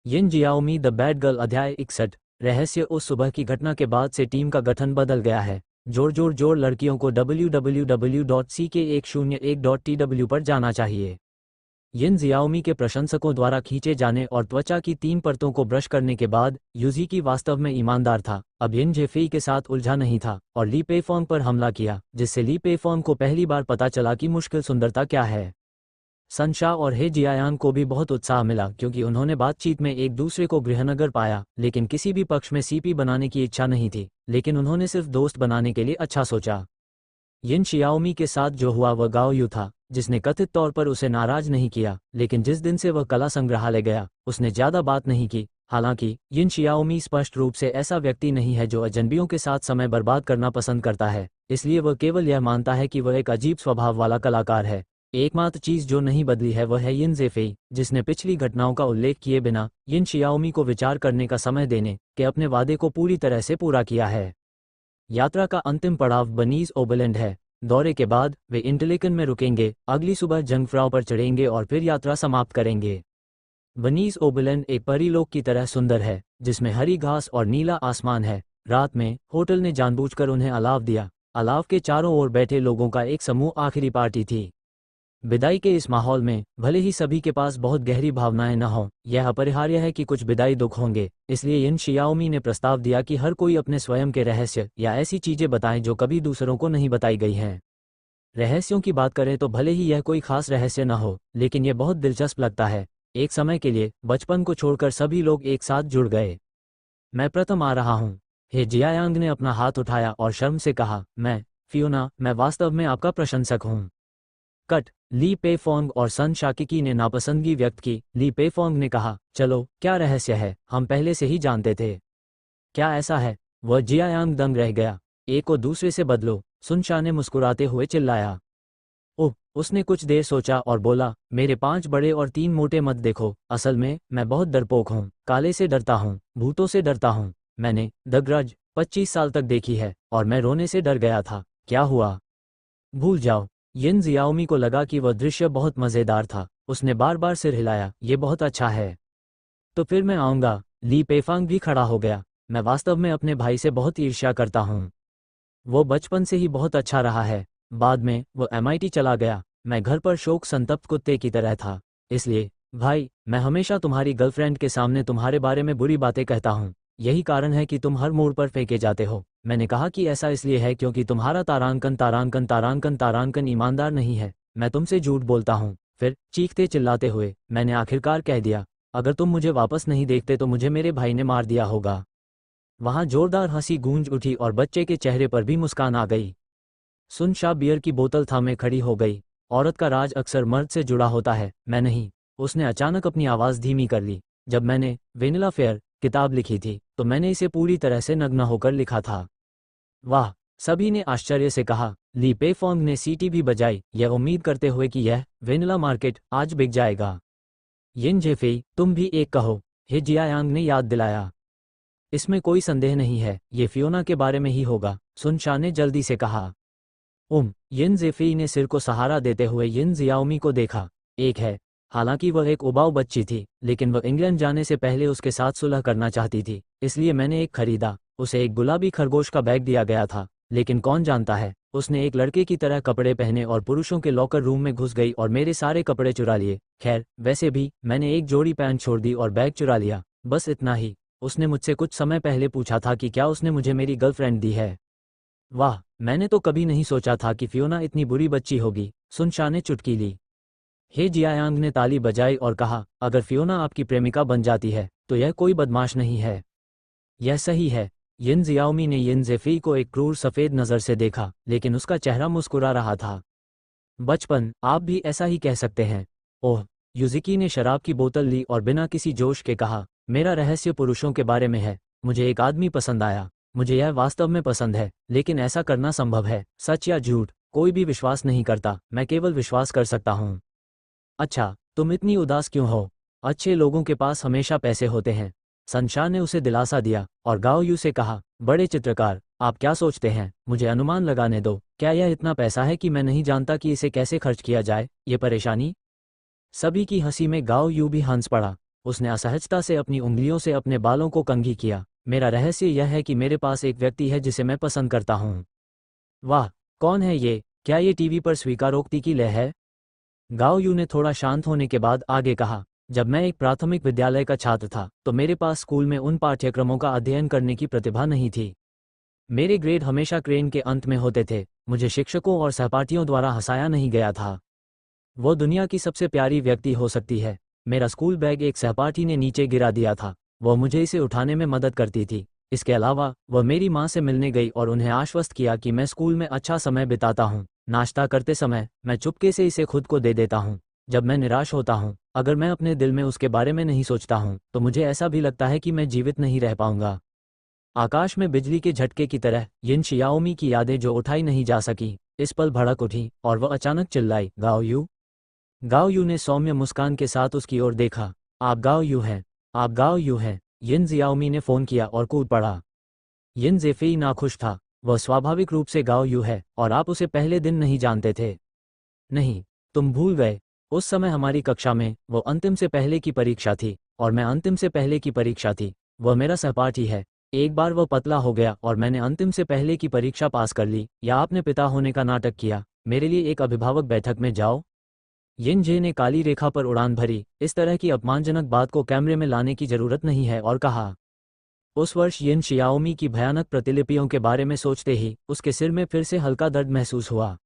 Yin जियाओमी the bad girl अध्याय 61। रहस्य। उस सुबह की घटना के बाद से टीम का गठन बदल गया है। जोर लड़कियों को www.ck101.tw पर जाना चाहिए। यिन जियाओमी के प्रशंसकों द्वारा खींचे जाने और त्वचा की 3 परतों को ब्रश करने के बाद यूज़ी वास्तव में ईमानदार था, अब यिन जेफेई के साथ उलझा नहीं था और ली पेफोंग पर हमला किया, जिससे ली पेफोंग को पहली बार पता चला कि मुश्किल सुंदरता क्या है। सनशा और हे जियायांग को भी बहुत उत्साह मिला क्योंकि उन्होंने बातचीत में एक दूसरे को गृहनगर पाया, लेकिन किसी भी पक्ष में सीपी बनाने की इच्छा नहीं थी, लेकिन उन्होंने सिर्फ दोस्त बनाने के लिए अच्छा सोचा। यिन शियाओमी के साथ जो हुआ वह गाओ यू था, जिसने कथित तौर पर उसे नाराज नहीं किया, लेकिन जिस दिन से वह कला संग्रहालय गया उसने ज्यादा बात नहीं की। हालांकि यिन शियाओमी स्पष्ट रूप से ऐसा व्यक्ति नहीं है जो अजनबियों के साथ समय बर्बाद करना पसंद करता है, इसलिए वह केवल यह मानता है कि वह एक अजीब स्वभाव वाला कलाकार है। एकमात्र चीज जो नहीं बदली है वह है यिन जेफेई, जिसने पिछली घटनाओं का उल्लेख किए बिना यिन शियाओमी को विचार करने का समय देने के अपने वादे को पूरी तरह से पूरा किया है। यात्रा का अंतिम पड़ाव बनीज ओबलैंड है। दौरे के बाद वे इंटलेकन में रुकेंगे, अगली सुबह जंगफ्राउ पर चढ़ेंगे और फिर यात्रा समाप्त करेंगे। बनीज ओबलैंड एक परीलोक की तरह सुंदर है, जिसमें हरी घास और नीला आसमान है। रात में होटल ने जानबूझकर उन्हें अलाव दिया। अलाव के चारों ओर बैठे लोगों का एक समूह आखिरी पार्टी थी। विदाई के इस माहौल में भले ही सभी के पास बहुत गहरी भावनाएं न हों, यह अपरिहार्य है कि कुछ विदाई दुख होंगे, इसलिए यिन शियाओमी ने प्रस्ताव दिया कि हर कोई अपने स्वयं के रहस्य या ऐसी चीजें बताएं जो कभी दूसरों को नहीं बताई गई हैं। रहस्यों की बात करें तो भले ही यह कोई खास रहस्य न हो, लेकिन यह बहुत दिलचस्प लगता है। एक समय के लिए बचपन को छोड़कर सभी लोग एक साथ जुड़ गए। मैं प्रथम आ रहा हूँ। हे जियायांग ने अपना हाथ उठाया और शर्म से कहा, फियोना, मैं वास्तव में आपका प्रशंसक हूँ। कट। ली पेफोंग और सन शाकिकी ने नापसंदगी व्यक्त की। ली पेफोंग ने कहा, चलो, क्या रहस्य है, हम पहले से ही जानते थे। क्या ऐसा है? वह जियायांग दंग रह गया। एक को दूसरे से बदलो, सुनशा ने मुस्कुराते हुए चिल्लाया। ओह, उसने कुछ देर सोचा और बोला, मेरे 5 बड़े और 3 मोटे मत देखो, असल में मैं बहुत डरपोक हूँ, काले से डरता हूँ, भूतों से डरता हूँ। मैंने द ग्रज 25 साल तक देखी है और मैं रोने से डर गया था। क्या हुआ? भूल जाओ। यिन जियाओमी को लगा कि वह दृश्य बहुत मजेदार था। उसने बार बार सिर हिलाया। ये बहुत अच्छा है। तो फिर मैं आऊंगा। ली पेफांग भी खड़ा हो गया। मैं वास्तव में अपने भाई से बहुत ईर्ष्या करता हूँ। वो बचपन से ही बहुत अच्छा रहा है। बाद में वो MIT चला गया। मैं घर पर शोक संतप्त कुत्ते की तरह था। इसलिए भाई, मैं हमेशा तुम्हारी गर्लफ्रेंड के सामने तुम्हारे बारे में बुरी बातें कहता हूँ। यही कारण है कि तुम हर मोड़ पर फेंके जाते हो। मैंने कहा कि ऐसा इसलिए है क्योंकि तुम्हारा तारांकन ईमानदार नहीं है। मैं तुमसे झूठ बोलता हूँ। फिर चीखते चिल्लाते हुए मैंने आखिरकार कह दिया, अगर तुम मुझे वापस नहीं देखते तो मुझे मेरे भाई ने मार दिया होगा। वहां जोरदार हंसी गूंज उठी और बच्चे के चेहरे पर भी मुस्कान आ गई। सुनशा बियर की बोतल थामे खड़ी हो गई। औरत का राज अक्सर मर्द से जुड़ा होता है, मैं नहीं। उसने अचानक अपनी आवाज़ धीमी कर ली। जब मैंने वेनिला फेयर किताब लिखी थी तो मैंने इसे पूरी तरह से नग्न होकर लिखा था। वाह, सभी ने आश्चर्य से कहा। ली पेफोंग ने सीटी भी बजाई, यह उम्मीद करते हुए कि यह वेनिला मार्केट आज बिक जाएगा। यिन जेफेई, तुम भी एक कहो, हे जियायांग ने याद दिलाया। इसमें कोई संदेह नहीं है, ये फियोना के बारे में ही होगा, सुनशा ने जल्दी से कहा। यिन जेफेई ने सिर को सहारा देते हुए यिन जियाओमी को देखा। एक है। हालांकि वह एक उबाऊ बच्ची थी, लेकिन वह इंग्लैंड जाने से पहले उसके साथ सुलह करना चाहती थी, इसलिए मैंने एक खरीदा। उसे एक गुलाबी खरगोश का बैग दिया गया था, लेकिन कौन जानता है, उसने एक लड़के की तरह कपड़े पहने और पुरुषों के लॉकर रूम में घुस गई और मेरे सारे कपड़े चुरा लिए। खैर, वैसे भी मैंने एक जोड़ी पैंट छोड़ दी और बैग चुरा लिया, बस इतना ही। उसने मुझसे कुछ समय पहले पूछा था कि क्या उसने मुझे मेरी गर्लफ्रेंड दी है। वाह, मैंने तो कभी नहीं सोचा था कि फियोना इतनी बुरी बच्ची होगी। सुनशा ने चुटकी ली। हे जियायांग ने ताली बजाई और कहा, अगर फियोना आपकी प्रेमिका बन जाती है तो यह कोई बदमाश नहीं है। यह सही है। यिन जियाओमी ने यिन जेफी को एक क्रूर सफ़ेद नज़र से देखा, लेकिन उसका चेहरा मुस्कुरा रहा था। बचपन, आप भी ऐसा ही कह सकते हैं। ओह। युजिकी ने शराब की बोतल ली और बिना किसी जोश के कहा, मेरा रहस्य पुरुषों के बारे में है। मुझे एक आदमी पसंद आया। मुझे यह वास्तव में पसंद है, लेकिन ऐसा करना संभव है, सच या झूठ, कोई भी विश्वास नहीं करता, मैं केवल विश्वास कर सकता हूँ। अच्छा, तुम इतनी उदास क्यों हो? अच्छे लोगों के पास हमेशा पैसे होते हैं। सनशा ने उसे दिलासा दिया और गाओ यू से कहा, बड़े चित्रकार, आप क्या सोचते हैं? मुझे अनुमान लगाने दो, क्या यह इतना पैसा है कि मैं नहीं जानता कि इसे कैसे खर्च किया जाए? ये परेशानी? सभी की हंसी में गाओ यू भी हंस पड़ा। उसने असहजता से अपनी उंगलियों से अपने बालों को कंघी किया। मेरा रहस्य यह है कि मेरे पास एक व्यक्ति है जिसे मैं पसंद करता हूँ। वाह, कौन है ये? क्या ये टीवी पर स्वीकारोक्ति की लय है? गाओ यू ने थोड़ा शांत होने के बाद आगे कहा, जब मैं एक प्राथमिक विद्यालय का छात्र था तो मेरे पास स्कूल में उन पाठ्यक्रमों का अध्ययन करने की प्रतिभा नहीं थी। मेरे ग्रेड हमेशा क्रेन के अंत में होते थे। मुझे शिक्षकों और सहपाठियों द्वारा हंसाया नहीं गया था। वो दुनिया की सबसे प्यारी व्यक्ति हो सकती है। मेरा स्कूल बैग एक सहपाठी ने नीचे गिरा दिया था। वह मुझे इसे उठाने में मदद करती थी। इसके अलावा वह मेरी माँ से मिलने गई और उन्हें आश्वस्त किया कि मैं स्कूल में अच्छा समय बिताता हूँ। नाश्ता करते समय मैं चुपके से इसे खुद को दे देता हूँ। जब मैं निराश होता हूँ, अगर मैं अपने दिल में उसके बारे में नहीं सोचता हूँ तो मुझे ऐसा भी लगता है कि मैं जीवित नहीं रह पाऊंगा। आकाश में बिजली के झटके की तरह यिन शियाओमी की यादें जो उठाई नहीं जा सकी इस पल भड़क उठी और वह अचानक चिल्लाई, गाओ यू। गाओ यू ने सौम्य मुस्कान के साथ उसकी ओर देखा। आप गाओ यू हैं, आप गाओ यू हैं। यिन जियाओमी ने फ़ोन किया और कूद पड़ा। यिन ज़ेफ़ेई नाखुश था। वह स्वाभाविक रूप से गाओ यू है और आप उसे पहले दिन नहीं जानते थे। नहीं, तुम भूल गए। उस समय हमारी कक्षा में वो अंतिम से पहले की परीक्षा थी और मैं अंतिम से पहले की परीक्षा थी। वह मेरा सहपाठी है। एक बार वह पतला हो गया और मैंने अंतिम से पहले की परीक्षा पास कर ली। या आपने पिता होने का नाटक किया। मेरे लिए एक अभिभावक बैठक में जाओ। यिन जे ने काली रेखा पर उड़ान भरी। इस तरह की अपमानजनक बात को कैमरे में लाने की जरूरत नहीं है और कहा। उस वर्ष यिन शियाओमी की भयानक प्रतिलिपियों के बारे में सोचते ही उसके सिर में फिर से हल्का दर्द महसूस हुआ।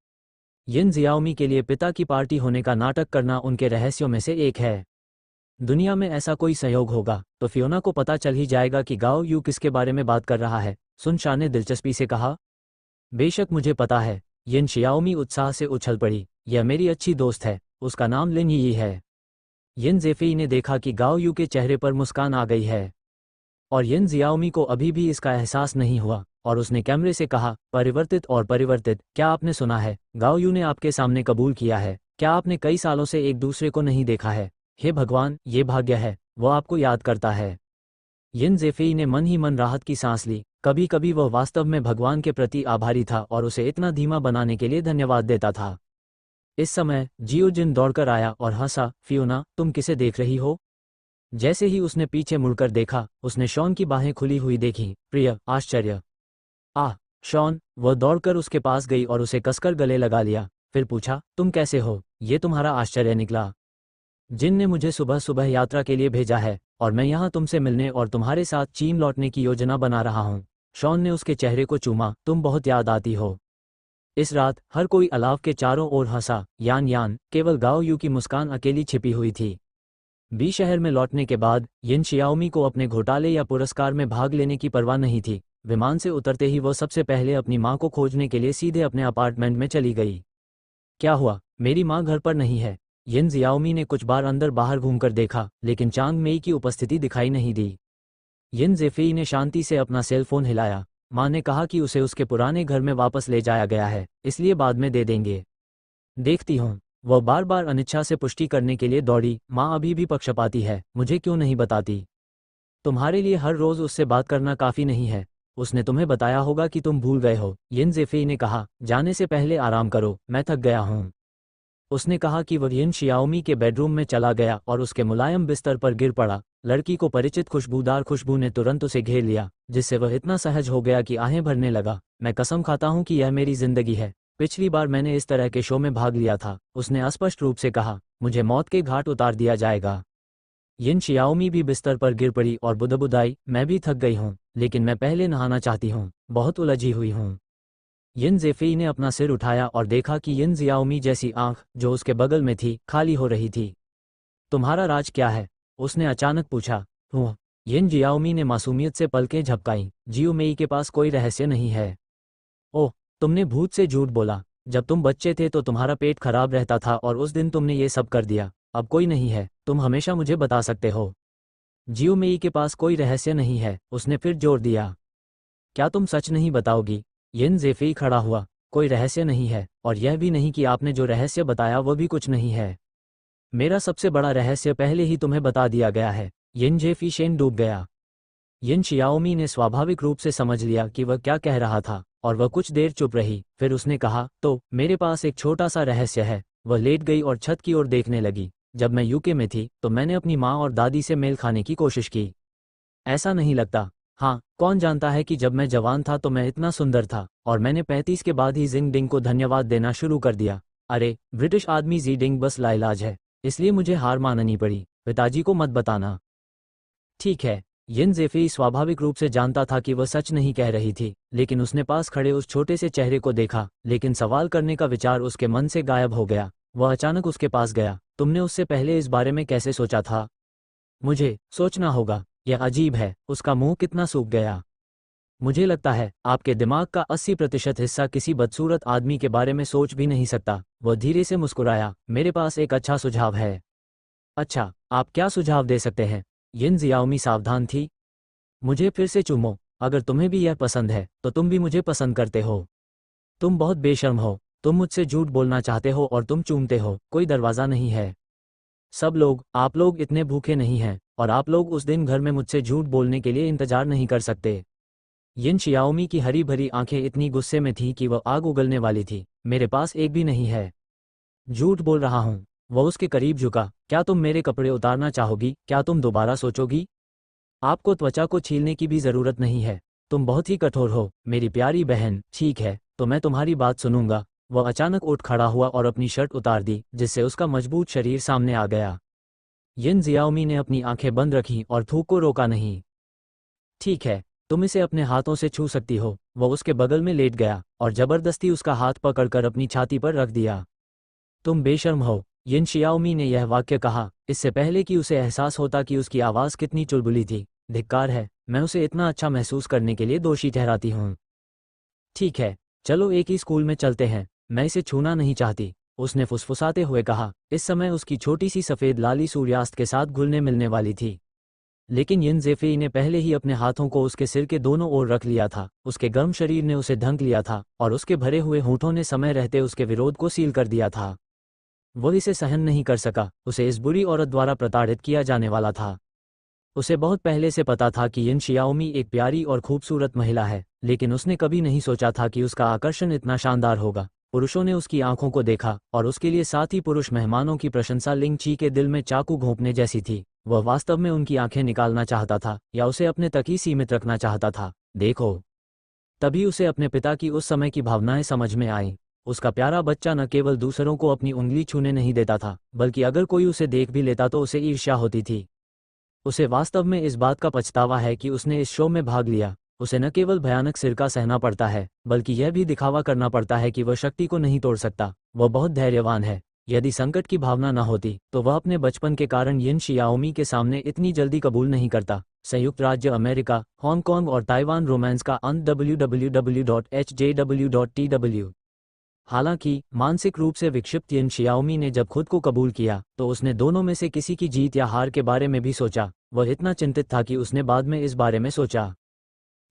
यिन जियाओमी के लिए पिता की पार्टी होने का नाटक करना उनके रहस्यों में से एक है। दुनिया में ऐसा कोई संयोग होगा तो फियोना को पता चल ही जाएगा कि गाओ यू किसके बारे में बात कर रहा है। सुन शा ने दिलचस्पी से कहा। बेशक मुझे पता है। यिन शियाओमी उत्साह से उछल पड़ी। यह मेरी अच्छी दोस्त है। उसका नाम लिन यी है। यिन ज़ेफ़ेई ने देखा कि गाओ यू के चेहरे पर मुस्कान आ गई है और यिन जियाओमी को अभी भी इसका एहसास नहीं हुआ और उसने कैमरे से कहा, परिवर्तित और परिवर्तित, क्या आपने सुना है? गाओ यू ने आपके सामने कबूल किया है। क्या आपने कई सालों से एक दूसरे को नहीं देखा है? हे भगवान, ये भाग्य है। वो आपको याद करता है। यिन ज़ेफ़ेई ने मन ही मन राहत की सांस ली। कभी कभी वह वास्तव में भगवान के प्रति आभारी था और उसे इतना धीमा बनाने के लिए धन्यवाद देता था। इस समय जियो जिन दौड़कर आया और हंसा। फियोना, तुम किसे देख रही हो? जैसे ही उसने पीछे मुड़कर देखा उसने शॉन की बाहें खुली हुई देखी। प्रिय, आश्चर्य। आह, शॉन। वह दौड़कर उसके पास गई और उसे कसकर गले लगा लिया। फिर पूछा, तुम कैसे हो? ये तुम्हारा आश्चर्य निकला। जिन ने मुझे सुबह सुबह यात्रा के लिए भेजा है और मैं यहाँ तुमसे मिलने और तुम्हारे साथ चीन लौटने की योजना बना रहा हूँ। शॉन ने उसके चेहरे को चूमा। तुम बहुत याद आती हो। इस रात हर कोई अलाव के चारों ओर हंसा। यान यान, केवल गाओ यू की मुस्कान अकेली छिपी हुई थी। बी शहर में लौटने के बाद यिन शियाओमी को अपने घोटाले या पुरस्कार में भाग लेने की परवाह नहीं थी। विमान से उतरते ही वो सबसे पहले अपनी माँ को खोजने के लिए सीधे अपने अपार्टमेंट में चली गई। क्या हुआ? मेरी माँ घर पर नहीं है। यिन जियाओमी ने कुछ बार अंदर बाहर घूमकर देखा लेकिन चांग मेई की उपस्थिति दिखाई नहीं दी। यिन ज़ेफ़ेई ने शांति से अपना सेल फोन हिलाया। माँ ने कहा कि उसे उसके पुराने घर में वापस ले जाया गया है, इसलिए बाद में दे देंगे। देखती हूँ। वह बार बार अनिच्छा से पुष्टि करने के लिए दौड़ी। माँ अभी भी पक्षपाती है। मुझे क्यों नहीं बताती? तुम्हारे लिए हर रोज उससे बात करना काफी नहीं है। उसने तुम्हें बताया होगा कि तुम भूल गए हो। यिन ज़ेफ़ेई ने कहा, जाने से पहले आराम करो, मैं थक गया हूँ। उसने कहा कि वह यिन शियाओमी के बेडरूम में चला गया और उसके मुलायम बिस्तर पर गिर पड़ा। लड़की को परिचित खुशबूदार खुशबू ने तुरंत उसे घेर लिया जिससे वह इतना सहज हो गया कि आहें भरने लगा। मैं कसम खाता हूँ कि यह मेरी जिंदगी है। पिछली बार मैंने इस तरह के शो में भाग लिया था। उसने अस्पष्ट रूप से कहा, मुझे मौत के घाट उतार दिया जाएगा। यिन शियाओमी भी बिस्तर पर गिर पड़ी और बुदबुदाई, मैं भी थक गई हूँ लेकिन मैं पहले नहाना चाहती हूँ, बहुत उलझी हुई हूँ। यिन ज़ेफ़ेई ने अपना सिर उठाया और देखा कि यिन जियाओमी जैसी आंख जो उसके बगल में थी खाली हो रही थी। तुम्हारा राज क्या है? उसने अचानक पूछा। यिन जियाओमी ने मासूमियत से पलकें झपकाईं। जियो मेई के पास कोई रहस्य नहीं है। ओह, तुमने भूत से झूठ बोला। जब तुम बच्चे थे तो तुम्हारा पेट खराब रहता था और उस दिन तुमने ये सब कर दिया। अब कोई नहीं है, तुम हमेशा मुझे बता सकते हो। जियो मेई के पास कोई रहस्य नहीं है, उसने फिर जोर दिया। क्या तुम सच नहीं बताओगी? यिन ज़ेफ़ेई खड़ा हुआ। कोई रहस्य नहीं है और यह भी नहीं कि आपने जो रहस्य बताया वह भी कुछ नहीं है। मेरा सबसे बड़ा रहस्य पहले ही तुम्हें बता दिया गया है। यिन ज़ेफ़ेई डूब गया। यिन शियाओमी ने स्वाभाविक रूप से समझ लिया कि वह क्या कह रहा था और वह कुछ देर चुप रही। फिर उसने कहा, तो मेरे पास एक छोटा सा रहस्य है। वह लेट गई और छत की ओर देखने लगी। जब मैं यूके में थी तो मैंने अपनी माँ और दादी से मेल खाने की कोशिश की। ऐसा नहीं लगता? हाँ, कौन जानता है कि जब मैं जवान था तो मैं इतना सुंदर था, और मैंने 35 के बाद ही जिंग डिंग को धन्यवाद देना शुरू कर दिया। अरे, ब्रिटिश आदमी जी डिंग बस लाइलाज है, इसलिए मुझे हार माननी पड़ी। पिताजी को मत बताना। ठीक है। यिन ज़ेफई स्वाभाविक रूप से जानता था कि वह सच नहीं कह रही थी, लेकिन उसने पास खड़े उस छोटे से चेहरे को देखा, लेकिन सवाल करने का विचार उसके मन से गायब हो गया। वह अचानक उसके पास गया। तुमने उससे पहले इस बारे में कैसे सोचा था? मुझे सोचना होगा। यह अजीब है, उसका मुंह कितना सूख गया। मुझे लगता है आपके दिमाग का 80% हिस्सा किसी बदसूरत आदमी के बारे में सोच भी नहीं सकता। वह धीरे से मुस्कुराया। मेरे पास एक अच्छा सुझाव है। अच्छा, आप क्या सुझाव दे सकते हैं? यिन जियाओमी सावधान थी। मुझे फिर से चूमो। अगर तुम्हें भी यह पसंद है तो तुम भी मुझे पसंद करते हो। तुम बहुत बेशर्म हो। तुम मुझसे झूठ बोलना चाहते हो और तुम चूमते हो। कोई दरवाज़ा नहीं है। सब लोग, आप लोग इतने भूखे नहीं हैं, और आप लोग उस दिन घर में मुझसे झूठ बोलने के लिए इंतजार नहीं कर सकते। यिन शियाओमी की हरी भरी आंखें इतनी गुस्से में थीं कि वह आग उगलने वाली थी। मेरे पास एक भी नहीं है। झूठ बोल रहा हूँ। वह उसके करीब झुका। क्या तुम मेरे कपड़े उतारना चाहोगी? क्या तुम दोबारा सोचोगी? आपको त्वचा को छीलने की भी जरूरत नहीं है। तुम बहुत ही कठोर हो, मेरी प्यारी बहन। ठीक है, तो मैं तुम्हारी बात सुनूंगा। वह अचानक उठ खड़ा हुआ और अपनी शर्ट उतार दी, जिससे उसका मजबूत शरीर सामने आ गया। यिन जियाओमी ने अपनी आंखें बंद रखीं और थूक को रोका नहीं। ठीक है, तुम इसे अपने हाथों से छू सकती हो। वह उसके बगल में लेट गया और जबरदस्ती उसका हाथ पकड़कर अपनी छाती पर रख दिया। तुम बेशर्म हो, यिन शियाओमी ने यह वाक्य कहा, इससे पहले कि उसे एहसास होता कि उसकी आवाज़ कितनी चुलबुली थी। धिक्कार है, मैं उसे इतना अच्छा महसूस करने के लिए दोषी ठहराती हूँ। ठीक है, चलो एक ही स्कूल में चलते हैं। मैं इसे छूना नहीं चाहती, उसने फुसफुसाते हुए कहा। इस समय उसकी छोटी सी सफ़ेद लाली सूर्यास्त के साथ घुलने मिलने वाली थी। लेकिन यिन ज़ेफई ने पहले ही अपने हाथों को उसके सिर के दोनों ओर रख लिया था। उसके गर्म शरीर ने उसे ढंक लिया था, और उसके भरे हुए होठों ने समय रहते उसके विरोध को सील कर दिया था। वह इसे सहन नहीं कर सका। उसे इस बुरी औरत द्वारा प्रताड़ित किया जाने वाला था। उसे बहुत पहले से पता था कि यिन शियाओमी एक प्यारी और खूबसूरत महिला है, लेकिन उसने कभी नहीं सोचा था कि उसका आकर्षण इतना शानदार होगा। पुरुषों ने उसकी आंखों को देखा, और उसके लिए साथ ही पुरुष मेहमानों की प्रशंसा लिंग ची के दिल में चाकू घोंपने जैसी थी। वह वास्तव में उनकी आंखें निकालना चाहता था, या उसे अपने तक ही सीमित रखना चाहता था। देखो, तभी उसे अपने पिता की उस समय की भावनाएं समझ में आईं। उसका प्यारा बच्चा न केवल दूसरों को अपनी उंगली छूने नहीं देता था, बल्कि अगर कोई उसे देख भी लेता तो उसे ईर्ष्या होती थी। उसे वास्तव में इस बात का पछतावा है कि उसने इस शो में भाग लिया। उसे न केवल भयानक सिरका सहना पड़ता है, बल्कि यह भी दिखावा करना पड़ता है कि वह शक्ति को नहीं तोड़ सकता। वह बहुत धैर्यवान है। यदि संकट की भावना न होती तो वह अपने बचपन के कारण यिन शियाओमी के सामने इतनी जल्दी कबूल नहीं करता। संयुक्त राज्य अमेरिका, हांगकांग और ताइवान रोमांस का अंत www.hjw.tw। हालांकि मानसिक रूप से विक्षिप्त यिन शियाओमी ने जब खुद को कबूल किया तो उसने दोनों में से किसी की जीत या हार के बारे में भी सोचा। वह इतना चिंतित था कि उसने बाद में इस बारे में सोचा।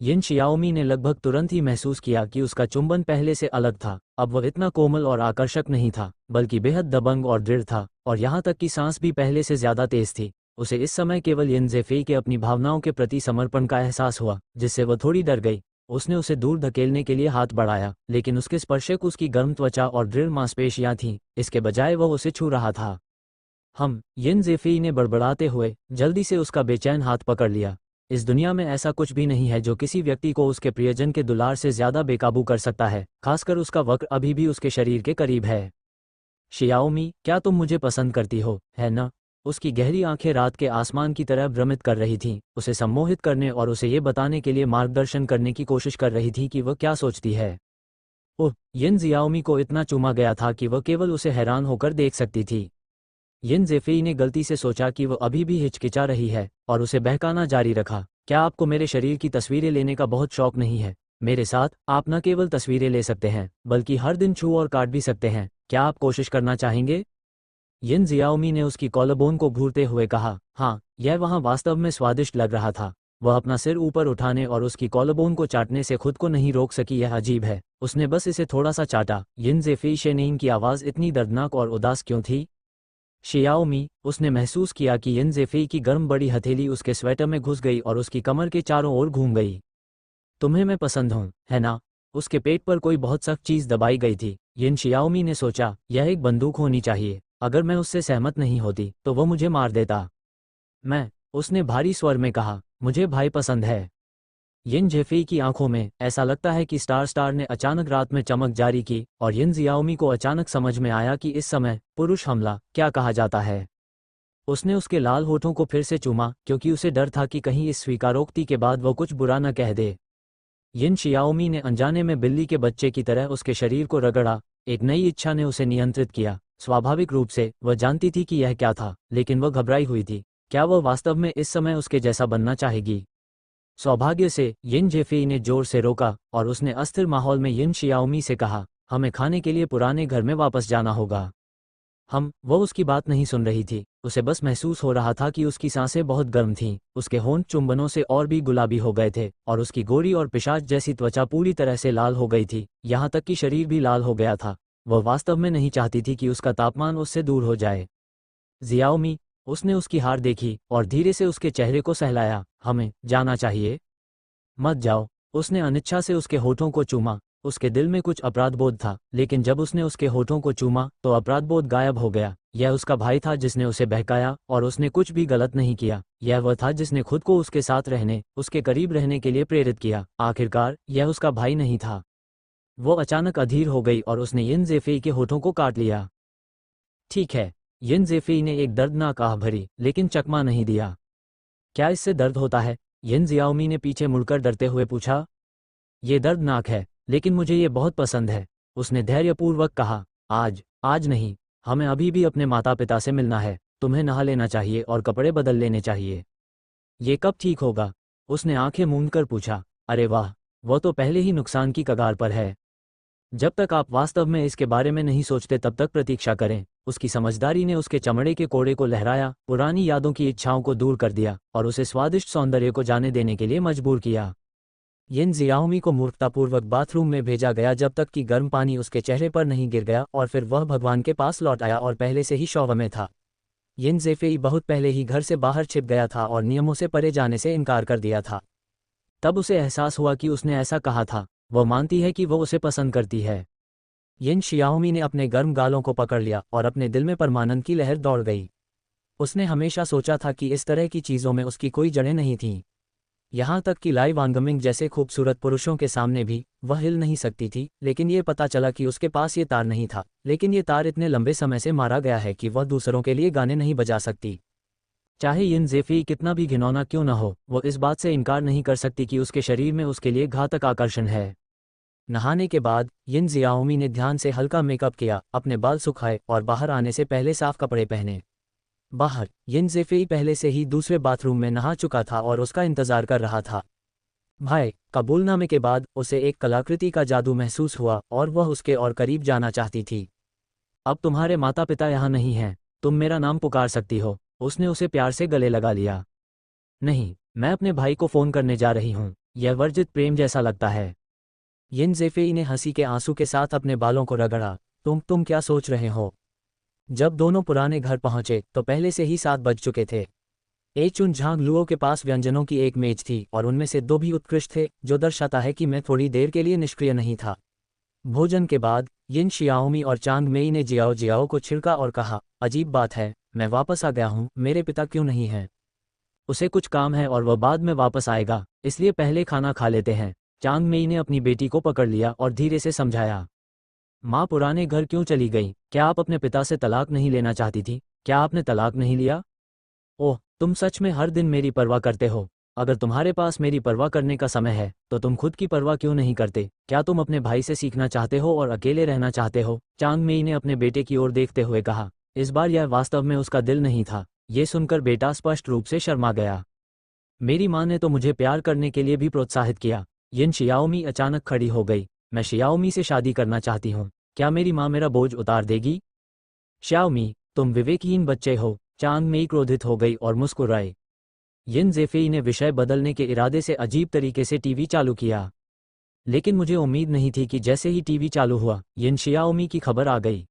यिन शियाओमी ने लगभग तुरंत ही महसूस किया कि उसका चुंबन पहले से अलग था। अब वह इतना कोमल और आकर्षक नहीं था, बल्कि बेहद दबंग और दृढ़ था, और यहाँ तक कि सांस भी पहले से ज्यादा तेज थी। उसे इस समय केवल यिन ज़ेफई के अपनी भावनाओं के प्रति समर्पण का एहसास हुआ, जिससे वह थोड़ी डर गई। उसने उसे दूर धकेलने के लिए हाथ बढ़ाया, लेकिन उसके स्पर्शक उसकी गर्म त्वचा और दृढ़ मांसपेशियां थीं। इसके बजाय वह उसे छू रहा था। यिन ज़ेफई ने बड़बड़ाते हुए जल्दी से उसका बेचैन हाथ पकड़ लिया। इस दुनिया में ऐसा कुछ भी नहीं है जो किसी व्यक्ति को उसके प्रियजन के दुलार से ज्यादा बेकाबू कर सकता है, खासकर उसका वक्र अभी भी उसके शरीर के करीब है। शियाओमी, क्या तुम मुझे पसंद करती हो, है ना? उसकी गहरी आंखें रात के आसमान की तरह भ्रमित कर रही थीं, उसे सम्मोहित करने और उसे ये बताने के लिए मार्गदर्शन करने की कोशिश कर रही थी कि वह क्या सोचती है। ओह, यिन जियाओमी को इतना चूमा गया था कि वह केवल उसे हैरान होकर देख सकती थी। यिन ज़ेफई ने गलती से सोचा कि वह अभी भी हिचकिचा रही है, और उसे बहकाना जारी रखा। क्या आपको मेरे शरीर की तस्वीरें लेने का बहुत शौक नहीं है? मेरे साथ आप न केवल तस्वीरें ले सकते हैं, बल्कि हर दिन छू और काट भी सकते हैं। क्या आप कोशिश करना चाहेंगे? यिन जियाओमी ने उसकी कॉलरबोन को घूरते हुए कहा। हाँ, यह वहाँ वास्तव में स्वादिष्ट लग रहा था। वह अपना सिर ऊपर उठाने और उसकी कॉलरबोन को चाटने से खुद को नहीं रोक सकी। यह अजीब है। उसने बस इसे थोड़ा सा चाटा। यिन ज़ेफई शेनीन की आवाज़ इतनी दर्दनाक और उदास क्यों थी? शियाओमी, उसने महसूस किया कि यिन ज़ेफई की गर्म बड़ी हथेली उसके स्वेटर में घुस गई और उसकी कमर के चारों ओर घूम गई। तुम्हें मैं पसंद हूँ, है ना? उसके पेट पर कोई बहुत सख्त चीज़ दबाई गई थी। यिन शियाओमी ने सोचा, यह एक बंदूक होनी चाहिए। अगर मैं उससे सहमत नहीं होती तो वो मुझे मार देता। उसने भारी स्वर में कहा, मुझे भाई पसंद है। यिन जेफेई की आंखों में ऐसा लगता है कि स्टार ने अचानक रात में चमक जारी की और यिन जियाओमी को अचानक समझ में आया कि इस समय पुरुष हमला क्या कहा जाता है। उसने उसके लाल होठों को फिर से चूमा क्योंकि उसे डर था कि कहीं इस स्वीकारोक्ति के बाद वो कुछ बुरा न कह दे। यिन शियाओमी ने अनजाने में बिल्ली के बच्चे की तरह उसके शरीर को रगड़ा। एक नई इच्छा ने उसे नियंत्रित किया। स्वाभाविक रूप से वह जानती थी कि यह क्या था, लेकिन वह घबराई हुई थी। क्या वह वास्तव में इस समय उसके जैसा बनना चाहेगी? सौभाग्य से यिन जेफेई ने जोर से रोका और उसने अस्थिर माहौल में यिन शियाओमी से कहा, हमें खाने के लिए पुराने घर में वापस जाना होगा। वो उसकी बात नहीं सुन रही थी। उसे बस महसूस हो रहा था कि उसकी सांसें बहुत गर्म थीं, उसके होंठ चुंबनों से और भी गुलाबी हो गए थे और उसकी गोरी और पिशाच जैसी त्वचा पूरी तरह से लाल हो गई थी, यहाँ तक कि शरीर भी लाल हो गया था। वह वास्तव में नहीं चाहती थी कि उसका तापमान उससे दूर हो जाए। जियाओमी, उसने उसकी हार देखी और धीरे से उसके चेहरे को सहलाया। हमें जाना चाहिए। मत जाओ। उसने अनिच्छा से उसके होठों को चूमा। उसके दिल में कुछ अपराधबोध था, लेकिन जब उसने उसके होठों को चूमा तो अपराधबोध गायब हो गया। यह उसका भाई था जिसने उसे बहकाया और उसने कुछ भी गलत नहीं किया। यह वह था जिसने खुद को उसके साथ रहने, उसके करीब रहने के लिए प्रेरित किया। आखिरकार यह उसका भाई नहीं था। वो अचानक अधीर हो गई और उसने यिन जेफेई के होठों को काट लिया। ठीक है। यिन जेफेई ने एक दर्दनाक आह भरी, लेकिन चकमा नहीं दिया। क्या इससे दर्द होता है? यिन जियाओमी ने पीछे मुड़कर डरते हुए पूछा। ये दर्दनाक है, लेकिन मुझे ये बहुत पसंद है, उसने धैर्यपूर्वक कहा। आज नहीं। हमें अभी भी अपने माता पिता से मिलना है। तुम्हें नहा लेना चाहिए और कपड़े बदल लेने चाहिए। ये कब ठीक होगा? उसने आंखें मूंदकर पूछा। अरे वाह, वो तो पहले ही नुकसान की कगार पर है। जब तक आप वास्तव में इसके बारे में नहीं सोचते तब तक प्रतीक्षा करें। उसकी समझदारी ने उसके चमड़े के कोड़े को लहराया, पुरानी यादों की इच्छाओं को दूर कर दिया और उसे स्वादिष्ट सौंदर्य को जाने देने के लिए मजबूर किया। यिन जियाओमी को मूर्खतापूर्वक बाथरूम में भेजा गया जब तक कि गर्म पानी उसके चेहरे पर नहीं गिर गया और फिर वह भगवान के पास लौट आया और पहले से ही शौव में था। यिन जेफेई बहुत पहले ही घर से बाहर छिप गया था और नियमों से परे जाने से इनकार कर दिया था। तब उसे एहसास हुआ कि उसने ऐसा कहा था। वह मानती है कि वो उसे पसंद करती है। यिन शियाओमी ने अपने गर्म गालों को पकड़ लिया और अपने दिल में परमानंद की लहर दौड़ गई। उसने हमेशा सोचा था कि इस तरह की चीज़ों में उसकी कोई जड़ें नहीं थीं। यहाँ तक कि लाई वांगमिंग जैसे खूबसूरत पुरुषों के सामने भी वह हिल नहीं सकती थी, लेकिन ये पता चला कि उसके पास ये तार नहीं था। लेकिन ये तार इतने लंबे समय से मारा गया है कि वह दूसरों के लिए गाने नहीं बजा सकती। चाहे यिन जेफेई कितना भी घिनौना क्यों न हो, वो इस बात से इनकार नहीं कर सकती कि उसके शरीर में उसके लिए घातक आकर्षण है। नहाने के बाद यिन जियाओमी ने ध्यान से हल्का मेकअप किया, अपने बाल सुखाए और बाहर आने से पहले साफ कपड़े पहने। बाहर यिन जेफेई पहले से ही दूसरे बाथरूम में नहा चुका था और उसका इंतजार कर रहा था। भाई, कबूलनामे के बाद उसे एक कलाकृति का जादू महसूस हुआ और वह उसके और करीब जाना चाहती थी। अब तुम्हारे माता पिता यहाँ नहीं हैं, तुम मेरा नाम पुकार सकती हो। उसने उसे प्यार से गले लगा लिया। नहीं, मैं अपने भाई को फ़ोन करने जा रही हूँ। यह वर्जित प्रेम जैसा लगता है। यिन जेफेई ने हंसी के आंसू के साथ अपने बालों को रगड़ा। तुम क्या सोच रहे हो? जब दोनों पुराने घर पहुंचे तो पहले से ही 7 बज चुके थे। चुन झांग लुओ के पास व्यंजनों की एक मेज थी और उनमें से 2 भी उत्कृष्ट थे, जो दर्शाता है कि मैं थोड़ी देर के लिए निष्क्रिय नहीं था। भोजन के बाद यिन शियाओमी और चांग मेई ने जियाओ जियाओ को छिड़का और कहा, अजीब बात है, मैं वापस आ गया हूँ, मेरे पिता क्यों नहीं हैं? उसे कुछ काम है और वह बाद में वापस आएगा, इसलिए पहले खाना खा लेते हैं। चांग मेई ने अपनी बेटी को पकड़ लिया और धीरे से समझाया। माँ पुराने घर क्यों चली गई? क्या आप अपने पिता से तलाक नहीं लेना चाहती थी? क्या आपने तलाक नहीं लिया? ओह, तुम सच में हर दिन मेरी परवाह करते हो। अगर तुम्हारे पास मेरी परवाह करने का समय है तो तुम खुद की परवाह क्यों नहीं करते? क्या तुम अपने भाई से सीखना चाहते हो और अकेले रहना चाहते हो? चांग मेई ने अपने बेटे की ओर देखते हुए कहा। इस बार यह वास्तव में उसका दिल नहीं था। ये सुनकर बेटा स्पष्ट रूप से शर्मा गया। मेरी माँ ने तो मुझे प्यार करने के लिए भी प्रोत्साहित किया। यिन शियाओमी अचानक खड़ी हो गई। मैं शियाओमी से शादी करना चाहती हूँ। क्या मेरी माँ मेरा बोझ उतार देगी? शियाओमी, तुम विवेकहीन बच्चे हो। चांग मेई क्रोधित हो गई और मुस्कुराई। यिन जेफेई ने विषय बदलने के इरादे से अजीब तरीके से टीवी चालू किया। लेकिन मुझे उम्मीद नहीं थी कि जैसे ही टीवी चालू हुआ, यिन शियाओमी की खबर आ गई।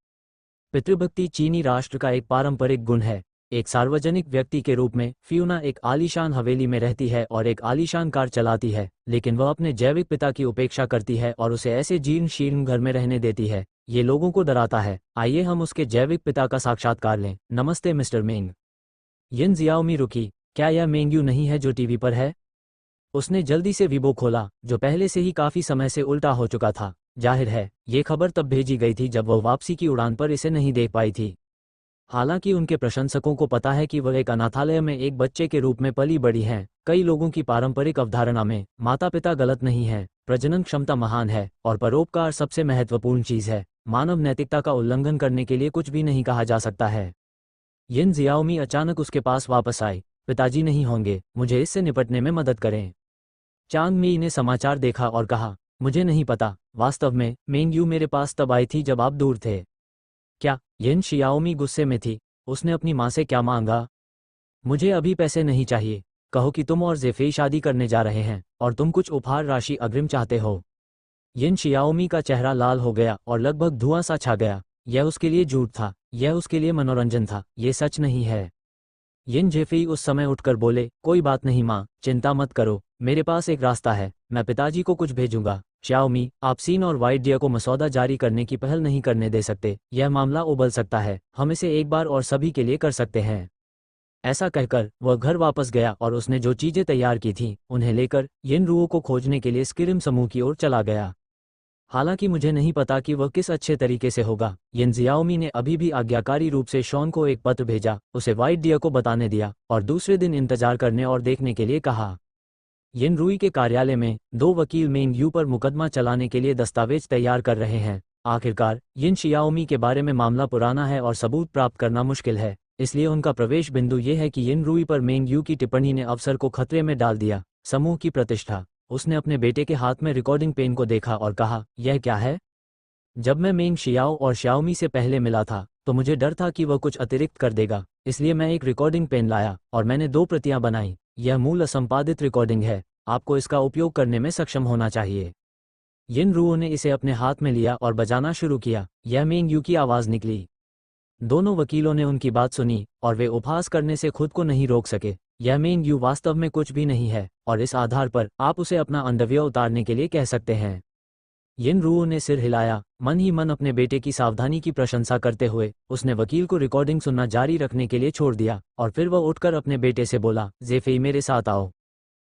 पितृभक्ति चीनी राष्ट्र का एक पारंपरिक गुण है। एक सार्वजनिक व्यक्ति के रूप में फियोना एक आलीशान हवेली में रहती है और एक आलीशान कार चलाती है, लेकिन वह अपने जैविक पिता की उपेक्षा करती है और उसे ऐसे जीर्ण शीर्ण घर में रहने देती है। ये लोगों को डराता है। आइए हम उसके जैविक पिता का साक्षात्कार लें। नमस्ते मिस्टर मेंग। यिन जियाओमी रुकी। क्या यह मेंगयू नहीं है जो टीवी पर है? उसने जल्दी से वीबो खोला, जो पहले से ही काफी समय से उल्टा हो चुका था। जाहिर है, ये खबर तब भेजी गई थी जब वह वापसी की उड़ान पर इसे नहीं देख पाई थी। हालांकि उनके प्रशंसकों को पता है कि वह एक अनाथालय में एक बच्चे के रूप में पली बड़ी हैं। कई लोगों की पारंपरिक अवधारणा में माता पिता गलत नहीं है, प्रजनन क्षमता महान है और परोपकार सबसे महत्वपूर्ण चीज है। मानव नैतिकता का उल्लंघन करने के लिए कुछ भी नहीं कहा जा सकता है। यिन जियाओमी अचानक उसके पास वापस आई। पिताजी नहीं होंगे, मुझे इससे निपटने में मदद करें। चांग मी ने समाचार देखा और कहा, मुझे नहीं पता। वास्तव में मेंगयू मेरे पास तब आई थी जब आप दूर थे। क्या? यिन शियाओमी गुस्से में थी। उसने अपनी माँ से क्या मांगा? मुझे अभी पैसे नहीं चाहिए। कहो कि तुम और ज़ेफेई शादी करने जा रहे हैं और तुम कुछ उपहार राशि अग्रिम चाहते हो। यिन शियाओमी का चेहरा लाल हो गया और लगभग धुआं सा छा गया। यह उसके लिए झूठ था, यह उसके लिए मनोरंजन था, ये सच नहीं है। यिन ज़ेफेई उस समय उठकर बोले, कोई बात नहीं माँ, चिंता मत करो, मेरे पास एक रास्ता है, मैं पिताजी को कुछ भेजूंगा। श्याओमी, आप सीन और वाइट डियर को मसौदा जारी करने की पहल नहीं करने दे सकते। यह मामला उबल सकता है, हम इसे एक बार और सभी के लिए कर सकते हैं। ऐसा कहकर वह घर वापस गया और उसने जो चीजें तैयार की थीं उन्हें लेकर यिन रुओ को खोजने के लिए स्किरिम समूह की ओर चला गया। हालांकि मुझे नहीं पता कि वह किस अच्छे तरीके से होगा। यिन जियाओमी ने अभी भी आज्ञाकारी रूप से शॉन को एक पत्र भेजा, उसे वाइट डियर को बताने दिया और दूसरे दिन इंतजार करने और देखने के लिए कहा। यिन रुई के कार्यालय में दो वकील मेंगयू पर मुकदमा चलाने के लिए दस्तावेज तैयार कर रहे हैं। आखिरकार यिन शियाओमी के बारे में मामला पुराना है और सबूत प्राप्त करना मुश्किल है, इसलिए उनका प्रवेश बिंदु ये है कि यिन रुई पर मेंगयू की टिप्पणी ने अफसर को खतरे में डाल दिया। समूह की प्रतिष्ठा। उसने अपने बेटे के हाथ में रिकॉर्डिंग पेन को देखा और कहा, यह क्या है? जब मैं मेंग शियाओ और श्याओमी से पहले मिला था तो मुझे डर था कि वह कुछ अतिरिक्त कर देगा, इसलिए मैं एक रिकॉर्डिंग पेन लाया और मैंने दो प्रतियां बनाई। यह मूल असंपादित रिकॉर्डिंग है, आपको इसका उपयोग करने में सक्षम होना चाहिए। यिन रुओ ने इसे अपने हाथ में लिया और बजाना शुरू किया। यह मेंगयू की आवाज निकली। दोनों वकीलों ने उनकी बात सुनी और वे उपहास करने से खुद को नहीं रोक सके। यह मेंगयू वास्तव में कुछ भी नहीं है और इस आधार पर आप उसे अपना अंडरवियर उतारने के लिए कह सकते हैं। यिन रुओ ने सिर हिलाया, मन ही मन अपने बेटे की सावधानी की प्रशंसा करते हुए। उसने वकील को रिकॉर्डिंग सुनना जारी रखने के लिए छोड़ दिया और फिर वह उठकर अपने बेटे से बोला, ज़ेफेई मेरे साथ आओ।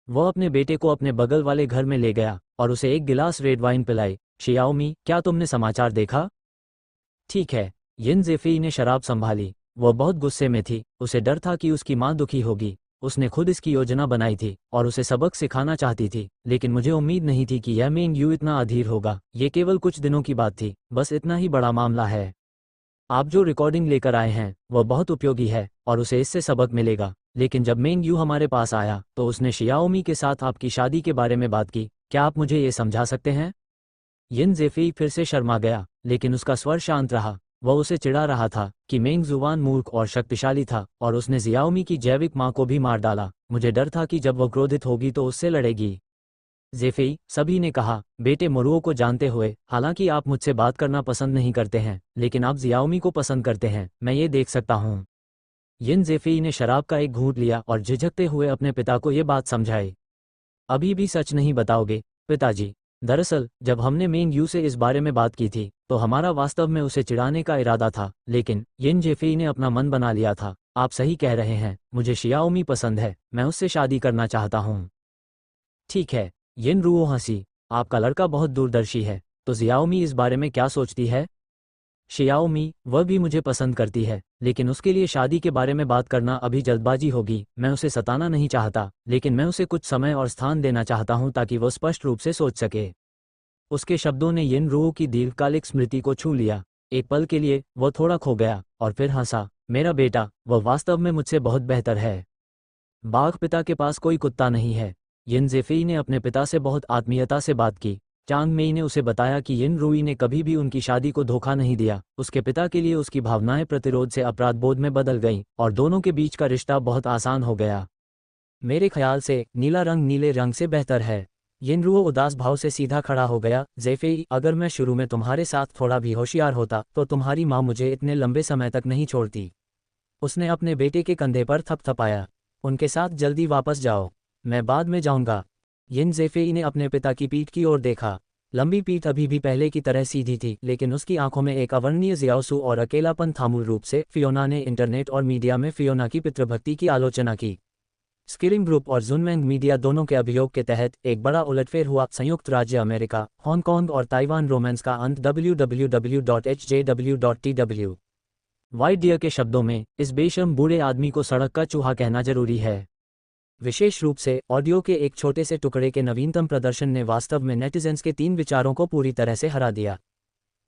वह अपने बेटे को अपने बगल वाले घर में ले गया और उसे एक गिलास रेड वाइन पिलाई। शियाओमी, क्या तुमने समाचार देखा? ठीक है। यिन ज़ेफेई ने शराब संभाली। वह बहुत गुस्से में थी, उसे डर था कि उसकी माँ दुखी होगी। उसने खुद इसकी योजना बनाई थी और उसे सबक सिखाना चाहती थी, लेकिन मुझे उम्मीद नहीं थी कि यह मेंगयू इतना अधीर होगा। ये केवल कुछ दिनों की बात थी, बस इतना ही बड़ा मामला है। आप जो रिकॉर्डिंग लेकर आए हैं वह बहुत उपयोगी है और उसे इससे सबक मिलेगा। लेकिन जब मेंगयू हमारे पास आया तो उसने शियाओमी के साथ आपकी शादी के बारे में बात की। क्या आप मुझे ये समझा सकते हैं? यिन ज़ेफेई फिर से शर्मा गया, लेकिन उसका स्वर शांत रहा। वह उसे चिढ़ा रहा था कि मेंग जुवान मूर्ख और शक्तिशाली था और उसने जियाओमी की जैविक माँ को भी मार डाला। मुझे डर था कि जब वह क्रोधित होगी तो उससे लड़ेगी। ज़ेफेई, सभी ने कहा, बेटे मोरुओ को जानते हुए, हालांकि आप मुझसे बात करना पसंद नहीं करते हैं, लेकिन आप जियाओमी को पसंद करते हैं, मैं ये देख सकता हूँ। यिन ज़ेफेई ने शराब का एक घूंट लिया और झिझकते हुए अपने पिता को ये बात समझाई। अभी भी सच नहीं बताओगे पिताजी? दरअसल जब हमने मेंगयू से इस बारे में बात की थी तो हमारा वास्तव में उसे चिढ़ाने का इरादा था, लेकिन यिन ज़ेफेई ने अपना मन बना लिया था। आप सही कह रहे हैं, मुझे शियाओमी पसंद है, मैं उससे शादी करना चाहता हूँ। ठीक है। यिन रुओ हंसी, आपका लड़का बहुत दूरदर्शी है। तो जियाओमी इस बारे में क्या सोचती है? शियाओमी, वह भी मुझे पसंद करती है, लेकिन उसके लिए शादी के बारे में बात करना अभी जल्दबाजी होगी। मैं उसे सताना नहीं चाहता, लेकिन मैं उसे कुछ समय और स्थान देना चाहता हूं ताकि वह स्पष्ट रूप से सोच सके। उसके शब्दों ने यिन रुओ की दीर्घकालिक स्मृति को छू लिया। एक पल के लिए वह थोड़ा खो गया और फिर हंसा। मेरा बेटा, वह वास्तव में मुझसे बहुत बेहतर है। बाघ पिता के पास कोई कुत्ता नहीं है। यिन ज़ेफेई ने अपने पिता से बहुत आत्मीयता से बात की। चांग मेई ने उसे बताया कि यिन रुई ने कभी भी उनकी शादी को धोखा नहीं दिया। उसके पिता के लिए उसकी भावनाएं प्रतिरोध से अपराध बोध में बदल गईं और दोनों के बीच का रिश्ता बहुत आसान हो गया। मेरे ख्याल से नीला रंग नीले रंग से बेहतर है। यिन रुओ उदास भाव से सीधा खड़ा हो गया। ज़ेफेई, अगर मैं शुरू में तुम्हारे साथ थोड़ा भी होशियार होता तो तुम्हारी माँ मुझे इतने लंबे समय तक नहीं छोड़ती। उसने अपने बेटे के कंधे पर थपथपाया। उनके साथ जल्दी वापस जाओ, मैं बाद में जाऊंगा। यिन ज़ेफेई ने अपने पिता की पीठ की ओर देखा। लंबी पीठ अभी भी पहले की तरह सीधी थी, लेकिन उसकी आंखों में एक अवर्णनीय जियासु और अकेलापन था। मूल रूप से फियोना ने इंटरनेट और मीडिया में फियोना की पितृभक्ति की आलोचना की। स्किलिंग ग्रुप और जुनमेंग मीडिया दोनों के अभियोग के तहत एक बड़ा उलटफेर हुआ। संयुक्त राज्य अमेरिका, हांगकांग और ताइवान रोमांस का अंत। www.hjw.tw। वाइट डियर के शब्दों में, इस बेशर्म बूढ़े आदमी को सड़क का चूहा कहना जरूरी है। विशेष रूप से ऑडियो के एक छोटे से टुकड़े के नवीनतम प्रदर्शन ने वास्तव में नेटिजन्स के 3 विचारों को पूरी तरह से हरा दिया।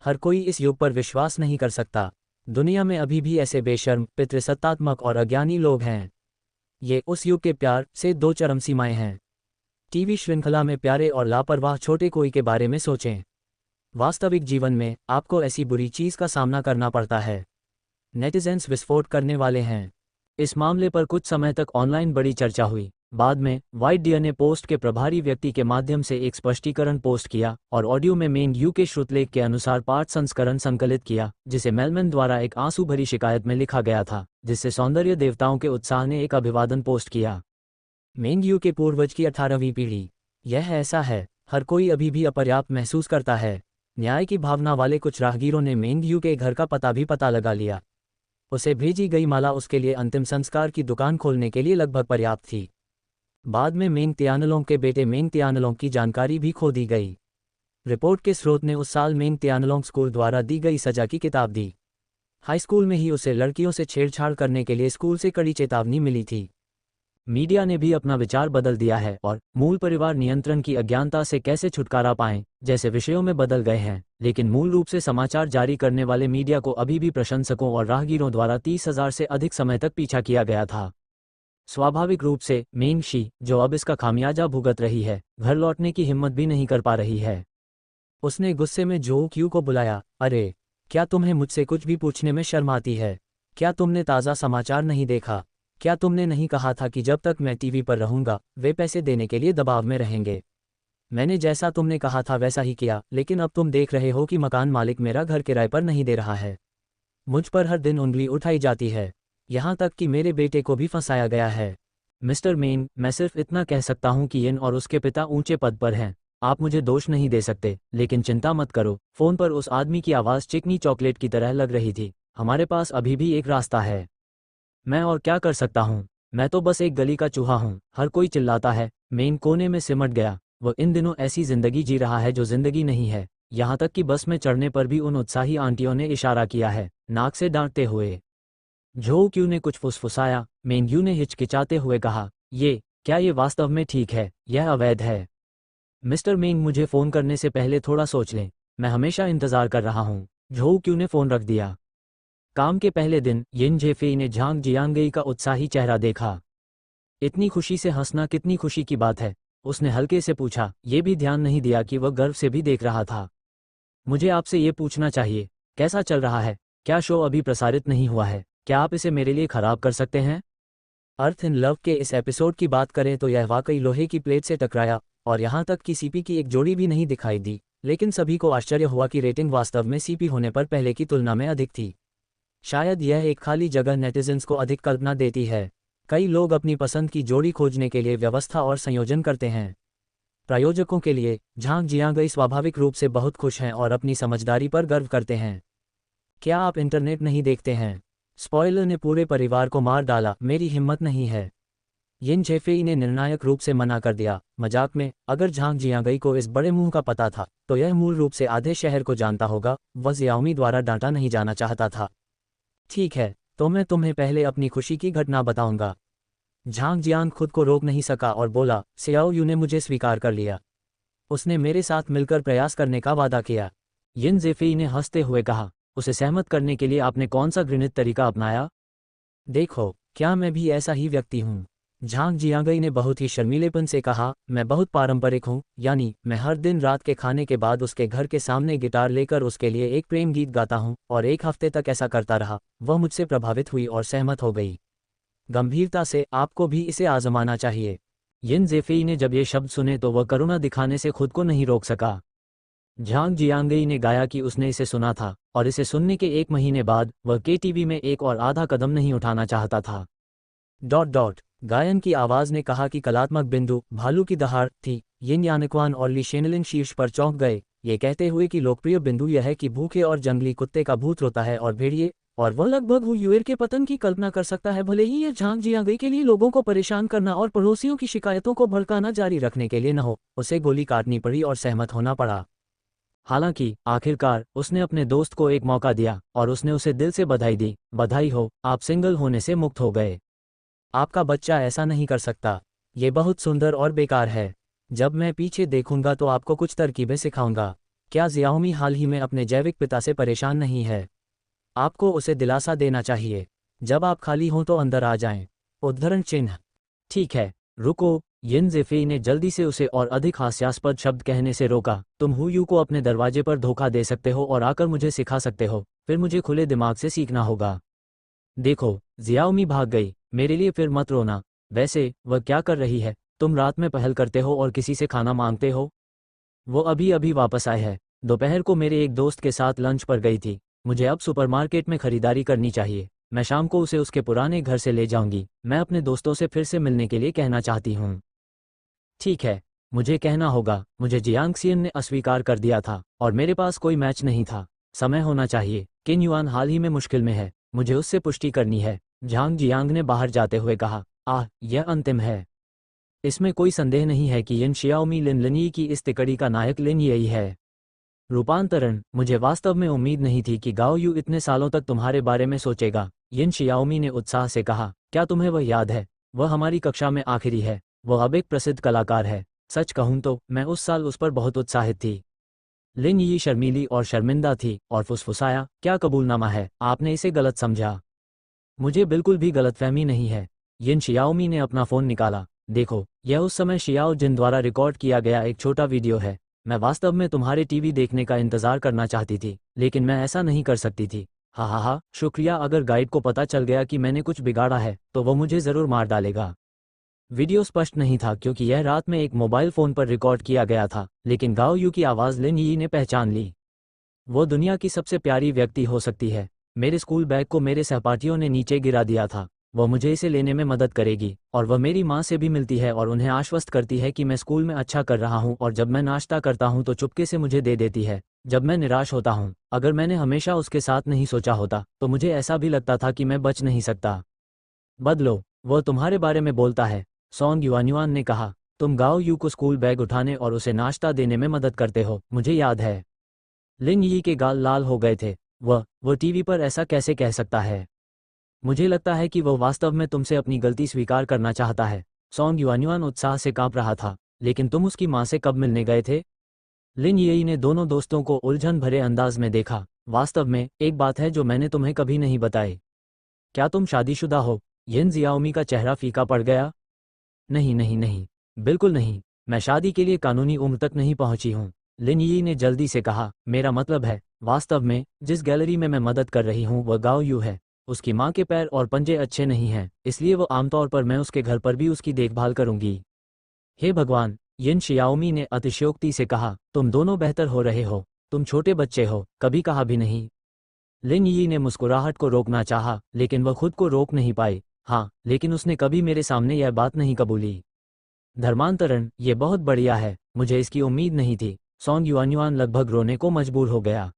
हर कोई इस युग पर विश्वास नहीं कर सकता। दुनिया में अभी भी ऐसे बेशर्म, पितृसत्तात्मक और अज्ञानी लोग हैं। ये उस युग के प्यार से 2 चरम सीमाएं हैं। टीवी श्रृंखला में प्यारे और लापरवाह छोटे कोई के बारे में सोचें। वास्तविक जीवन में आपको ऐसी बुरी चीज का सामना करना पड़ता है। नेटिजन्स विस्फोट करने वाले हैं। इस मामले पर कुछ समय तक ऑनलाइन बड़ी चर्चा हुई। बाद में वाइट डियर ने पोस्ट के प्रभारी व्यक्ति के माध्यम से एक स्पष्टीकरण पोस्ट किया और ऑडियो में मेंग यू के श्रुतलेख के अनुसार पाठ संस्करण संकलित किया, जिसे मेलमैन द्वारा एक आंसू भरी शिकायत में लिखा गया था, जिससे सौंदर्य देवताओं के उत्साह ने एक अभिवादन पोस्ट किया। मेंग यू के पूर्वज की 18वीं पीढ़ी। यह ऐसा है, हर कोई अभी भी अपर्याप्त महसूस करता है। न्याय की भावना वाले कुछ राहगीरों ने मेंग यू के घर का पता लगा लिया। उसे भेजी गई माला उसके लिए अंतिम संस्कार की दुकान खोलने के लिए लगभग पर्याप्त थी। बाद में मेंग तियानलोंग के बेटे मेंग तियानलोंग की जानकारी भी खो दी गई। रिपोर्ट के स्रोत ने उस साल मेंग तियानलोंग स्कूल द्वारा दी गई सजा की किताब दी। हाई स्कूल में ही उसे लड़कियों से छेड़छाड़ करने के लिए स्कूल से कड़ी चेतावनी मिली थी। मीडिया ने भी अपना विचार बदल दिया है और मूल परिवार नियंत्रण की अज्ञानता से कैसे छुटकारा पाएं जैसे विषयों में बदल गए हैं, लेकिन मूल रूप से समाचार जारी करने वाले मीडिया को अभी भी प्रशंसकों और राहगीरों द्वारा 30,000 से अधिक समय तक पीछा किया गया था। स्वाभाविक रूप से मेंग शी, जो अब इसका खामियाजा भुगत रही है, घर लौटने की हिम्मत भी नहीं कर पा रही है। उसने गुस्से में जो क्यू को बुलाया। अरे, क्या तुम्हें मुझसे कुछ भी पूछने में शर्म आती है? क्या तुमने ताज़ा समाचार नहीं देखा? क्या तुमने नहीं कहा था कि जब तक मैं टीवी पर रहूंगा वे पैसे देने के लिए दबाव में रहेंगे? मैंने जैसा तुमने कहा था वैसा ही किया, लेकिन अब तुम देख रहे हो कि मकान मालिक मेरा घर किराए पर नहीं दे रहा है। मुझ पर हर दिन उंगली उठाई जाती है, यहाँ तक कि मेरे बेटे को भी फंसाया गया है। मिस्टर मेन, मैं सिर्फ इतना कह सकता हूँ कि यिन और उसके पिता ऊंचे पद पर हैं। आप मुझे दोष नहीं दे सकते, लेकिन चिंता मत करो। फोन पर उस आदमी की आवाज़ चिकनी चॉकलेट की तरह लग रही थी। हमारे पास अभी भी एक रास्ता है। मैं और क्या कर सकता हूँ? मैं तो बस एक गली का चूहा हूँ। हर कोई चिल्लाता है। मेन कोने में सिमट गया। वो इन दिनों ऐसी जिंदगी जी रहा है जो जिंदगी नहीं है। यहाँ तक कि बस में चढ़ने पर भी उन उत्साही आंटियों ने इशारा किया है, नाक से डांटते हुए। झो क्यू ने कुछ फुसफुसाया। मेंग यू ने हिचकिचाते हुए कहा, क्या ये वास्तव में ठीक है? यह अवैध है। मिस्टर मेंग, मुझे फ़ोन करने से पहले थोड़ा सोच लें। मैं हमेशा इंतज़ार कर रहा हूँ। झो क्यू ने फ़ोन रख दिया। काम के पहले दिन यिन जेफेई ने झांग जियांगई का उत्साही चेहरा देखा। इतनी खुशी से हंसना कितनी खुशी की बात है, उसने हल्के से पूछा, ये भी ध्यान नहीं दिया कि वह गर्व से भी देख रहा था। मुझे आपसे ये पूछना चाहिए, कैसा चल रहा है? क्या शो अभी प्रसारित नहीं हुआ है? क्या आप इसे मेरे लिए खराब कर सकते हैं? अर्थ इन लव के इस एपिसोड की बात करें तो यह वाकई लोहे की प्लेट से टकराया, और यहाँ तक कि सीपी की एक जोड़ी भी नहीं दिखाई दी। लेकिन सभी को आश्चर्य हुआ कि रेटिंग वास्तव में सीपी होने पर पहले की तुलना में अधिक थी। शायद यह एक खाली जगह नेटिजन्स को अधिक कल्पना देती है। कई लोग अपनी पसंद की जोड़ी खोजने के लिए व्यवस्था और संयोजन करते हैं। प्रायोजकों के लिए झांग जियांगई स्वाभाविक रूप से बहुत खुश हैं और अपनी समझदारी पर गर्व करते हैं। क्या आप इंटरनेट नहीं देखते हैं? स्पॉइलर ने पूरे परिवार को मार डाला। मेरी हिम्मत नहीं है। यिन जेफेई ने निर्णायक रूप से मना कर दिया। मजाक में, अगर झांग जियांगई को इस बड़े मुंह का पता था तो यह मूल रूप से आधे शहर को जानता होगा। वह जियाओमी द्वारा डांटा नहीं जाना चाहता था। ठीक है, तो मैं तुम्हें पहले अपनी खुशी की घटना बताऊंगा। झांग जियांग खुद को रोक नहीं सका और बोला, सियाओ यू ने मुझे स्वीकार कर लिया। उसने मेरे साथ मिलकर प्रयास करने का वादा किया। यिन जेफेई ने हंसते हुए कहा, उसे सहमत करने के लिए आपने कौन सा घृणित तरीका अपनाया? देखो, क्या मैं भी ऐसा ही व्यक्ति हूँ? झांग जियांगई ने बहुत ही शर्मीलेपन से कहा, मैं बहुत पारंपरिक हूँ, यानी मैं हर दिन रात के खाने के बाद उसके घर के सामने गिटार लेकर उसके लिए एक प्रेम गीत गाता हूँ, और 1 हफ्ते तक ऐसा करता रहा। वह मुझसे प्रभावित हुई और सहमत हो गई। गंभीरता से, आपको भी इसे आजमाना चाहिए। यिन जेफेई ने जब ये शब्द सुने तो वह करुणा दिखाने से खुद को नहीं रोक सका। झांग जियांगई ने गाया कि उसने इसे सुना था, और इसे सुनने के 1 महीने बाद वह केटीवी में एक और आधा कदम नहीं उठाना चाहता था। गायन की आवाज ने कहा कि कलात्मक बिंदु भालू की दहाड़ थी। यिन यानक्वान और ली शेनलिंग शीर्ष पर चौंक गए। ये कहते हुए कि लोकप्रिय बिंदु यह है कि भूखे और जंगली कुत्ते का भूत रोता है और भेड़िए और वह लगभग हुयूएर के पतन की कल्पना कर सकता है, भले ही यह झांक जियांग के लिए लोगों को परेशान करना और पड़ोसियों की शिकायतों को भड़काना जारी रखने के लिए न हो। उसे गोली काटनी पड़ी और सहमत होना पड़ा। हालांकि आखिरकार उसने अपने दोस्त को एक मौका दिया और उसने उसे दिल से बधाई दी। बधाई हो, आप सिंगल होने से मुक्त हो गए। आपका बच्चा ऐसा नहीं कर सकता। ये बहुत सुंदर और बेकार है। जब मैं पीछे देखूंगा तो आपको कुछ तरकीबें सिखाऊंगा। क्या जियाओमी हाल ही में अपने जैविक पिता से परेशान नहीं है? आपको उसे दिलासा देना चाहिए। जब आप खाली हों तो अंदर आ जाएं। उद्धरण चिन्ह। ठीक है, रुको। यिन ज़ेफेई ने जल्दी से उसे और अधिक हास्यास्पद शब्द कहने से रोका। तुम हुयू को अपने दरवाजे पर धोखा दे सकते हो और आकर मुझे सिखा सकते हो, फिर मुझे खुले दिमाग से सीखना होगा। देखो, जियाओमी भाग गई। मेरे लिए फिर मत रोना। वैसे वह क्या कर रही है? तुम रात में पहल करते हो और किसी से खाना मांगते हो? वो अभी अभी वापस आए हैं। दोपहर को मेरे एक दोस्त के साथ लंच पर गई थी। मुझे अब सुपरमार्केट में खरीदारी करनी चाहिए। मैं शाम को उसे उसके पुराने घर से ले जाऊंगी। मैं अपने दोस्तों से फिर से मिलने के लिए कहना चाहती हूँ। ठीक है, मुझे कहना होगा। मुझे जियांगसियन ने अस्वीकार कर दिया था और मेरे पास कोई मैच नहीं था। समय होना चाहिए। किन युआन हाल ही में मुश्किल में है, मुझे उससे पुष्टि करनी है। झांग जियांग ने बाहर जाते हुए कहा। यह अंतिम है। इसमें कोई संदेह नहीं है कि यिन शियाओमी लिन लिनयी की इस तिकड़ी का नायक लिन यही है। रूपांतरण। मुझे वास्तव में उम्मीद नहीं थी कि गाओ यू इतने सालों तक तुम्हारे बारे में सोचेगा। यिन शियाओमी ने उत्साह से कहा। क्या तुम्हें वह याद है? वह हमारी कक्षा में आखिरी है। वह अब एक प्रसिद्ध कलाकार है। सच कहूं तो मैं उस साल उस पर बहुत उत्साहित थी। लिन यी शर्मीली और शर्मिंदा थी और फुसफुसाया, क्या कबूलनामा है? आपने इसे गलत समझा। मुझे बिल्कुल भी गलतफहमी नहीं है। यिन शियाओमी ने अपना फ़ोन निकाला। देखो, यह उस समय शियाओ जिन द्वारा रिकॉर्ड किया गया एक छोटा वीडियो है। मैं वास्तव में तुम्हारे टीवी देखने का इंतज़ार करना चाहती थी, लेकिन मैं ऐसा नहीं कर सकती थी। हा, शुक्रिया। अगर गाइड को पता चल गया कि मैंने कुछ बिगाड़ा है तो वह मुझे ज़रूर मार डालेगा। वीडियो स्पष्ट नहीं था क्योंकि यह रात में एक मोबाइल फ़ोन पर रिकॉर्ड किया गया था, लेकिन गाओ यू की आवाज़ लिन यी ने पहचान ली। वो दुनिया की सबसे प्यारी व्यक्ति हो सकती है। मेरे स्कूल बैग को मेरे सहपाठियों ने नीचे गिरा दिया था। वह मुझे इसे लेने में मदद करेगी और वह मेरी माँ से भी मिलती है और उन्हें आश्वस्त करती है कि मैं स्कूल में अच्छा कर रहा हूँ, और जब मैं नाश्ता करता हूँ तो चुपके से मुझे दे देती है जब मैं निराश होता हूँ। अगर मैंने हमेशा उसके साथ नहीं सोचा होता तो मुझे ऐसा भी लगता था कि मैं बच नहीं सकता। बदलो, वह तुम्हारे बारे में बोलता है, सॉन्ग युआन्युआन ने कहा। तुम गाओ यू को स्कूल बैग उठाने और उसे नाश्ता देने में मदद करते हो, मुझे याद है। लिन यी के गाल लाल हो गए थे। वह टीवी पर ऐसा कैसे कह सकता है? मुझे लगता है कि वह वास्तव में तुमसे अपनी गलती स्वीकार करना चाहता है। सॉन्ग युआन्युआन उत्साह से कांप रहा था। लेकिन तुम उसकी माँ से कब मिलने गए थे? लिन यी ने दोनों दोस्तों को उलझन भरे अंदाज में देखा। वास्तव में एक बात है जो मैंने तुम्हें कभी नहीं बताई। क्या तुम शादीशुदा हो? यिन जियाओमी का चेहरा फीका पड़ गया। नहीं नहीं नहीं, बिल्कुल नहीं। मैं शादी के लिए कानूनी उम्र तक नहीं पहुंची हूँ। लिन यी ने जल्दी से कहा। मेरा मतलब है, वास्तव में जिस गैलरी में मैं मदद कर रही हूँ वह गाओ यू है। उसकी माँ के पैर और पंजे अच्छे नहीं हैं, इसलिए वो आमतौर पर मैं उसके घर पर भी उसकी देखभाल करूंगी। हे भगवान, यिन शियाओमी ने अतिशयोक्ति से कहा। तुम दोनों बेहतर हो रहे हो। तुम छोटे बच्चे हो, कभी कहा भी नहीं। लिन यी ने मुस्कुराहट को रोकना चाहा, लेकिन वह खुद को रोक नहीं पाई। हाँ, लेकिन उसने कभी मेरे सामने यह बात नहीं कबूली। धर्मांतरण, ये बहुत बढ़िया है। मुझे इसकी उम्मीद नहीं थी। सॉन्ग युआन्युआन लगभग रोने को मजबूर हो गया।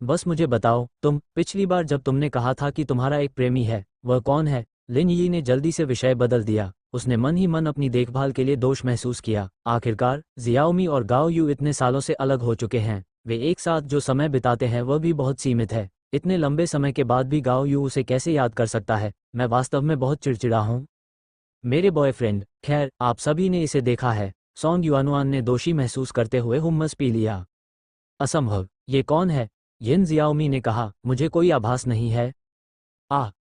बस मुझे बताओ, पिछली बार जब तुमने कहा था कि तुम्हारा एक प्रेमी है, वह कौन है? लिन यी ने जल्दी से विषय बदल दिया। उसने मन ही मन अपनी देखभाल के लिए दोष महसूस किया। आखिरकार जियाओमी और गाओ यू इतने सालों से अलग हो चुके हैं। वे एक साथ जो समय बिताते हैं वह भी बहुत सीमित है। इतने लंबे समय के बाद भी गाओ यू उसे कैसे याद कर सकता है? मैं वास्तव में बहुत चिड़चिड़ा हूँ। मेरे बॉयफ्रेंड। खैर, आप सभी ने इसे देखा है। सॉन्ग युआनुआन ने दोषी महसूस करते हुए हुम्मस पी लिया। असंभव, ये कौन है? यिन जियाओमी ने कहा। मुझे कोई आभास नहीं है।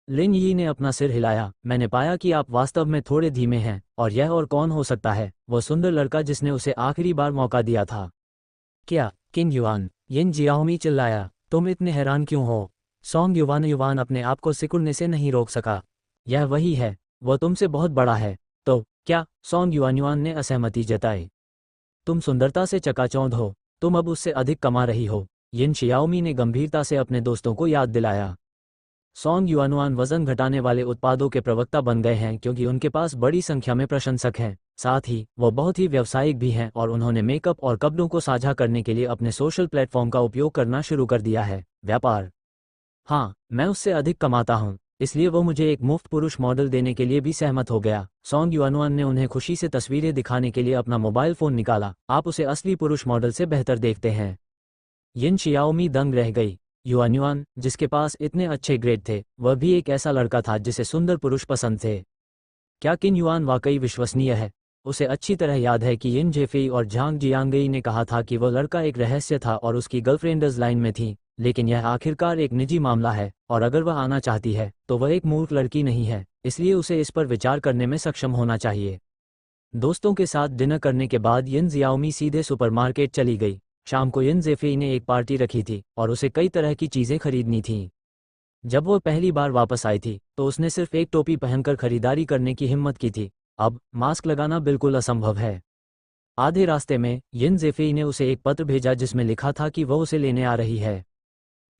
लिन यी ने अपना सिर हिलाया। मैंने पाया कि आप वास्तव में थोड़े धीमे हैं, और यह और कौन हो सकता है? वो सुंदर लड़का जिसने उसे आखिरी बार मौका दिया था। क्या? किन युआन? यिन जियाओमी चिल्लाया। तुम इतने हैरान क्यों हो? सॉन्ग युआन अपने आप को सिकुड़ने से नहीं रोक सका। यह वही है। वह तुमसे बहुत बड़ा है। तो क्या? सॉन्ग युआन ने असहमति जताई। तुम सुंदरता से चकाचौंध हो। तुम अब उससे अधिक कमा रही हो। यिन शियाओमी ने गंभीरता से अपने दोस्तों को याद दिलाया। सॉन्ग युआनुआन वजन घटाने वाले उत्पादों के प्रवक्ता बन गए हैं क्योंकि उनके पास बड़ी संख्या में प्रशंसक हैं। साथ ही वो बहुत ही व्यावसायिक भी हैं और उन्होंने मेकअप और कपड़ों को साझा करने के लिए अपने सोशल प्लेटफॉर्म का उपयोग करना शुरू कर दिया है। व्यापार। हाँ, मैं उससे अधिक कमाता हूँ, इसलिए वो मुझे एक मुफ्त पुरुष मॉडल देने के लिए भी सहमत हो गया। सॉन्ग युआनुआन ने उन्हें खुशी से तस्वीरें दिखाने के लिए अपना मोबाइल फ़ोन निकाला। आप उसे असली पुरुष मॉडल से बेहतर देखते हैं। यिन शियाओमी दंग रह गई। युआनुआन, जिसके पास इतने अच्छे ग्रेड थे, वह भी एक ऐसा लड़का था जिसे सुंदर पुरुष पसंद थे। क्या किन युआन वाकई विश्वसनीय है? उसे अच्छी तरह याद है कि यिन जेफेई और झांग जियांगई ने कहा था कि वह लड़का एक रहस्य था और उसकी गर्लफ्रेंड्स लाइन में थी, लेकिन यह आखिरकार एक निजी मामला है और अगर वह आना चाहती है तो वह एक मूर्ख लड़की नहीं है, इसलिए उसे इस पर विचार करने में सक्षम होना चाहिए। दोस्तों के साथ डिनर करने के बाद यिन जियाओमी सीधे सुपरमार्केट चली गई। शाम को यिन जेफेई ने एक पार्टी रखी थी और उसे कई तरह की चीज़ें खरीदनी थीं। जब वह पहली बार वापस आई थी तो उसने सिर्फ एक टोपी पहनकर खरीदारी करने की हिम्मत की थी। अब मास्क लगाना बिल्कुल असंभव है। आधे रास्ते में यिन जेफेई ने उसे एक पत्र भेजा जिसमें लिखा था कि वह उसे लेने आ रही है।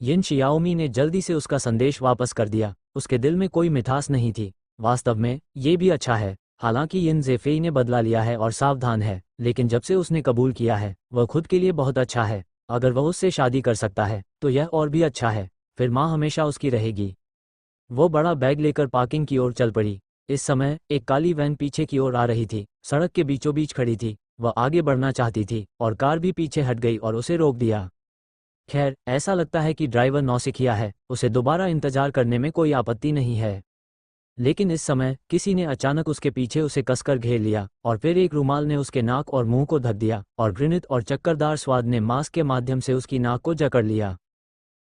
यिन शियाओमी ने जल्दी से उसका संदेश वापस कर दिया। उसके दिल में कोई मिठास नहीं थी। वास्तव में ये भी अच्छा है। हालांकि यिन जेफेई ने बदला लिया है और सावधान है, लेकिन जब से उसने कबूल किया है वह खुद के लिए बहुत अच्छा है। अगर वह उससे शादी कर सकता है तो यह और भी अच्छा है। फिर माँ हमेशा उसकी रहेगी। वो बड़ा बैग लेकर पार्किंग की ओर चल पड़ी। इस समय एक काली वैन पीछे की ओर आ रही थी। सड़क के बीचों बीच खड़ी थी। वह आगे बढ़ना चाहती थी और कार भी पीछे हट गई और उसे रोक दिया। खैर, ऐसा लगता है कि ड्राइवर नौसिखिया है, उसे दोबारा इंतजार करने में कोई आपत्ति नहीं है। लेकिन इस समय किसी ने अचानक उसके पीछे उसे कसकर घेर लिया और फिर एक रुमाल ने उसके नाक और मुंह को ढक दिया और घृणित और चक्करदार स्वाद ने मास्क के माध्यम से उसकी नाक को जकड़ लिया।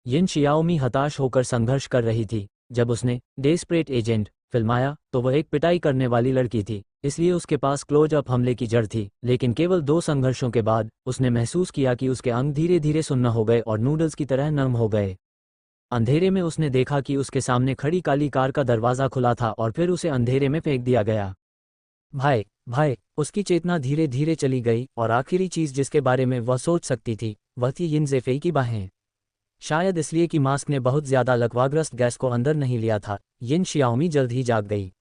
यिन शियाओमी हताश होकर संघर्ष कर रही थी। जब उसने डेस्परेट एजेंट फिल्म आया तो वह एक पिटाई करने वाली लड़की थी, इसलिए उसके पास क्लोज अप हमले की जड़ थी। लेकिन केवल 2 संघर्षों के बाद उसने महसूस किया कि उसके अंग धीरे धीरे सुन्न हो गए और नूडल्स की तरह नरम हो गए। अंधेरे में उसने देखा कि उसके सामने खड़ी काली कार का दरवाज़ा खुला था और फिर उसे अंधेरे में फेंक दिया गया। भाई भाई, उसकी चेतना धीरे धीरे चली गई और आखिरी चीज़ जिसके बारे में वह सोच सकती थी वह थी यिन जेफेई की बाहें। शायद इसलिए कि मास्क ने बहुत ज़्यादा लकवाग्रस्त गैस को अंदर नहीं लिया था, यिन शियाओमी जल्द ही जाग गई।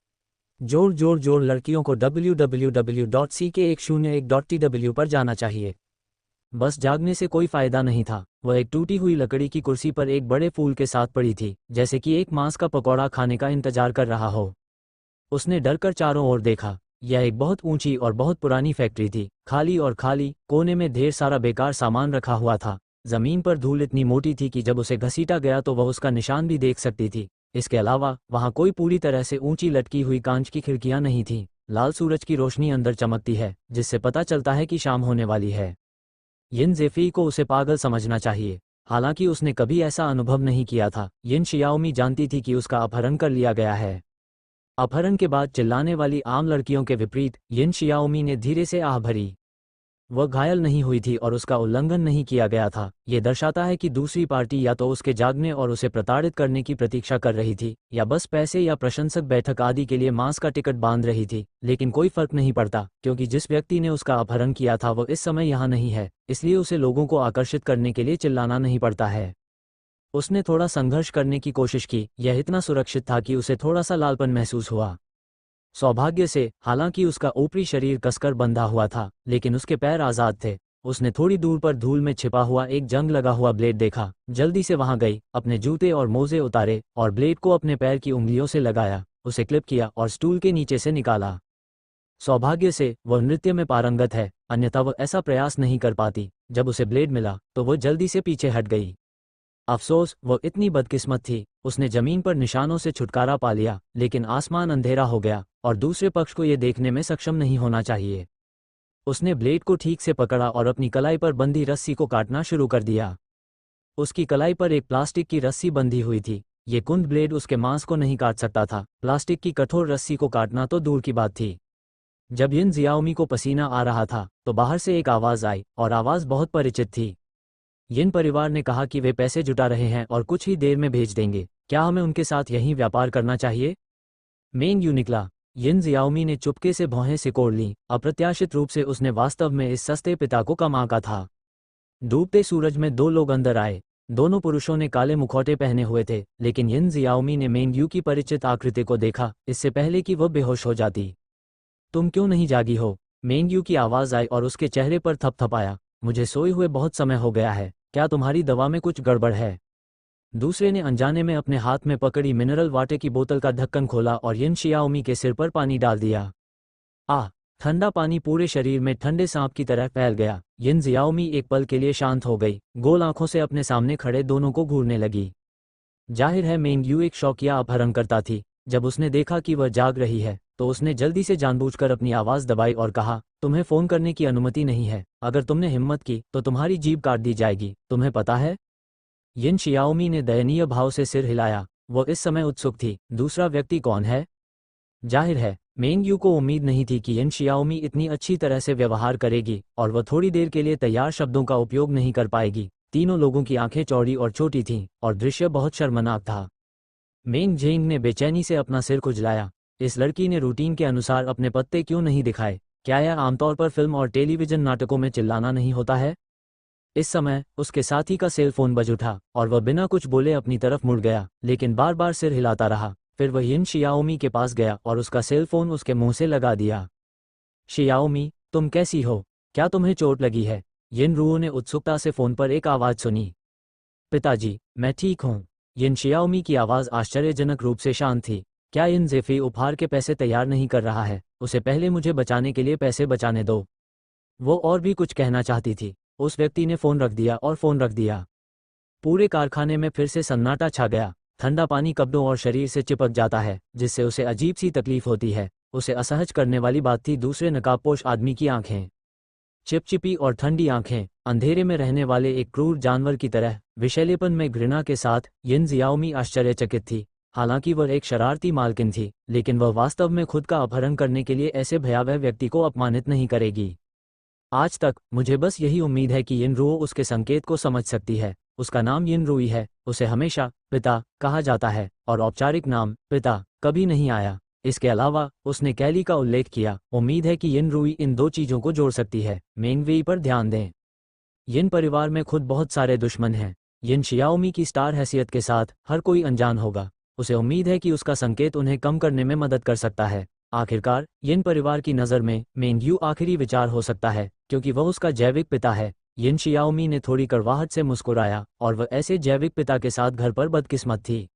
जोर लड़कियों को www.ck101.tw पर जाना चाहिए। बस जागने से कोई फायदा नहीं था। वह एक टूटी हुई लकड़ी की कुर्सी पर एक बड़े फूल के साथ पड़ी थी, जैसे कि एक मांस का पकौड़ा खाने का इंतजार कर रहा हो। उसने डरकर चारों ओर देखा। यह एक बहुत ऊंची और बहुत पुरानी फैक्ट्री थी, खाली और खाली। कोने में ढेर सारा बेकार सामान रखा हुआ था। जमीन पर धूल इतनी मोटी थी कि जब उसे घसीटा गया तो वह उसका निशान भी देख सकती थी। इसके अलावा वहां कोई पूरी तरह से ऊंची लटकी हुई कांच की खिड़कियां नहीं थीं। लाल सूरज की रोशनी अंदर चमकती है, जिससे पता चलता है कि शाम होने वाली है। यिन जेफी को उसे पागल समझना चाहिए, हालांकि उसने कभी ऐसा अनुभव नहीं किया था। यिन शियाओमी जानती थी कि उसका अपहरण कर लिया गया है। अपहरण के बाद चिल्लाने वाली आम लड़कियों के विपरीत यिन शियाओमी ने धीरे से आह भरी। वह घायल नहीं हुई थी और उसका उल्लंघन नहीं किया गया था। यह दर्शाता है कि दूसरी पार्टी या तो उसके जागने और उसे प्रताड़ित करने की प्रतीक्षा कर रही थी, या बस पैसे या प्रशंसक बैठक आदि के लिए मांस का टिकट बांध रही थी। लेकिन कोई फर्क नहीं पड़ता, क्योंकि जिस व्यक्ति ने उसका अपहरण किया था वह इस समय यहाँ नहीं है, इसलिए उसे लोगों को आकर्षित करने के लिए चिल्लाना नहीं पड़ता है। उसने थोड़ा संघर्ष करने की कोशिश की। यह इतना सुरक्षित था कि उसे थोड़ा सा लालपन महसूस हुआ। सौभाग्य से, हालांकि उसका ऊपरी शरीर कसकर बंधा हुआ था, लेकिन उसके पैर आज़ाद थे। उसने थोड़ी दूर पर धूल में छिपा हुआ एक जंग लगा हुआ ब्लेड देखा। जल्दी से वहां गई, अपने जूते और मोजे उतारे और ब्लेड को अपने पैर की उंगलियों से लगाया, उसे क्लिप किया और स्टूल के नीचे से निकाला। सौभाग्य से वह नृत्य में पारंगत है, अन्यथा वह ऐसा प्रयास नहीं कर पाती। जब उसे ब्लेड मिला तो वह जल्दी से पीछे हट गई। अफसोस, वो इतनी बदकिस्मत थी। उसने जमीन पर निशानों से छुटकारा पा लिया, लेकिन आसमान अंधेरा हो गया और दूसरे पक्ष को यह देखने में सक्षम नहीं होना चाहिए। उसने ब्लेड को ठीक से पकड़ा और अपनी कलाई पर बंधी रस्सी को काटना शुरू कर दिया। उसकी कलाई पर एक प्लास्टिक की रस्सी बंधी हुई थी। ये कुंद ब्लेड उसके मांस को नहीं काट सकता था। प्लास्टिक की कठोर रस्सी को काटना तो दूर की बात थी। जब यिन जियाओमी को पसीना आ रहा था तो बाहर से एक आवाज़ आई, और आवाज़ बहुत परिचित थी। यिन परिवार ने कहा कि वे पैसे जुटा रहे हैं और कुछ ही देर में भेज देंगे। क्या हमें उनके साथ यहीं व्यापार करना चाहिए? मेंग यू निकला। यिन जियाओमी ने चुपके से भौहें सिकोड़ लीं। अप्रत्याशित रूप से उसने वास्तव में इस सस्ते पिता को कम आंका था। डूबते सूरज में 2 लोग अंदर आए। दोनों पुरुषों ने काले मुखौटे पहने हुए थे, लेकिन यिन जियाओमी ने मेंग यू की परिचित आकृति को देखा इससे पहले कि वह बेहोश हो जाती। तुम क्यों नहीं जागी हो? मेंगयू की आवाज़ आई और उसके चेहरे पर थपथपाया। मुझे सोए हुए बहुत समय हो गया है, क्या तुम्हारी दवा में कुछ गड़बड़ है? दूसरे ने अनजाने में अपने हाथ में पकड़ी मिनरल वाटर की बोतल का ढक्कन खोला और यिन शियाओमी के सिर पर पानी डाल दिया। ठंडा पानी पूरे शरीर में ठंडे सांप की तरह फैल गया। यिन जियाओमी एक पल के लिए शांत हो गई, गोल आंखों से अपने सामने खड़े दोनों को घूरने लगी। जाहिर है मेंगयू एक शौकिया अपहरणकर्ता थी। जब उसने देखा कि वह जाग रही है तो उसने जल्दी से जानबूझकर अपनी आवाज़ दबाई और कहा, तुम्हें फ़ोन करने की अनुमति नहीं है। अगर तुमने हिम्मत की तो तुम्हारी जीभ काट दी जाएगी, तुम्हें पता है? यिन शियाओमी ने दयनीय भाव से सिर हिलाया। वो इस समय उत्सुक थी, दूसरा व्यक्ति कौन है? जाहिर है मेंगयू को उम्मीद नहीं थी कि यिन शियाओमी इतनी अच्छी तरह से व्यवहार करेगी और वह थोड़ी देर के लिए तैयार शब्दों का उपयोग नहीं कर पाएगी। तीनों लोगों की आंखें चौड़ी और छोटी थीं और दृश्य बहुत शर्मनाक था। मेंग जेंग ने बेचैनी से अपना सिर खुजलाया। इस लड़की ने रूटीन के अनुसार अपने पत्ते क्यों नहीं दिखाए? क्या यह आमतौर पर फिल्म और टेलीविजन नाटकों में चिल्लाना नहीं होता है? इस समय उसके साथी का सेल फोन बज उठा और वह बिना कुछ बोले अपनी तरफ मुड़ गया, लेकिन बार बार सिर हिलाता रहा। फिर वह यिन शियाओमी के पास गया और उसका सेल फोन उसके मुंह से लगा दिया। शियाओमी, तुम कैसी हो? क्या तुम्हें चोट लगी है? यिन रूओ ने उत्सुकता से फोन पर एक आवाज़ सुनी। पिताजी, मैं ठीक हूँ। यिन शियाओमी की आवाज़ आश्चर्यजनक रूप से शांत थी। क्या यिन जेफी उपहार के पैसे तैयार नहीं कर रहा है? उसे पहले मुझे बचाने के लिए पैसे बचाने दो। वो और भी कुछ कहना चाहती थी। उस व्यक्ति ने फ़ोन रख दिया और फ़ोन रख दिया। पूरे कारखाने में फिर से सन्नाटा छा गया। ठंडा पानी कपड़ों और शरीर से चिपक जाता है, जिससे उसे अजीब सी तकलीफ होती है। उसे असहज करने वाली बात थी दूसरे नकाबपोश आदमी की आंखें। चिपचिपी और ठंडी आंखें, अंधेरे में रहने वाले एक क्रूर जानवर की तरह। विषैलेपन में घृणा के साथ यिन जियाओमी आश्चर्यचकित थी। हालांकि वह एक शरारती मालकिन थी, लेकिन वह वास्तव में खुद का अपहरण करने के लिए ऐसे भयावह व्यक्ति को अपमानित नहीं करेगी। आज तक मुझे बस यही उम्मीद है कि यिन रूओ उसके संकेत को समझ सकती है। उसका नाम यिन रूई है। उसे हमेशा पिता कहा जाता है और औपचारिक नाम पिता कभी नहीं आया। इसके अलावा उसने कैली का उल्लेख किया। उम्मीद है कि यिन रूई इन दो चीज़ों को जोड़ सकती है। मेंगवेई पर ध्यान दें। यिन परिवार में खुद बहुत सारे दुश्मन हैं। यिन शियाओमी की स्टार हैसियत के साथ हर कोई अनजान होगा। उसे उम्मीद है कि उसका संकेत उन्हें कम करने में मदद कर सकता है। आखिरकार यिन परिवार की नज़र में मेंगयू आखिरी विचार हो सकता है, क्योंकि वह उसका जैविक पिता है। यिन शियाओमी ने थोड़ी कड़वाहट से मुस्कुराया और वह ऐसे जैविक पिता के साथ घर पर बदकिस्मत थी।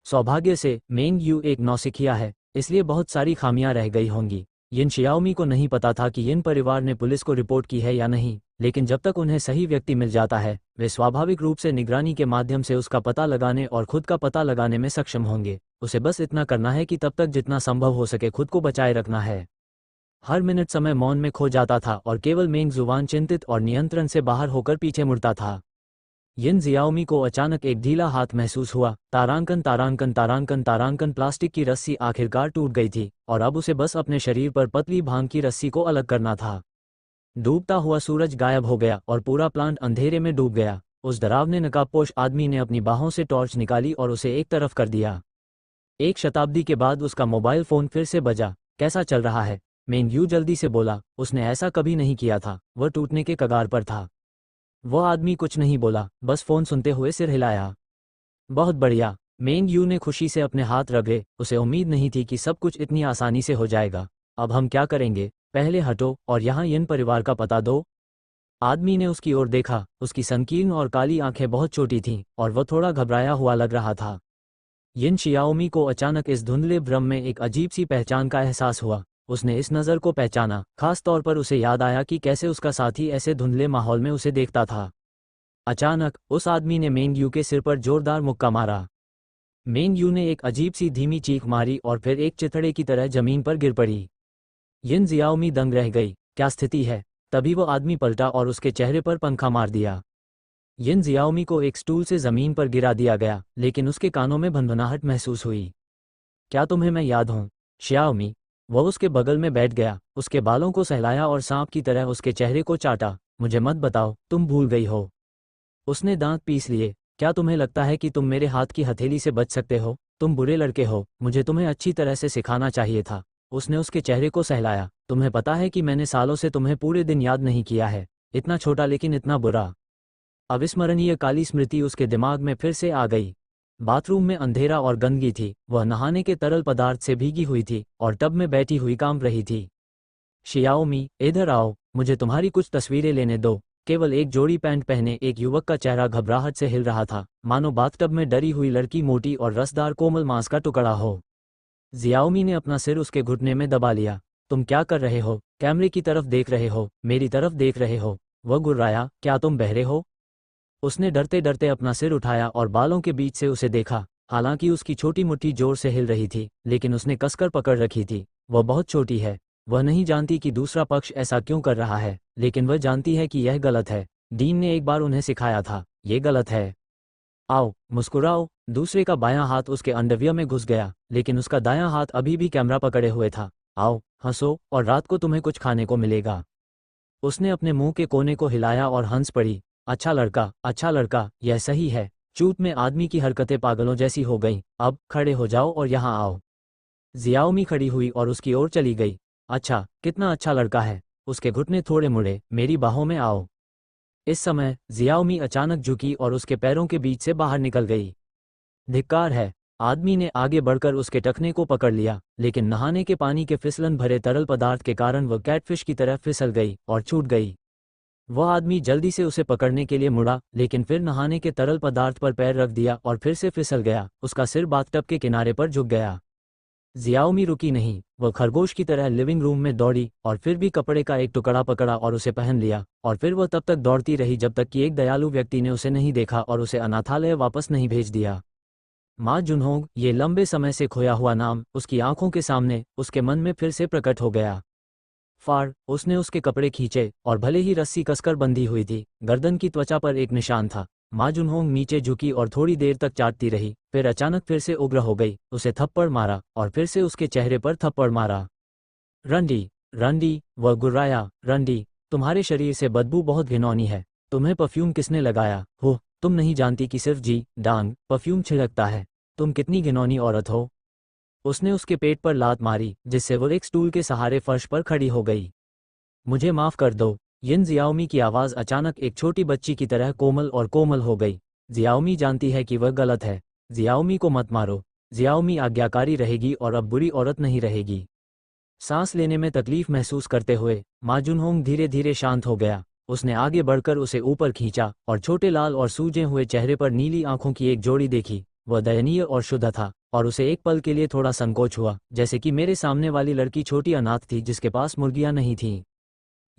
सौभाग्य से मेंगयू एक नौसिखिया है, इसलिए बहुत सारी खामियां रह गई होंगी। यिन शियाओमी को नहीं पता था कि यिन परिवार ने पुलिस को रिपोर्ट की है या नहीं, लेकिन जब तक उन्हें सही व्यक्ति मिल जाता है, वे स्वाभाविक रूप से निगरानी के माध्यम से उसका पता लगाने और खुद का पता लगाने में सक्षम होंगे। उसे बस इतना करना है कि तब तक जितना संभव हो सके खुद को बचाए रखना है। हर मिनट समय मौन में खो जाता था और केवल मेंग जुबान चिंतित और नियंत्रण से बाहर होकर पीछे मुड़ता था। यिन जियाओमी को अचानक एक ढीला हाथ महसूस हुआ। तारांकन तारांकन तारांकन तारांकन। प्लास्टिक की रस्सी आखिरकार टूट गई थी और अब उसे बस अपने शरीर पर पतली भांग की रस्सी को अलग करना था। डूबता हुआ सूरज गायब हो गया और पूरा प्लांट अंधेरे में डूब गया। उस डरावने नकाबपोश आदमी ने अपनी बाहों से टॉर्च निकाली और उसे एक तरफ कर दिया। एक शताब्दी के बाद उसका मोबाइल फ़ोन फिर से बजा। कैसा चल रहा है? मेंगयू जल्दी से बोला। उसने ऐसा कभी नहीं किया था, वह टूटने के कगार पर था। वह आदमी कुछ नहीं बोला, बस फ़ोन सुनते हुए सिर हिलाया। बहुत बढ़िया। मेंगयू ने खुशी से अपने हाथ रगड़े। उसे उम्मीद नहीं थी कि सब कुछ इतनी आसानी से हो जाएगा। अब हम क्या करेंगे? पहले हटो और यहाँ यिन परिवार का पता दो। आदमी ने उसकी ओर देखा। उसकी संकीर्ण और काली आंखें बहुत छोटी थीं और वह थोड़ा घबराया हुआ लग रहा था। यिन शियाओमी को अचानक इस धुंधले भ्रम में एक अजीब सी पहचान का एहसास हुआ। उसने इस नज़र को पहचाना। खास तौर पर उसे याद आया कि कैसे उसका साथी ऐसे धुंधले माहौल में उसे देखता था। अचानक उस आदमी ने मेंगयू के सिर पर जोरदार मुक्का मारा। मेंगयू ने एक अजीब सी धीमी चीख मारी और फिर एक चिथड़े की तरह जमीन पर गिर पड़ी। यिन जियाओमी दंग रह गई। क्या स्थिति है? तभी वो आदमी पलटा और उसके चेहरे पर पंखा मार दिया। यिन जियाओमी को एक स्टूल से जमीन पर गिरा दिया गया, लेकिन उसके कानों में भनभनाहट महसूस हुई। क्या तुम्हें मैं याद हूँ, शियाओमी? वह उसके बगल में बैठ गया, उसके बालों को सहलाया और सांप की तरह उसके चेहरे को चाटा। मुझे मत बताओ तुम भूल गई हो। उसने दांत पीस लिए। क्या तुम्हें लगता है कि तुम मेरे हाथ की हथेली से बच सकते हो? तुम बुरे लड़के हो, मुझे तुम्हें अच्छी तरह से सिखाना चाहिए था। उसने उसके चेहरे को सहलाया। तुम्हें पता है कि मैंने सालों से तुम्हें पूरे दिन याद नहीं किया है। इतना छोटा लेकिन इतना बुरा। अविस्मरणीय काली स्मृति उसके दिमाग में फिर से आ गई। बाथरूम में अंधेरा और गंदगी थी। वह नहाने के तरल पदार्थ से भीगी हुई थी और टब में बैठी हुई कांप रही थी। शियाओमी, इधर आओ, मुझे तुम्हारी कुछ तस्वीरें लेने दो। केवल एक जोड़ी पैंट पहने एक युवक का चेहरा घबराहट से हिल रहा था, मानो बाथटब में डरी हुई लड़की मोटी और रसदार कोमल मांस का टुकड़ा हो। जियाओमी ने अपना सिर उसके घुटने में दबा लिया। तुम क्या कर रहे हो? कैमरे की तरफ देख रहे हो? मेरी तरफ देख रहे हो? वह गुर्राया। क्या तुम बहरे हो? उसने डरते डरते अपना सिर उठाया और बालों के बीच से उसे देखा। हालांकि उसकी छोटी मुट्ठी जोर से हिल रही थी, लेकिन उसने कसकर पकड़ रखी थी। वह बहुत छोटी है। वह नहीं जानती कि दूसरा पक्ष ऐसा क्यों कर रहा है, लेकिन वह जानती है कि यह गलत है। डीन ने एक बार उन्हें सिखाया था, ये गलत है। आओ, मुस्कुराओ। दूसरे का बायां हाथ उसके अंडरवियर में घुस गया, लेकिन उसका दायां हाथ अभी भी कैमरा पकड़े हुए था। आओ, हंसो, और रात को तुम्हें कुछ खाने को मिलेगा। उसने अपने मुंह के कोने को हिलाया और हंस पड़ी। अच्छा लड़का, अच्छा लड़का, यह सही है। चूत में आदमी की हरकतें पागलों जैसी हो गईं। अब खड़े हो जाओ और यहाँ आओ। जियाओमी खड़ी हुई और उसकी ओर चली गई। अच्छा, कितना अच्छा लड़का है। उसके घुटने थोड़े मुड़े। मेरी बाहों में आओ। इस समय जियाओमी अचानक झुकी और उसके पैरों के बीच से बाहर निकल गई। धिक्कार है। आदमी ने आगे बढ़कर उसके टखने को पकड़ लिया, लेकिन नहाने के पानी के फिसलन भरे तरल पदार्थ के कारण वह कैटफिश की तरह फिसल गई और छूट गई। वह आदमी जल्दी से उसे पकड़ने के लिए मुड़ा, लेकिन फिर नहाने के तरल पदार्थ पर पैर रख दिया और फिर से फिसल गया। उसका सिर बाथटब के किनारे पर झुक गया। जियाओमी रुकी नहीं। वह खरगोश की तरह लिविंग रूम में दौड़ी और फिर भी कपड़े का एक टुकड़ा पकड़ा और उसे पहन लिया। और फिर वह तब तक दौड़ती रही जब तक कि एक दयालु व्यक्ति ने उसे नहीं देखा और उसे अनाथालय वापस नहीं भेज दिया। माँ जुनहोंग, ये लंबे समय से खोया हुआ नाम उसकी आंखों के सामने, उसके मन में फिर से प्रकट हो गया। फाड़। उसने उसके कपड़े खींचे और भले ही रस्सी कसकर बंधी हुई थी, गर्दन की त्वचा पर एक निशान था। माँ जुनहोंग नीचे झुकी और थोड़ी देर तक चाटती रही, फिर अचानक फिर से उग्र हो गई, उसे थप्पड़ मारा और फिर से उसके चेहरे पर थप्पड़ मारा। रंडी, रंडी, वह गुर्राया। रंडी, तुम्हारे शरीर से बदबू बहुत घिनौनी है। तुम्हें परफ्यूम किसने लगाया? हो, तुम नहीं जानती कि सिर्फ जी डांग परफ्यूम छिड़कता है। तुम कितनी घिनौनी औरत हो। उसने उसके पेट पर लात मारी, जिससे वो एक स्टूल के सहारे फर्श पर खड़ी हो गई। मुझे माफ कर दो। यिन जियाओमी की आवाज़ अचानक एक छोटी बच्ची की तरह कोमल और कोमल हो गई। जियाओमी जानती है कि वह गलत है। जियाओमी को मत मारो। जियाओमी आज्ञाकारी रहेगी और अब बुरी औरत नहीं रहेगी। सांस लेने में तकलीफ महसूस करते हुए मा जुनहोंग धीरे धीरे शांत हो गया। उसने आगे बढ़कर उसे ऊपर खींचा और छोटे लाल और सूजे हुए चेहरे पर नीली आंखों की एक जोड़ी देखी। वह दयनीय और शुद्ध था, और उसे एक पल के लिए थोड़ा संकोच हुआ, जैसे कि मेरे सामने वाली लड़की छोटी अनाथ थी जिसके पास मुर्गियां नहीं थीं।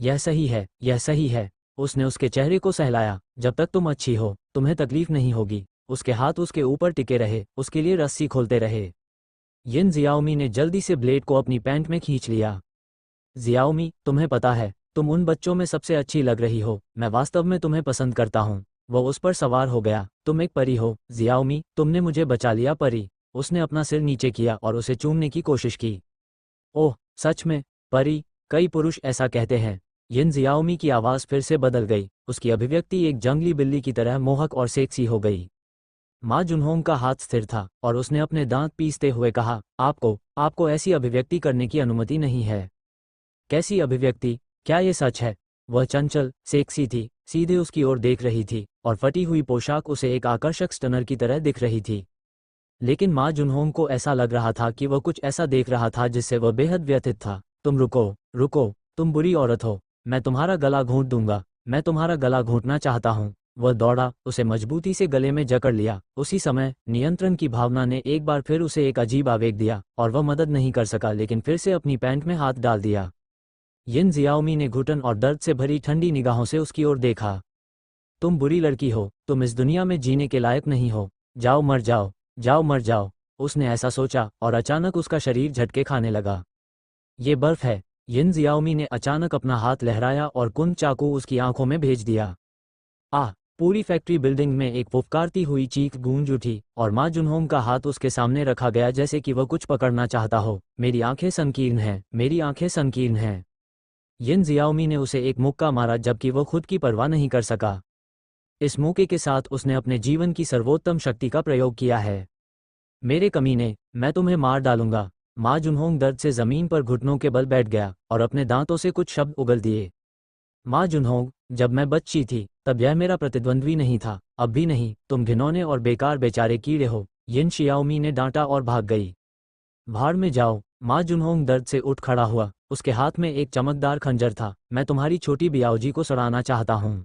यह सही है, यह सही है। उसने उसके चेहरे को सहलाया। जब तक तुम अच्छी हो, तुम्हें तकलीफ नहीं होगी। उसके हाथ उसके ऊपर टिके रहे, उसके लिए रस्सी खोलते रहे। यिन जियाओमी ने जल्दी से ब्लेड को अपनी पैंट में खींच लिया। जियाओमी, तुम्हें पता है, तुम उन बच्चों में सबसे अच्छी लग रही हो। मैं वास्तव में तुम्हें पसंद करता हूँ। वह उस पर सवार हो गया। तुम एक परी हो जियाओमी, तुमने मुझे बचा लिया परी। उसने अपना सिर नीचे किया और उसे चूमने की कोशिश की। ओह, सच में? परी? कई पुरुष ऐसा कहते हैं। यिन जियाओमी की आवाज़ फिर से बदल गई। उसकी अभिव्यक्ति एक जंगली बिल्ली की तरह मोहक और सेक्सी हो गई। माँ जुनहोंग का हाथ स्थिर था और उसने अपने दांत पीसते हुए कहा, आपको ऐसी अभिव्यक्ति करने की अनुमति नहीं है। कैसी अभिव्यक्ति? क्या ये सच है? वह चंचल, सेक्सी थी, सीधे उसकी ओर देख रही थी, और फटी हुई पोशाक उसे एक आकर्षक स्टनर की तरह दिख रही थी। लेकिन माँ जुनहोंग को ऐसा लग रहा था कि वह कुछ ऐसा देख रहा था जिससे वह बेहद व्यथित था। तुम रुको, रुको, तुम बुरी औरत हो। मैं तुम्हारा गला घोंट दूंगा। मैं तुम्हारा गला घोंटना चाहता हूँ। वह दौड़ा, उसे मजबूती से गले में जकड़ लिया। उसी समय नियंत्रण की भावना ने एक बार फिर उसे एक अजीब आवेग दिया, और वह मदद नहीं कर सका, लेकिन फिर से अपनी पैंट में हाथ डाल दिया। यिन जियाओमी ने घुटन और दर्द से भरी ठंडी निगाहों से उसकी ओर देखा। तुम बुरी लड़की हो। तुम इस दुनिया में जीने के लायक नहीं हो। जाओ, मर जाओ। जाओ, मर जाओ। उसने ऐसा सोचा, और अचानक उसका शरीर झटके खाने लगा। ये बर्फ है। यिन जियाओमी ने अचानक अपना हाथ लहराया और कुंद चाकू उसकी आंखों में भेज दिया। पूरी फैक्ट्री बिल्डिंग में एक फुफकारती हुई चीख गूंज उठी, और माँ जुनहोंग का हाथ उसके सामने रखा गया जैसे कि वह कुछ पकड़ना चाहता हो। मेरी आंखें संकीर्ण हैं, मेरी आंखें संकीर्ण हैं। यिन जियाओमी ने उसे एक मुक्का मारा जबकि वह खुद की परवाह नहीं कर सका। इस मौके के साथ उसने अपने जीवन की सर्वोत्तम शक्ति का प्रयोग किया है। मेरे कमीने, मैं तुम्हें मार डालूंगा। माँ जुनहोंग दर्द से जमीन पर घुटनों के बल बैठ गया और अपने दांतों से कुछ शब्द उगल दिए। माँ जुनहोंग, जब मैं बच्ची थी तब यह मेरा प्रतिद्वंद्वी नहीं था, अब भी नहीं। तुम घिनौने और बेकार बेचारे कीड़े हो। यिन शियाओमी ने डांटा और भाग गई। भाड़ में जाओ। माँ जुनहोंग दर्द से उठ खड़ा हुआ उसके हाथ में एक चमकदार खंजर था। मैं तुम्हारी छोटी बियाओजी को सड़ाना चाहता हूँ।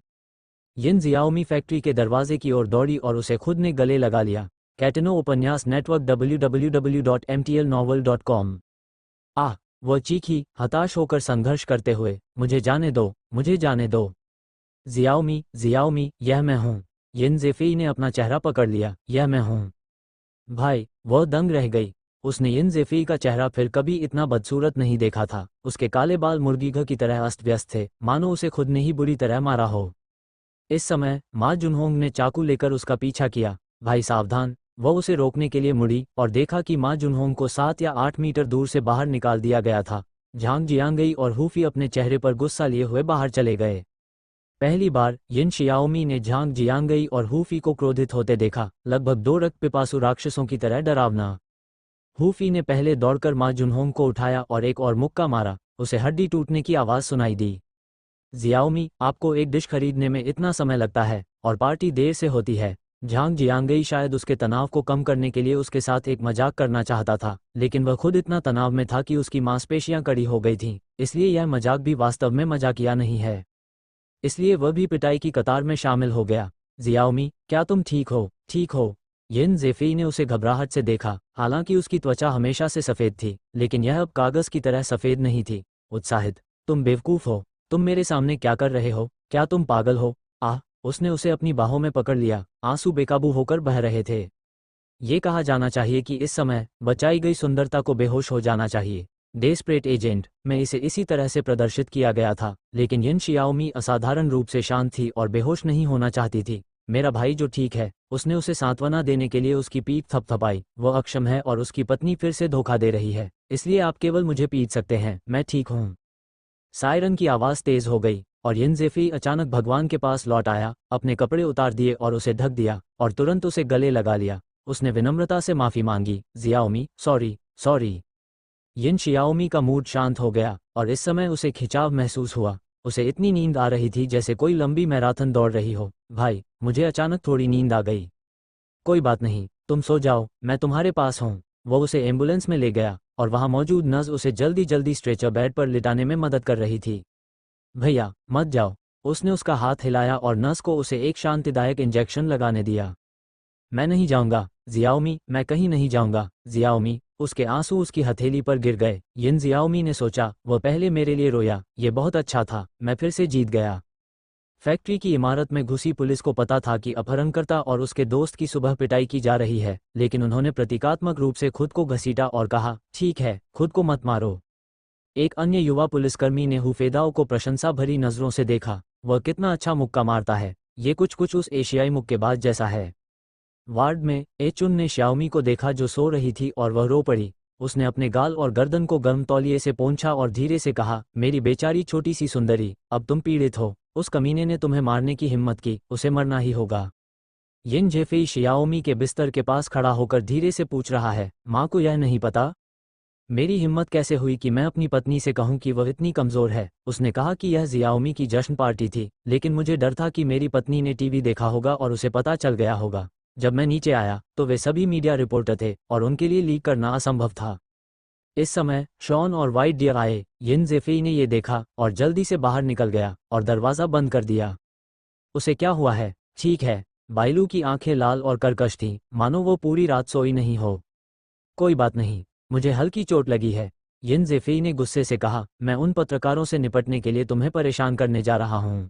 यिन जियाओमी फैक्ट्री के दरवाजे की ओर दौड़ी और उसे खुद ने गले लगा लिया। कैटेनो उपन्यास नेटवर्क www.mtlnovel.com। आह, वह चीखी, हताश होकर संघर्ष करते हुए, मुझे जाने दो, मुझे जाने दो। जियाओमी, जियाओमी, यह मैं हूँ। यिन ज़ेफेई ने अपना चेहरा पकड़ लिया, यह मैं हूँ। भाई, वह दंग रह गई। उसने यिन ज़ेफेई का चेहरा फिर कभी इतना बदसूरत नहीं देखा था। उसके काले बाल मुर्गीघ की तरह अस्त व्यस्त थे, मानो उसे खुद ने ही बुरी तरह मारा हो। इस समय मा जुनहोंग ने चाकू लेकर उसका पीछा किया। भाई सावधान। वह उसे रोकने के लिए मुड़ी और देखा कि मा जुनहोंग को 7 या 8 मीटर दूर से बाहर निकाल दिया गया था। झांग जियांगई और हूफी अपने चेहरे पर गुस्सा लिए हुए बाहर चले गए। पहली बार यिन शियाओमी ने झांग जियांगई और हूफी को क्रोधित होते देखा, लगभग 2 रक्त पिपासु राक्षसों की तरह डरावना। हूफी ने पहले दौड़कर मा जुनहोंग को उठाया और एक और मुक्का मारा। उसे हड्डी टूटने की आवाज़ सुनाई दी। जियाओमी, आपको एक डिश खरीदने में इतना समय लगता है और पार्टी देर से होती है। झांग जियांगई शायद उसके तनाव को कम करने के लिए उसके साथ एक मजाक करना चाहता था, लेकिन वह खुद इतना तनाव में था कि उसकी मांसपेशियां कड़ी हो गई थीं, इसलिए यह मजाक भी वास्तव में मजाकिया नहीं है। इसलिए वह भी पिटाई की कतार में शामिल हो गया। जियाओमी, क्या तुम ठीक हो? ठीक हो? यिन ज़ेफेई ने उसे घबराहट से देखा। हालांकि उसकी त्वचा हमेशा से सफ़ेद थी, लेकिन यह अब कागज़ की तरह सफ़ेद नहीं थी। उत्साहित, तुम बेवकूफ़ हो। तुम मेरे सामने क्या कर रहे हो? क्या तुम पागल हो? आह! उसने उसे अपनी बाहों में पकड़ लिया। आंसू बेकाबू होकर बह रहे थे। ये कहा जाना चाहिए कि इस समय बचाई गई सुंदरता को बेहोश हो जाना चाहिए। डेस्परेट एजेंट में इसे इसी तरह से प्रदर्शित किया गया था, लेकिन यिन शियाओमी असाधारण रूप से शांत थी और बेहोश नहीं होना चाहती थी। मेरा भाई जो ठीक है। उसने उसे सांत्वना देने के लिए उसकी पीठ थपथपाई। वह अक्षम है और उसकी पत्नी फिर से धोखा दे रही है, इसलिए आप केवल मुझे पीट सकते हैं। मैं ठीक हूँ। सायरन की आवाज़ तेज हो गई और यिन ज़ेफेई अचानक भगवान के पास लौट आया, अपने कपड़े उतार दिए और उसे ढक दिया और तुरंत उसे गले लगा लिया। उसने विनम्रता से माफ़ी मांगी, जियाओमी, सॉरी, सॉरी। यिन शियाओमी का मूड शांत हो गया और इस समय उसे खिंचाव महसूस हुआ। उसे इतनी नींद आ रही थी जैसे कोई लंबी मैराथन दौड़ रही हो। भाई, मुझे अचानक थोड़ी नींद आ गई। कोई बात नहीं, तुम सो जाओ, मैं तुम्हारे पास हूँ। वो उसे एम्बुलेंस में ले गया और वहाँ मौजूद नर्स उसे जल्दी जल्दी स्ट्रेचर बेड पर लिटाने में मदद कर रही थी। भैया, मत जाओ। उसने उसका हाथ हिलाया और नर्स को उसे एक शांतिदायक इंजेक्शन लगाने दिया। मैं नहीं जाऊंगा, जियाओमी, मैं कहीं नहीं जाऊंगा। जियाओमी, उसके आंसू उसकी हथेली पर गिर गए। यिन जियाओमी ने सोचा, वह पहले मेरे लिए रोया, ये बहुत अच्छा था, मैं फिर से जीत गया। फैक्ट्री की इमारत में घुसी पुलिस को पता था कि अपहरणकर्ता और उसके दोस्त की सुबह पिटाई की जा रही है, लेकिन उन्होंने प्रतीकात्मक रूप से खुद को घसीटा और कहा, ठीक है, खुद को मत मारो। एक अन्य युवा पुलिसकर्मी ने हुफेदाओ को प्रशंसा भरी नज़रों से देखा। वह कितना अच्छा मुक्का मारता है, ये कुछ उस एशियाई मुक्केबाज जैसा है। वार्ड में एचुन ने श्याओमी को देखा जो सो रही थी और वह रो पड़ी। उसने अपने गाल और गर्दन को गर्म तौलिए से पोंछा और धीरे से कहा, मेरी बेचारी छोटी सी सुंदरी, अब तुम पीड़ित हो। उस कमीने ने तुम्हें मारने की हिम्मत की, उसे मरना ही होगा। यिन ज़ेफेई शियाओमी के बिस्तर के पास खड़ा होकर धीरे से पूछ रहा है, माँ को यह नहीं पता? मेरी हिम्मत कैसे हुई कि मैं अपनी पत्नी से कहूं कि वह इतनी कमज़ोर है? उसने कहा कि यह जियाओमी की जश्न पार्टी थी, लेकिन मुझे डर था कि मेरी पत्नी ने टीवी देखा होगा और उसे पता चल गया होगा। जब मैं नीचे आया तो वे सभी मीडिया रिपोर्टर थे और उनके लिए लीक करना असंभव था। इस समय शॉन और वाइट डियर आए। यिन ज़ेफेई ने ये देखा और जल्दी से बाहर निकल गया और दरवाज़ा बंद कर दिया। उसे क्या हुआ है? ठीक है। बाइलू की आंखें लाल और कर्कश थीं, मानो वो पूरी रात सोई नहीं हो। कोई बात नहीं, मुझे हल्की चोट लगी है। यिन ज़ेफेई ने गुस्से से कहा, मैं उन पत्रकारों से निपटने के लिए तुम्हें परेशान करने जा रहा हूँ।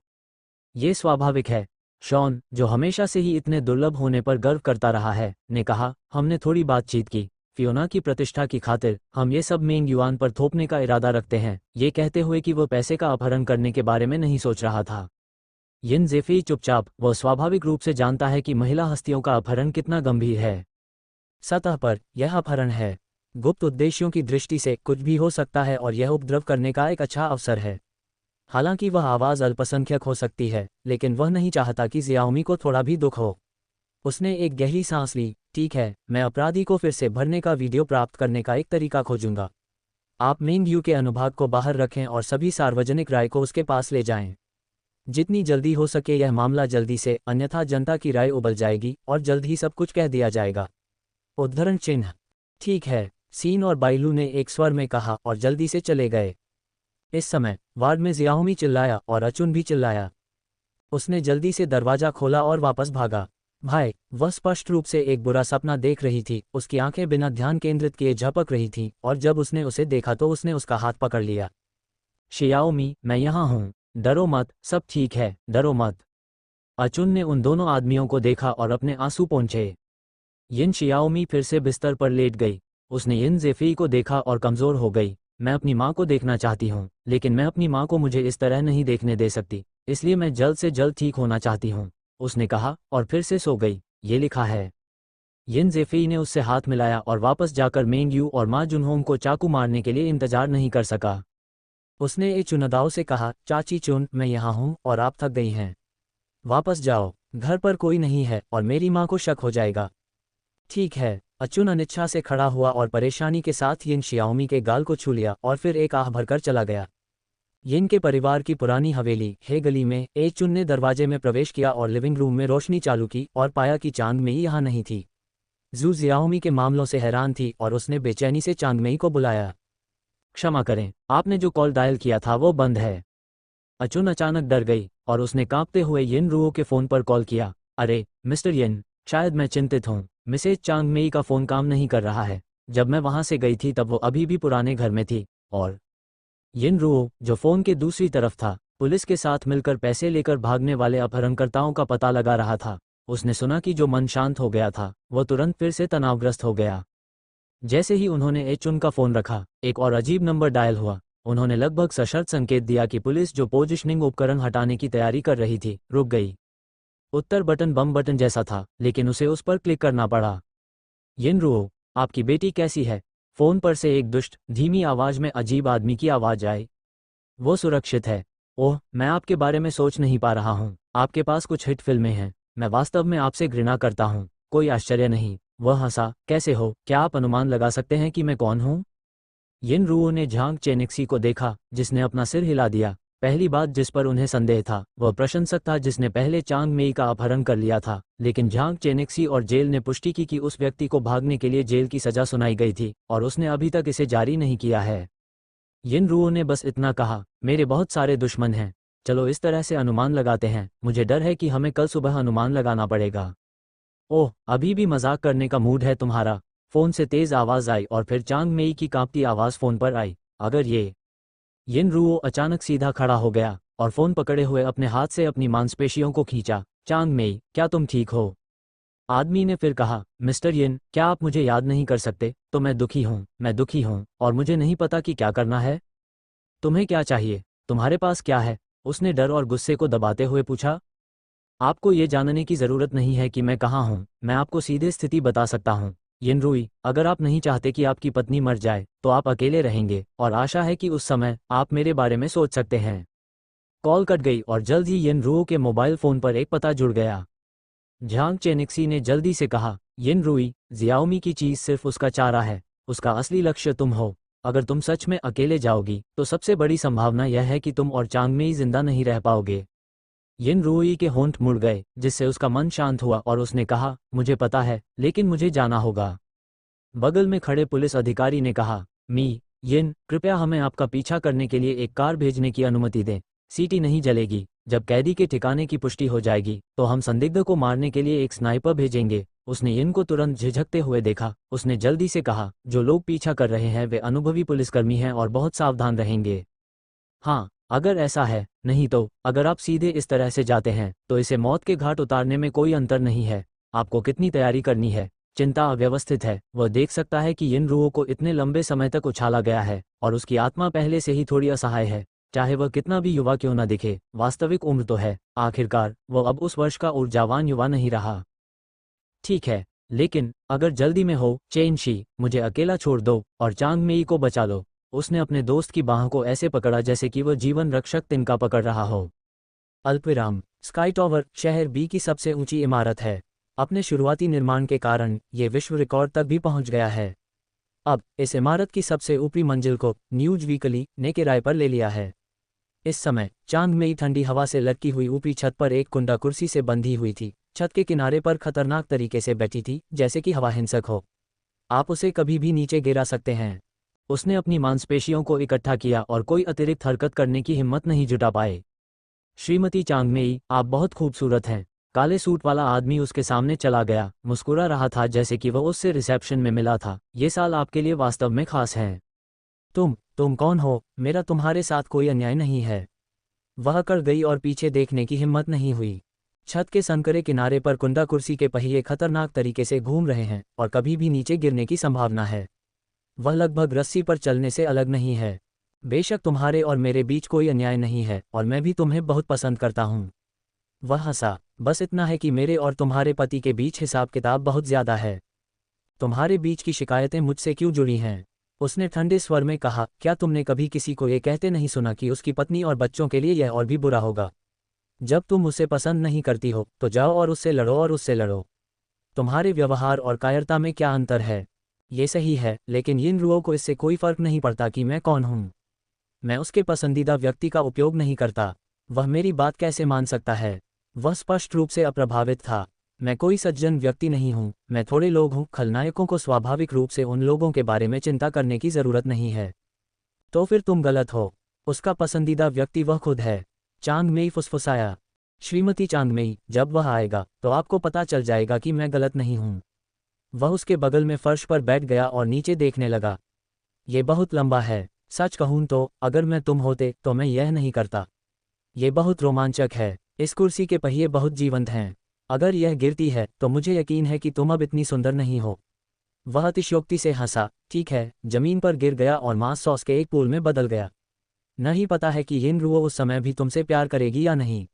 ये स्वाभाविक है। शॉन, जो हमेशा से ही इतने दुर्लभ होने पर गर्व करता रहा है, ने कहा, हमने थोड़ी बातचीत की। फियोना की प्रतिष्ठा की खातिर हम ये सब मेंग युआन पर थोपने का इरादा रखते हैं, ये कहते हुए कि वह पैसे का अपहरण करने के बारे में नहीं सोच रहा था। यिन ज़ेफेई चुपचाप, वह स्वाभाविक रूप से जानता है कि महिला हस्तियों का अपहरण कितना गंभीर है। सतह पर यह अपहरण है, गुप्त उद्देश्यों की दृष्टि से कुछ भी हो सकता है और यह उपद्रव करने का एक अच्छा अवसर है। हालांकि वह आवाज़ अल्पसंख्यक हो सकती है, लेकिन वह नहीं चाहता कि जियाओमी को थोड़ा भी दुख हो। उसने एक गहरी सांस ली। ठीक है, मैं अपराधी को फिर से भरने का वीडियो प्राप्त करने का एक तरीका खोजूंगा। आप मेंग यू के अनुभाग को बाहर रखें और सभी सार्वजनिक राय को उसके पास ले जाएं। जितनी जल्दी हो सके यह मामला जल्दी से, अन्यथा जनता की राय उबल जाएगी और जल्द ही सब कुछ कह दिया जाएगा। उद्धरण चिन्ह। ठीक है, सीन और बाइलू ने एक स्वर में कहा और जल्दी से चले गए। इस समय वार्ड में जियाओमी चिल्लाया और अचुन भी चिल्लाया। उसने जल्दी से दरवाजा खोला और वापस भागा। भाई, वह स्पष्ट रूप से एक बुरा सपना देख रही थी। उसकी आंखें बिना ध्यान केंद्रित किए झपक रही थीं और जब उसने उसे देखा तो उसने उसका हाथ पकड़ लिया। शियाओमी, मैं यहाँ हूँ, डरो मत, सब ठीक है, डरो मत। अचुन ने उन दोनों आदमियों को देखा और अपने आंसू पोंछे। यिन शियाओमी फिर से बिस्तर पर लेट गई। उसने यिन ज़ेफई को देखा और कमज़ोर हो गई। मैं अपनी माँ को देखना चाहती हूँ, लेकिन मैं अपनी माँ को मुझे इस तरह नहीं देखने दे सकती, इसलिए मैं जल्द से जल्द ठीक होना चाहती हूँ, उसने कहा और फिर से सो गई। ये लिखा है। यिन ज़ेफई ने उससे हाथ मिलाया और वापस जाकर मेंग यू और माँ जुनहोंग को चाकू मारने के लिए इंतजार नहीं कर सका। उसने ए चुनदाओ से कहा, चाची चुन, मैं यहाँ हूँ और आप थक गई हैं। वापस जाओ, घर पर कोई नहीं है और मेरी माँ को शक हो जाएगा। ठीक है। अचुन अनिच्छा से खड़ा हुआ और परेशानी के साथ यिन शियाओमी के गाल को छू लिया और फिर एक आह भरकर चला गया। यिन के परिवार की पुरानी हवेली हे गली में एचुन ने दरवाजे में प्रवेश किया और लिविंग रूम में रोशनी चालू की और पाया कि चांदमेई यहाँ नहीं थी। जू जियाओमी के मामलों से हैरान थी और उसने बेचैनी से चांदमेई को बुलाया। क्षमा करें, आपने जो कॉल डायल किया था वो बंद है। अचुन अचानक डर गई और उसने कांपते हुए यिन रुओ के फ़ोन पर कॉल किया। अरे मिस्टर यिन, शायद मैं चिंतित हूँ, मिसेज चांगमेई का फ़ोन काम नहीं कर रहा है। जब मैं वहाँ से गई थी तब वो अभी भी पुराने घर में थी। और यिन रुओ, जो फ़ोन के दूसरी तरफ था, पुलिस के साथ मिलकर पैसे लेकर भागने वाले अपहरणकर्ताओं का पता लगा रहा था। उसने सुना कि जो मन शांत हो गया था वह तुरंत फिर से तनावग्रस्त हो गया। जैसे ही उन्होंने एचुन का फ़ोन रखा, एक और अजीब नंबर डायल हुआ। उन्होंने लगभग सशर्त संकेत दिया कि पुलिस जो पोजिशनिंग उपकरण हटाने की तैयारी कर रही थी रुक गई। उत्तर बटन बम बटन जैसा था, लेकिन उसे उस पर क्लिक करना पड़ा। यिन रुओ, आपकी बेटी कैसी है? फ़ोन पर से एक दुष्ट धीमी आवाज़ में अजीब आदमी की आवाज़ आई। वो सुरक्षित है। ओह, मैं आपके बारे में सोच नहीं पा रहा हूँ। आपके पास कुछ हिट फिल्में हैं। मैं वास्तव में आपसे घृणा करता हूँ। कोई आश्चर्य नहीं। वह हंसा। कैसे हो? क्या आप अनुमान लगा सकते हैं कि मैं कौन हूँ? यिन रुओ ने झांग चेनिक्सी को देखा, जिसने अपना सिर हिला दिया। पहली बात जिस पर उन्हें संदेह था वह प्रशंसक था जिसने पहले चांग मेई का अपहरण कर लिया था, लेकिन झांग चेनिक्सी और जेल ने पुष्टि की कि उस व्यक्ति को भागने के लिए जेल की सजा सुनाई गई थी और उसने अभी तक इसे जारी नहीं किया है। यिन रुओ ने बस इतना कहा, मेरे बहुत सारे दुश्मन हैं। चलो इस तरह से अनुमान लगाते हैं। मुझे डर है कि हमें कल सुबह अनुमान लगाना पड़ेगा। ओह, अभी भी मजाक करने का मूड है तुम्हारा? फ़ोन से तेज़ आवाज़ आई और फिर चांग मेई की कांपती आवाज़ फ़ोन पर आई। अगर ये। यिन रुओ अचानक सीधा खड़ा हो गया और फ़ोन पकड़े हुए अपने हाथ से अपनी मांसपेशियों को खींचा। चांग मेई, क्या तुम ठीक हो? आदमी ने फिर कहा, मिस्टर यिन, क्या आप मुझे याद नहीं कर सकते? तो मैं दुखी हूँ और मुझे नहीं पता कि क्या करना है। तुम्हें क्या चाहिए? तुम्हारे पास क्या है? उसने डर और गुस्से को दबाते हुए पूछा। आपको ये जानने की ज़रूरत नहीं है कि मैं कहाँ हूँ, मैं आपको सीधे स्थिति बता सकता हूँ। यिन रुई, अगर आप नहीं चाहते कि आपकी पत्नी मर जाए तो आप अकेले रहेंगे और आशा है कि उस समय आप मेरे बारे में सोच सकते हैं। कॉल कट गई और जल्द ही यिन रुओ के मोबाइल फ़ोन पर एक पता जुड़ गया। झांग चेनिक्सी ने जल्दी से कहा, यिन रुई, जियाओमी की चीज़ सिर्फ उसका चारा है, उसका असली लक्ष्य तुम हो। अगर तुम सच में अकेले जाओगी तो सबसे बड़ी संभावना यह है कि तुम और चांगमेई जिंदा नहीं रह पाओगे। यिन रुई के होंठ मुड़ गए, जिससे उसका मन शांत हुआ और उसने कहा, मुझे पता है, लेकिन मुझे जाना होगा। बगल में खड़े पुलिस अधिकारी ने कहा, मी यिन, कृपया हमें आपका पीछा करने के लिए एक कार भेजने की अनुमति दें। सीटी नहीं जलेगी। जब कैदी के ठिकाने की पुष्टि हो जाएगी तो हम संदिग्ध को मारने के लिए एक स्नाइपर भेजेंगे। उसने यिन को तुरंत झिझकते हुए देखा। उसने जल्दी से कहा, जो लोग पीछा कर रहे हैं वे अनुभवी पुलिसकर्मी हैं और बहुत सावधान रहेंगे। हाँ, अगर ऐसा है, नहीं तो अगर आप सीधे इस तरह से जाते हैं तो इसे मौत के घाट उतारने में कोई अंतर नहीं है। आपको कितनी तैयारी करनी है? चिंता अव्यवस्थित है। वह देख सकता है कि यिन रुओ को इतने लंबे समय तक उछाला गया है और उसकी आत्मा पहले से ही थोड़ी असहाय है। चाहे वह कितना भी युवा क्यों न दिखे, वास्तविक उम्र तो है। आखिरकार वह अब उस वर्ष का ऊर्जावान युवा नहीं रहा। ठीक है, लेकिन अगर जल्दी में हो चेनशी, मुझे अकेला छोड़ दो और चांग मेई को बचा लो। उसने अपने दोस्त की बाह को ऐसे पकड़ा जैसे कि वह जीवन रक्षक तिनका पकड़ रहा हो। अल्पविराम। स्काई टॉवर शहर बी की सबसे ऊंची इमारत है। अपने शुरुआती निर्माण के कारण ये विश्व रिकॉर्ड तक भी पहुंच गया है। अब इस इमारत की सबसे ऊपरी मंजिल को न्यूज वीकली ने किराए पर ले लिया है। इस समय चांगमेई ठंडी हवा से लटकी हुई ऊपरी छत पर एक कुंडा कुर्सी से बंधी हुई थी। छत के किनारे पर खतरनाक तरीके से बैठी थी, जैसे कि हवा हिंसक हो। आप उसे कभी भी नीचे गिरा सकते हैं। उसने अपनी मांसपेशियों को इकट्ठा किया और कोई अतिरिक्त हरकत करने की हिम्मत नहीं जुटा पाए। श्रीमती चांगमेई, आप बहुत खूबसूरत हैं। काले सूट वाला आदमी उसके सामने चला गया, मुस्कुरा रहा था जैसे कि वह उससे रिसेप्शन में मिला था। ये साल आपके लिए वास्तव में खास है। तुम कौन हो? मेरा तुम्हारे साथ कोई अन्याय नहीं है। वह कर गई और पीछे देखने की हिम्मत नहीं हुई। छत के संकरे किनारे पर कुंडा कुर्सी के पहिए खतरनाक तरीके से घूम रहे हैं और कभी भी नीचे गिरने की संभावना है। वह लगभग रस्सी पर चलने से अलग नहीं है। बेशक तुम्हारे और मेरे बीच कोई अन्याय नहीं है और मैं भी तुम्हें बहुत पसंद करता हूँ। वह हंसा। बस इतना है कि मेरे और तुम्हारे पति के बीच हिसाब किताब बहुत ज्यादा है। तुम्हारे बीच की शिकायतें मुझसे क्यों जुड़ी हैं? उसने ठंडे स्वर में कहा, क्या तुमने कभी किसी को ये कहते नहीं सुना कि उसकी पत्नी और बच्चों के लिए यह और भी बुरा होगा? जब तुम उसे पसंद नहीं करती हो तो जाओ और उससे लड़ो और उससे लड़ो। तुम्हारे व्यवहार और कायरता में क्या अंतर है? ये सही है, लेकिन यिनरुओ को इससे कोई फर्क नहीं पड़ता कि मैं कौन हूँ। मैं उसके पसंदीदा व्यक्ति का उपयोग नहीं करता। वह मेरी बात कैसे मान सकता है? वह स्पष्ट रूप से अप्रभावित था। मैं कोई सज्जन व्यक्ति नहीं हूँ, मैं थोड़े लोग हूँ। खलनायकों को स्वाभाविक रूप से उन लोगों के बारे में चिंता करने की जरूरत नहीं है। तो फिर तुम गलत हो। उसका पसंदीदा व्यक्ति वह खुद है। चांगमेई फुसफुसाया। श्रीमती चांगमेई, जब वह आएगा तो आपको पता चल जाएगा कि मैं गलत नहीं हूँ। वह उसके बगल में फर्श पर बैठ गया और नीचे देखने लगा। ये बहुत लंबा है। सच कहूँ तो अगर मैं तुम होते तो मैं यह नहीं करता। ये बहुत रोमांचक है। इस कुर्सी के पहिए बहुत जीवंत हैं। अगर यह गिरती है तो मुझे यकीन है कि तुम अब इतनी सुंदर नहीं हो। वह अतिशयोक्ति से हंसा। ठीक है, जमीन पर गिर गया और मांस सॉस के एक पूल में बदल गया। नहीं पता है कि यिनरुओ उस समय भी तुमसे प्यार करेगी या नहीं।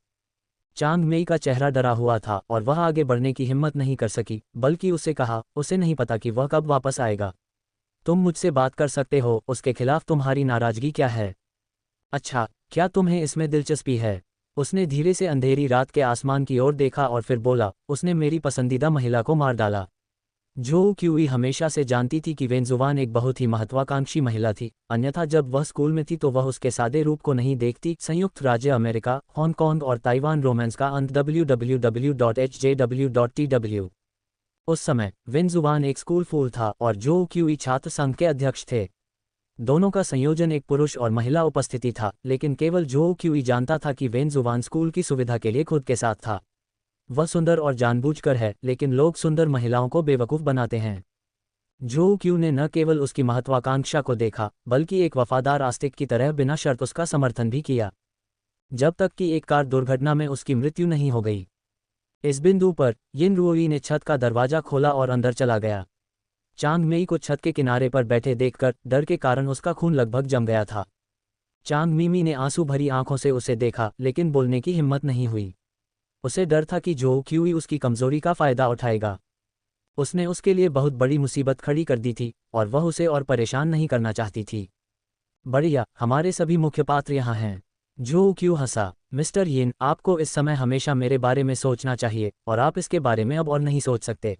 चांगमेई का चेहरा डरा हुआ था और वह आगे बढ़ने की हिम्मत नहीं कर सकी, बल्कि उससे कहा, उसे नहीं पता कि वह कब वापस आएगा। तुम मुझसे बात कर सकते हो, उसके खिलाफ तुम्हारी नाराजगी क्या है? अच्छा, क्या तुम्हें इसमें दिलचस्पी है? उसने धीरे से अंधेरी रात के आसमान की ओर देखा और फिर बोला, उसने मेरी पसंदीदा महिला को मार डाला। जो क्यूई हमेशा से जानती थी कि वेनजुवान एक बहुत ही महत्वाकांक्षी महिला थी, अन्यथा जब वह स्कूल में थी तो वह उसके सादे रूप को नहीं देखती। संयुक्त राज्य अमेरिका, हांगकांग और ताइवान रोमांस का अंत www.hjw.tw। उस समय वेनजुवान एक स्कूल फूल था और जो क्यूई छात्र संघ के अध्यक्ष थे। दोनों का संयोजन एक पुरुष और महिला उपस्थिति था, लेकिन केवल जो क्यूई जानता था कि वेनजुवान स्कूल की सुविधा के लिए खुद के साथ था। वह सुंदर और जानबूझकर है, लेकिन लोग सुंदर महिलाओं को बेवकूफ़ बनाते हैं। जो क्यू ने न केवल उसकी महत्वाकांक्षा को देखा, बल्कि एक वफादार आस्तिक की तरह बिना शर्त उसका समर्थन भी किया, जब तक कि एक कार दुर्घटना में उसकी मृत्यु नहीं हो गई। इस बिंदु पर यिनरुओई ने छत का दरवाजा खोला और अंदर चला गया। चांगमेई को छत के किनारे पर बैठे देखकर डर के कारण उसका खून लगभग जम गया था। चांगमीमी ने आंसू भरी आंखों से उसे देखा, लेकिन बोलने की हिम्मत नहीं हुई। उसे डर था कि जो क्यूई उसकी कमजोरी का फायदा उठाएगा। उसने उसके लिए बहुत बड़ी मुसीबत खड़ी कर दी थी और वह उसे और परेशान नहीं करना चाहती थी। बढ़िया, हमारे सभी मुख्य पात्र यहाँ हैं। जो क्यू हंसा। मिस्टर यिन, आपको इस समय हमेशा मेरे बारे में सोचना चाहिए और आप इसके बारे में अब और नहीं सोच सकते।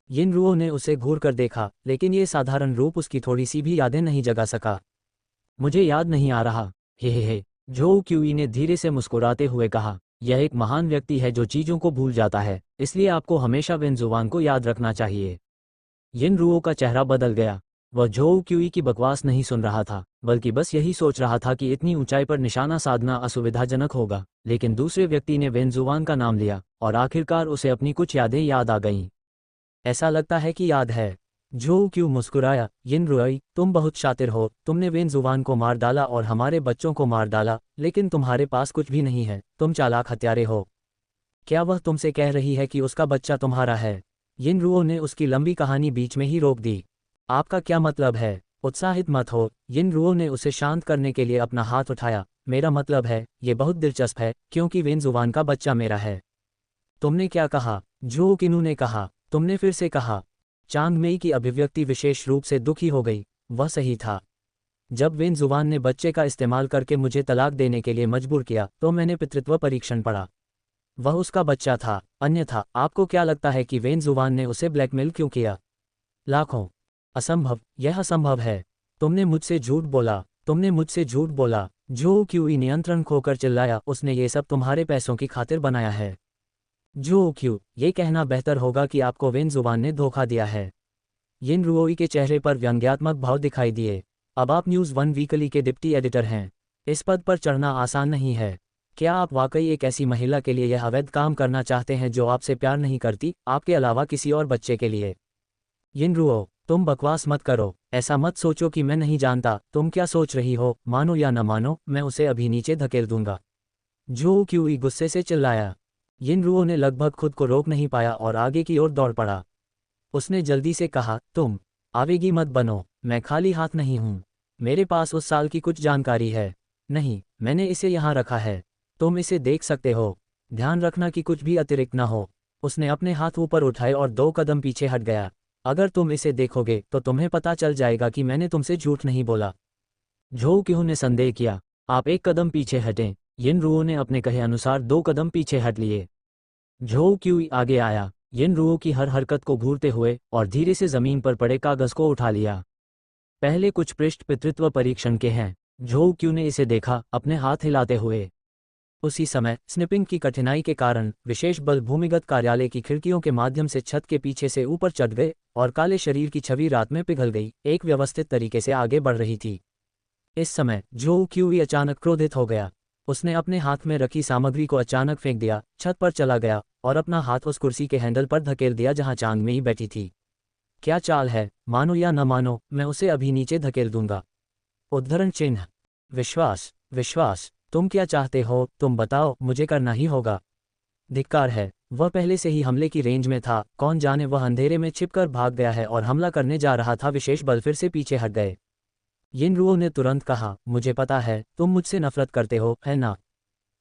यिनरुओ ने उसे घूर कर देखा, लेकिन ये साधारण रूप उसकी थोड़ी सी भी यादें नहीं जगा सका। मुझे याद नहीं आ रहा। हे। जो क्यूई ने धीरे से मुस्कुराते हुए कहा, यह एक महान व्यक्ति है जो चीज़ों को भूल जाता है, इसलिए आपको हमेशा वेनजुवान को याद रखना चाहिए। यिनरुओ का चेहरा बदल गया। वह जो क्यूई की बकवास नहीं सुन रहा था, बल्कि बस यही सोच रहा था कि इतनी ऊंचाई पर निशाना साधना असुविधाजनक होगा। लेकिन दूसरे व्यक्ति ने वेनजुवान का नाम लिया और आखिरकार उसे अपनी कुछ यादें याद आ गईं। ऐसा लगता है कि याद है। जो क्यू मुस्कुराया। यिनरुओई, तुम बहुत शातिर हो। तुमने वेनजुवान को मार डाला और हमारे बच्चों को मार डाला, लेकिन तुम्हारे पास कुछ भी नहीं है। तुम चालाक हत्यारे हो। क्या वह तुमसे कह रही है कि उसका बच्चा तुम्हारा है? यिनरुओ ने उसकी लंबी कहानी बीच में ही रोक दी। आपका क्या मतलब है? उत्साहित मत हो। यिनरुओ ने उसे शांत करने के लिए अपना हाथ उठाया। मेरा मतलब है, ये बहुत दिलचस्प है, क्योंकि वेनजुवान का बच्चा मेरा है। तुमने क्या कहा? जो किनू ने कहा। तुमने फिर से कहा। चांगमेई की अभिव्यक्ति विशेष रूप से दुखी हो गई। वह सही था। जब वेनजुवान ने बच्चे का इस्तेमाल करके मुझे तलाक देने के लिए मजबूर किया तो मैंने पितृत्व परीक्षण पढ़ा। वह उसका बच्चा था। अन्यथा आपको क्या लगता है कि वेनजुवान ने उसे ब्लैकमेल क्यों किया? लाखों। असंभव, यह असंभव है। तुमने मुझसे झूठ बोला। तुमने मुझसे झूठ बोला। जो क्यूई नियंत्रण खोकर चिल्लाया, उसने ये सब तुम्हारे पैसों की खातिर बनाया है। जो क्यू, ये कहना बेहतर होगा कि आपको वेनजुवान ने धोखा दिया है। यिनरुओई के चेहरे पर व्यंग्यात्मक भाव दिखाई दिए। अब आप न्यूज़ वन वीकली के डिप्टी एडिटर हैं। इस पद पर चढ़ना आसान नहीं है। क्या आप वाकई एक ऐसी महिला के लिए यह अवैध काम करना चाहते हैं जो आपसे प्यार नहीं करती, आपके अलावा किसी और बच्चे के लिए? यिनरुओ, तुम बकवास मत करो। ऐसा मत सोचो कि मैं नहीं जानता तुम क्या सोच रही हो। मानो या न मानो, मैं उसे अभी नीचे धकेल दूंगा। जो क्यूई गुस्से से चिल्लाया। यिनरुओ ने लगभग खुद को रोक नहीं पाया और आगे की ओर दौड़ पड़ा। उसने जल्दी से कहा, तुम आवेगी मत बनो। मैं खाली हाथ नहीं हूं। मेरे पास उस साल की कुछ जानकारी है। नहीं, मैंने इसे यहाँ रखा है। तुम इसे देख सकते हो। ध्यान रखना कि कुछ भी अतिरिक्त न हो। उसने अपने हाथ ऊपर उठाए और 2 कदम पीछे हट गया। अगर तुम इसे देखोगे तो तुम्हें पता चल जाएगा कि मैंने तुमसे झूठ नहीं बोला। झो क्यू ने संदेह किया। आप 1 कदम पीछे हटें। यिनरुओ ने अपने कहे अनुसार 2 कदम पीछे हट लिए। झो क्यू आगे आया, यिनरुओ की हर हरकत को घूरते हुए, और धीरे से जमीन पर पड़े कागज को उठा लिया। पहले कुछ पृष्ठ पितृत्व परीक्षण के हैं। झो क्यू ने इसे देखा, अपने हाथ हिलाते हुए। उसी समय स्निपिंग की कठिनाई के कारण विशेष बल भूमिगत कार्यालय की खिड़कियों के माध्यम से छत के पीछे से ऊपर चढ़ गए और काले शरीर की छवि रात में पिघल गई, एक व्यवस्थित तरीके से आगे बढ़ रही थी। इस समय झो क्यू अचानक क्रोधित हो गया। उसने अपने हाथ में रखी सामग्री को अचानक फेंक दिया, छत पर चला गया और अपना हाथ उस कुर्सी के हैंडल पर धकेल दिया जहां चांग मेई बैठी थी। क्या चाल है, मानो या न मानो, मैं उसे अभी नीचे धकेल दूंगा। उद्धरण चिन्ह। विश्वास, विश्वास। तुम क्या चाहते हो, तुम बताओ, मुझे करना ही होगा। धिक्कार है, वह पहले से ही हमले की रेंज में था। कौन जाने वह अंधेरे में छिपकर भाग गया है और हमला करने जा रहा था। विशेष बल फिर से पीछे हट गए। यिनरुओ ने तुरंत कहा, मुझे पता है तुम मुझसे नफरत करते हो, है ना?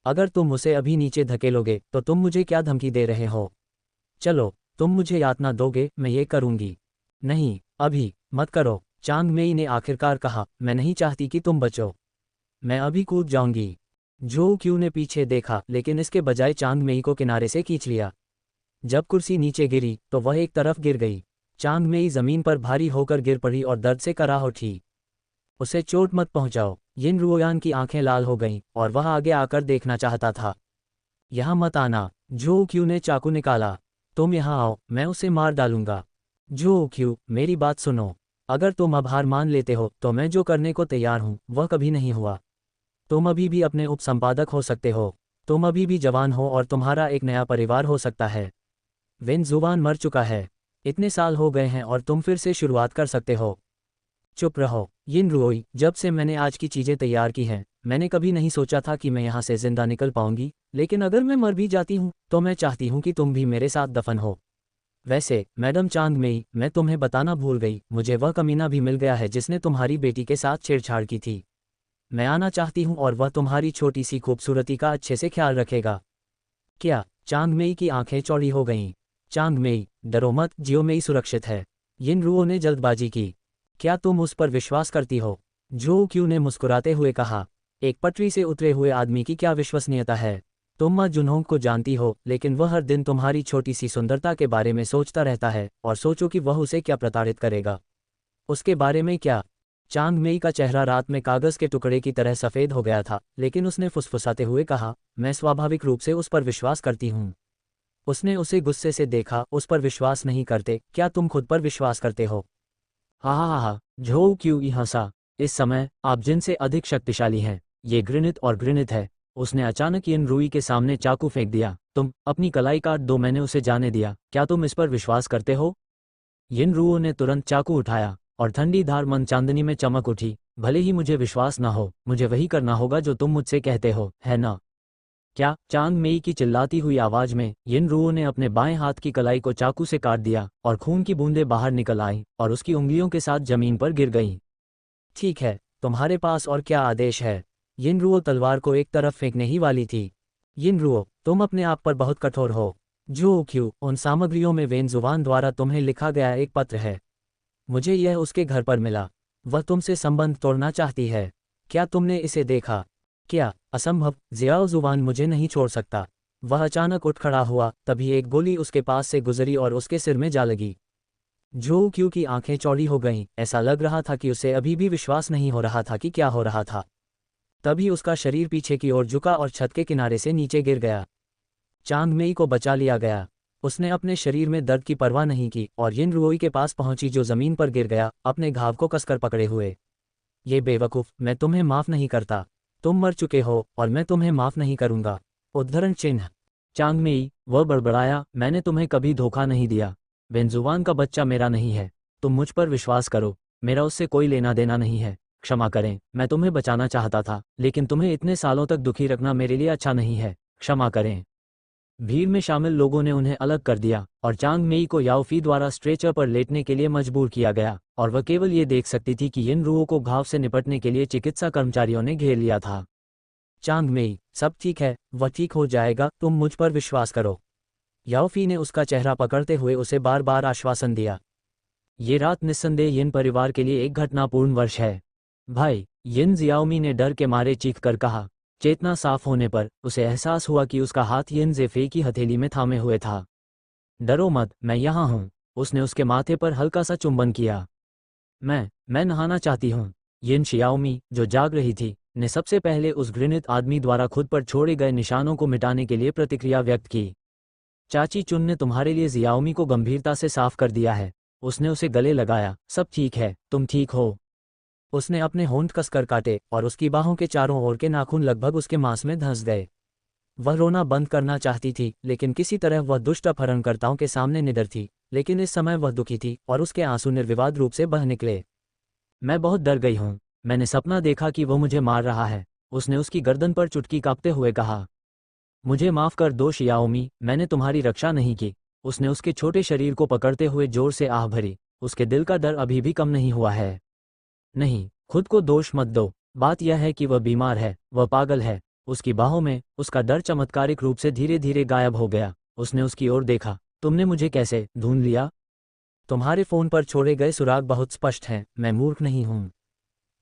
अगर तुम उसे अभी नीचे धकेलोगे तो तुम मुझे क्या धमकी दे रहे हो? चलो, तुम मुझे यातना दोगे, मैं ये करूंगी। नहीं, अभी मत करो। चांग मेई ने आखिरकार कहा, मैं नहीं चाहती कि तुम बचो। मैं अभी कूद जाऊंगी। जो क्यू ने पीछे देखा, लेकिन इसके बजाय चांग मेई को किनारे से खींच लिया। जब कुर्सी नीचे गिरी तो वह एक तरफ गिर गई। चांग मेई जमीन पर भारी होकर गिर पड़ी और दर्द से कराह उठी। उसे चोट मत पहुंचाओ। यिनरुओयान की आंखें लाल हो गईं और वह आगे आकर देखना चाहता था। यहाँ मत आना। जो क्यू ने चाकू निकाला। तुम यहाँ आओ, मैं उसे मार डालूंगा। जो क्यू, मेरी बात सुनो। अगर तुम अब हार मान लेते हो तो मैं जो करने को तैयार हूं वह कभी नहीं हुआ। तुम अभी भी अपने उपसंपादक हो सकते हो। तुम अभी भी जवान हो और तुम्हारा एक नया परिवार हो सकता है। वेन जुवान मर चुका है। इतने साल हो गए हैं और तुम फिर से शुरुआत कर सकते हो। चुप रहो। यिनरुओई, जब से मैंने आज की चीज़ें तैयार की हैं, मैंने कभी नहीं सोचा था कि मैं यहाँ से जिंदा निकल पाऊंगी, लेकिन अगर मैं मर भी जाती हूँ तो मैं चाहती हूँ कि तुम भी मेरे साथ दफन हो। वैसे मैडम चांग मेई, मैं तुम्हें बताना भूल गई, मुझे वह कमीना भी मिल गया है जिसने तुम्हारी बेटी के साथ छेड़छाड़ की थी। मैं आना चाहती हूँ और वह तुम्हारी छोटी सी खूबसूरती का अच्छे से ख्याल रखेगा। क्या? चांग मेई की आंखें चौड़ी हो गईं। चांग मेई, डरो मत, जियो मेई सुरक्षित है। यिनरुओ ने जल्दबाजी की। क्या तुम उस पर विश्वास करती हो? जो क्यू ने मुस्कुराते हुए कहा। एक पटरी से उतरे हुए आदमी की क्या विश्वसनीयता है। तुम मां जुनहोंग को जानती हो, लेकिन वह हर दिन तुम्हारी छोटी सी सुंदरता के बारे में सोचता रहता है, और सोचो कि वह उसे क्या प्रताड़ित करेगा। उसके बारे में क्या? चांग मेई का चेहरा रात में कागज के टुकड़े की तरह सफ़ेद हो गया था, लेकिन उसने फुसफुसाते हुए कहा, मैं स्वाभाविक रूप से उस पर विश्वास करती हूँ। उसने उसे गुस्से से देखा। उस पर विश्वास नहीं करते? क्या तुम खुद पर विश्वास करते हो? हा। झो क्यू हंसा। इस समय आप जिनसे अधिक शक्तिशाली हैं, ये घृणित और घृणित है। उसने अचानक यिनरुई के सामने चाकू फेंक दिया। तुम अपनी कलाई काट दो, मैंने उसे जाने दिया। क्या तुम इस पर विश्वास करते हो? यिनरुओ ने तुरंत चाकू उठाया और ठंडी धार मन चांदनी में चमक उठी। भले ही मुझे विश्वास ना हो, मुझे वही करना होगा जो तुम मुझसे कहते हो, है ना? क्या? चांग मेई की चिल्लाती हुई आवाज में यिनरुओ ने अपने बाएं हाथ की कलाई को चाकू से काट दिया और खून की बूंदें बाहर निकल आईं और उसकी उंगलियों के साथ जमीन पर गिर गईं। ठीक है, तुम्हारे पास और क्या आदेश है? यिनरुओ तलवार को एक तरफ फेंकने ही वाली थी। यिनरुओ, तुम अपने आप पर बहुत कठोर हो। जो क्यू, उन सामग्रियों में वेन जुवान द्वारा तुम्हें लिखा गया एक पत्र है। मुझे यह उसके घर पर मिला। वह तुमसे संबंध तोड़ना चाहती है। क्या तुमने इसे देखा? क्या? असंभव, ज़ियाओ जुवान मुझे नहीं छोड़ सकता। वह अचानक उठ खड़ा हुआ, तभी एक गोली उसके पास से गुजरी और उसके सिर में जा लगी। जो क्यू की आंखें चौड़ी हो गईं। ऐसा लग रहा था कि उसे अभी भी विश्वास नहीं हो रहा था कि क्या हो रहा था। तभी उसका शरीर पीछे की ओर झुका और छत के किनारे से नीचे गिर गया। चांग मेई को बचा लिया गया। उसने अपने शरीर में दर्द की परवाह नहीं की और यिनरुओई के पास पहुंची, जो जमीन पर गिर गया, अपने घाव को कसकर पकड़े हुए। ये बेवकूफ़, मैं तुम्हें माफ़ नहीं करता। तुम मर चुके हो और मैं तुम्हें माफ़ नहीं करूँगा। उद्धरण चिन्ह। चांग मेई, वह बड़बड़ाया, मैंने तुम्हें कभी धोखा नहीं दिया। बेनजुबान का बच्चा मेरा नहीं है। तुम मुझ पर विश्वास करो, मेरा उससे कोई लेना देना नहीं है। क्षमा करें, मैं तुम्हें बचाना चाहता था, लेकिन तुम्हें इतने सालों तक दुखी रखना मेरे लिए अच्छा नहीं है। क्षमा करें। भीड़ में शामिल लोगों ने उन्हें अलग कर दिया और चांग मेई को याओफी द्वारा स्ट्रेचर पर लेटने के लिए मजबूर किया गया और वह केवल ये देख सकती थी कि यिन रुओ को घाव से निपटने के लिए चिकित्सा कर्मचारियों ने घेर लिया था। चांग मेई, सब ठीक है, वह ठीक हो जाएगा, तुम मुझ पर विश्वास करो। याओफी ने उसका चेहरा पकड़ते हुए उसे बार बार आश्वासन दिया। ये रात निस्संदेह यिन परिवार के लिए एक घटनापूर्ण वर्ष है। भाई, यिन जियाओमी ने डर के मारे चीख कर कहा। चेतना साफ होने पर उसे एहसास हुआ कि उसका हाथ यिन ज़ेफे की हथेली में थामे हुए था। डरो मत, मैं यहाँ हूँ। उसने उसके माथे पर हल्का सा चुंबन किया। मैं नहाना चाहती हूँ। यिन शियाओमी, जो जाग रही थी, ने सबसे पहले उस घृणित आदमी द्वारा खुद पर छोड़े गए निशानों को मिटाने के लिए प्रतिक्रिया व्यक्त की। चाची चुन ने तुम्हारे लिए जियाओमी को गंभीरता से साफ कर दिया है। उसने उसे गले लगाया। सब ठीक है, तुम ठीक हो। उसने अपने होंठ कसकर काटे और उसकी बाहों के चारों ओर के नाखून लगभग उसके मांस में धंस गए। वह रोना बंद करना चाहती थी, लेकिन किसी तरह वह दुष्ट अपहरणकर्ताओं के सामने निडर थी, लेकिन इस समय वह दुखी थी और उसके आंसू निर्विवाद रूप से बह निकले। मैं बहुत डर गई हूँ। मैंने सपना देखा कि वह मुझे मार रहा है। उसने उसकी गर्दन पर चुटकी कांपते हुए कहा। मुझे माफ कर दो शियाओमी, मैंने तुम्हारी रक्षा नहीं की। उसने उसके छोटे शरीर को पकड़ते हुए जोर से आह भरी। उसके दिल का डर अभी भी कम नहीं हुआ है। नहीं, खुद को दोष मत दो। बात यह है कि वह बीमार है, वह पागल है। उसकी बाहों में उसका डर चमत्कारिक रूप से धीरे धीरे गायब हो गया। उसने उसकी ओर देखा। तुमने मुझे कैसे ढूंढ लिया? तुम्हारे फोन पर छोड़े गए सुराग बहुत स्पष्ट हैं, मैं मूर्ख नहीं हूं।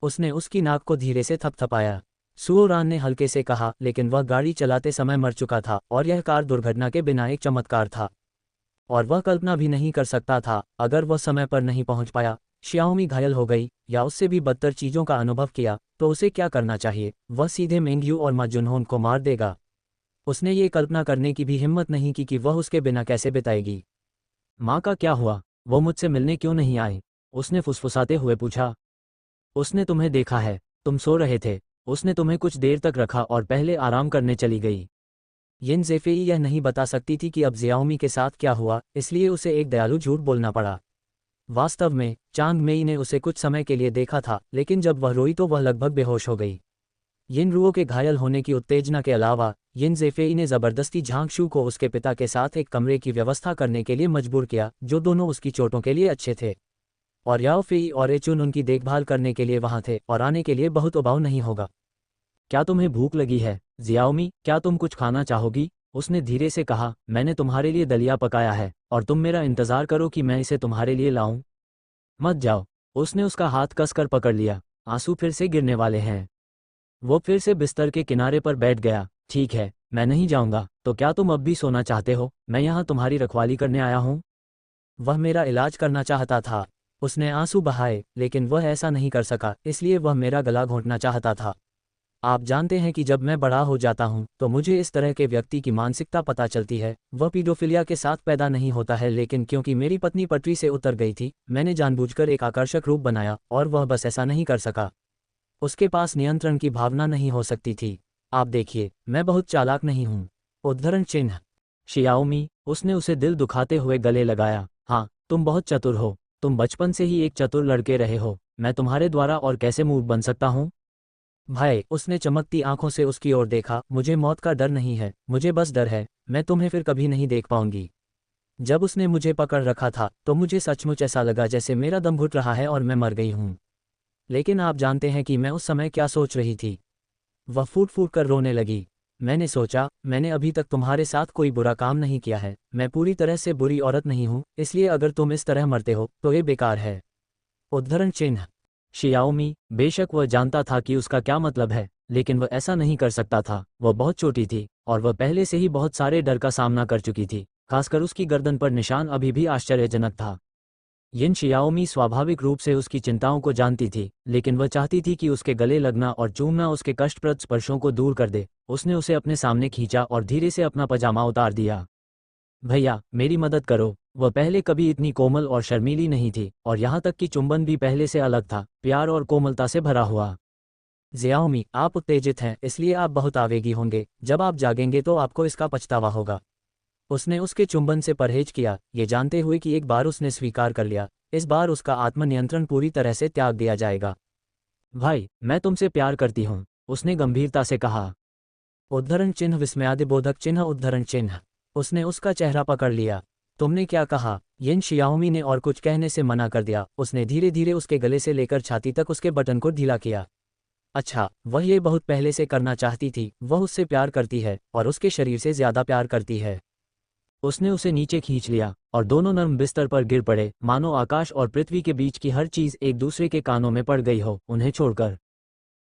उसने उसकी नाक को धीरे से थपथपाया। सुओरान ने हल्के से कहा, लेकिन वह गाड़ी चलाते समय मर चुका था और यह कार दुर्घटना के बिना एक चमत्कार था। और वह कल्पना भी नहीं कर सकता था, अगर वह समय पर नहीं पहुंच पाया, शियाओमी घायल हो गई या उससे भी बदतर चीज़ों का अनुभव किया, तो उसे क्या करना चाहिए? वह सीधे मेंगयू और मा जुनहोन को मार देगा। उसने ये कल्पना करने की भी हिम्मत नहीं की कि वह उसके बिना कैसे बिताएगी। माँ का क्या हुआ? वो मुझसे मिलने क्यों नहीं आई? उसने फुसफुसाते हुए पूछा। उसने तुम्हें देखा है, तुम सो रहे थे। उसने तुम्हें कुछ देर तक रखा और पहले आराम करने चली गई। यिन ज़ेफेई यह नहीं बता सकती थी कि अब जियाओमी के साथ क्या हुआ, इसलिए उसे एक दयालु झूठ बोलना पड़ा। वास्तव में चांग मेई ने उसे कुछ समय के लिए देखा था, लेकिन जब वह रोई तो वह लगभग बेहोश हो गई। यिन रुओ के घायल होने की उत्तेजना के अलावा यिन ज़ेफेई ने ज़बरदस्ती झांग शू को उसके पिता के साथ एक कमरे की व्यवस्था करने के लिए मजबूर किया, जो दोनों उसकी चोटों के लिए अच्छे थे। और याओ फेई और एचुन उनकी देखभाल करने के लिए वहां थे और आने के लिए बहुत उबाऊ नहीं होगा। क्या तुम्हें भूख लगी है जियाओमी? क्या तुम कुछ खाना चाहोगी? उसने धीरे से कहा। मैंने तुम्हारे लिए दलिया पकाया है और तुम मेरा इंतजार करो कि मैं इसे तुम्हारे लिए लाऊं। मत जाओ। उसने उसका हाथ कसकर पकड़ लिया। आंसू फिर से गिरने वाले हैं। वो फिर से बिस्तर के किनारे पर बैठ गया। ठीक है, मैं नहीं जाऊंगा। तो क्या तुम अब भी सोना चाहते हो? मैं यहाँ तुम्हारी रखवाली करने आया हूँ। वह मेरा इलाज करना चाहता था। उसने आंसू बहाए, लेकिन वह ऐसा नहीं कर सका, इसलिए वह मेरा गला घोंटना चाहता था। आप जानते हैं कि जब मैं बड़ा हो जाता हूं तो मुझे इस तरह के व्यक्ति की मानसिकता पता चलती है। वह पीडोफिलिया के साथ पैदा नहीं होता है, लेकिन क्योंकि मेरी पत्नी पटरी से उतर गई थी, मैंने जानबूझकर एक आकर्षक रूप बनाया और वह बस ऐसा नहीं कर सका। उसके पास नियंत्रण की भावना नहीं हो सकती थी। आप देखिए, मैं बहुत चालाक नहीं हूँ। उद्धरण चिन्ह। शियाओमी, उसने उसे दिल दुखाते हुए गले लगाया। हाँ, तुम बहुत चतुर हो। तुम बचपन से ही एक चतुर लड़के रहे हो। मैं तुम्हारे द्वारा और कैसे मूर्ख बन सकता हूँ? भाई, उसने चमकती आंखों से उसकी ओर देखा। मुझे मौत का डर नहीं है, मुझे बस डर है, मैं तुम्हें फिर कभी नहीं देख पाऊंगी। जब उसने मुझे पकड़ रखा था तो मुझे सचमुच ऐसा लगा जैसे मेरा दम घुट रहा है और मैं मर गई हूँ। लेकिन आप जानते हैं कि मैं उस समय क्या सोच रही थी? वह फूट फूट कर रोने लगी। मैंने सोचा, मैंने अभी तक तुम्हारे साथ कोई बुरा काम नहीं किया है, मैं पूरी तरह से बुरी औरत नहीं हूँ, इसलिए अगर तुम इस तरह मरते हो तो ये बेकार है। उद्धरण चिन्ह। शियाओमी, बेशक वह जानता था कि उसका क्या मतलब है, लेकिन वह ऐसा नहीं कर सकता था। वह बहुत छोटी थी और वह पहले से ही बहुत सारे डर का सामना कर चुकी थी। खासकर उसकी गर्दन पर निशान अभी भी आश्चर्यजनक था। यिन शियाओमी स्वाभाविक रूप से उसकी चिंताओं को जानती थी, लेकिन वह चाहती थी कि उसके गले लगना और चूमना उसके कष्टप्रद स्पर्शों को दूर कर दे। उसने उसे अपने सामने खींचा और धीरे से अपना पजामा उतार दिया। भैया, मेरी मदद करो। वह पहले कभी इतनी कोमल और शर्मीली नहीं थी, और यहाँ तक कि चुंबन भी पहले से अलग था, प्यार और कोमलता से भरा हुआ। ज़ियाओमी, आप उत्तेजित हैं, इसलिए आप बहुत आवेगी होंगे। जब आप जागेंगे तो आपको इसका पछतावा होगा। उसने उसके चुंबन से परहेज किया, ये जानते हुए कि एक बार उसने स्वीकार कर लिया, इस बार उसका आत्मनियंत्रण पूरी तरह से त्याग दिया जाएगा। भाई, मैं तुमसे प्यार करती हूँ, उसने गंभीरता से कहा। उद्धरण चिन्ह विस्मयादिबोधक चिन्ह उद्धरण चिन्ह। उसने उसका चेहरा पकड़ लिया। तुमने क्या कहा? यिन शियाओमी ने और कुछ कहने से मना कर दिया। उसने धीरे धीरे उसके गले से लेकर छाती तक उसके बटन को ढीला किया। अच्छा, वह ये बहुत पहले से करना चाहती थी। वह उससे प्यार करती है और उसके शरीर से ज्यादा प्यार करती है। उसने उसे नीचे खींच लिया और दोनों नर्म बिस्तर पर गिर पड़े, मानो आकाश और पृथ्वी के बीच की हर चीज एक दूसरे के कानों में पड़ गई हो, उन्हें छोड़कर।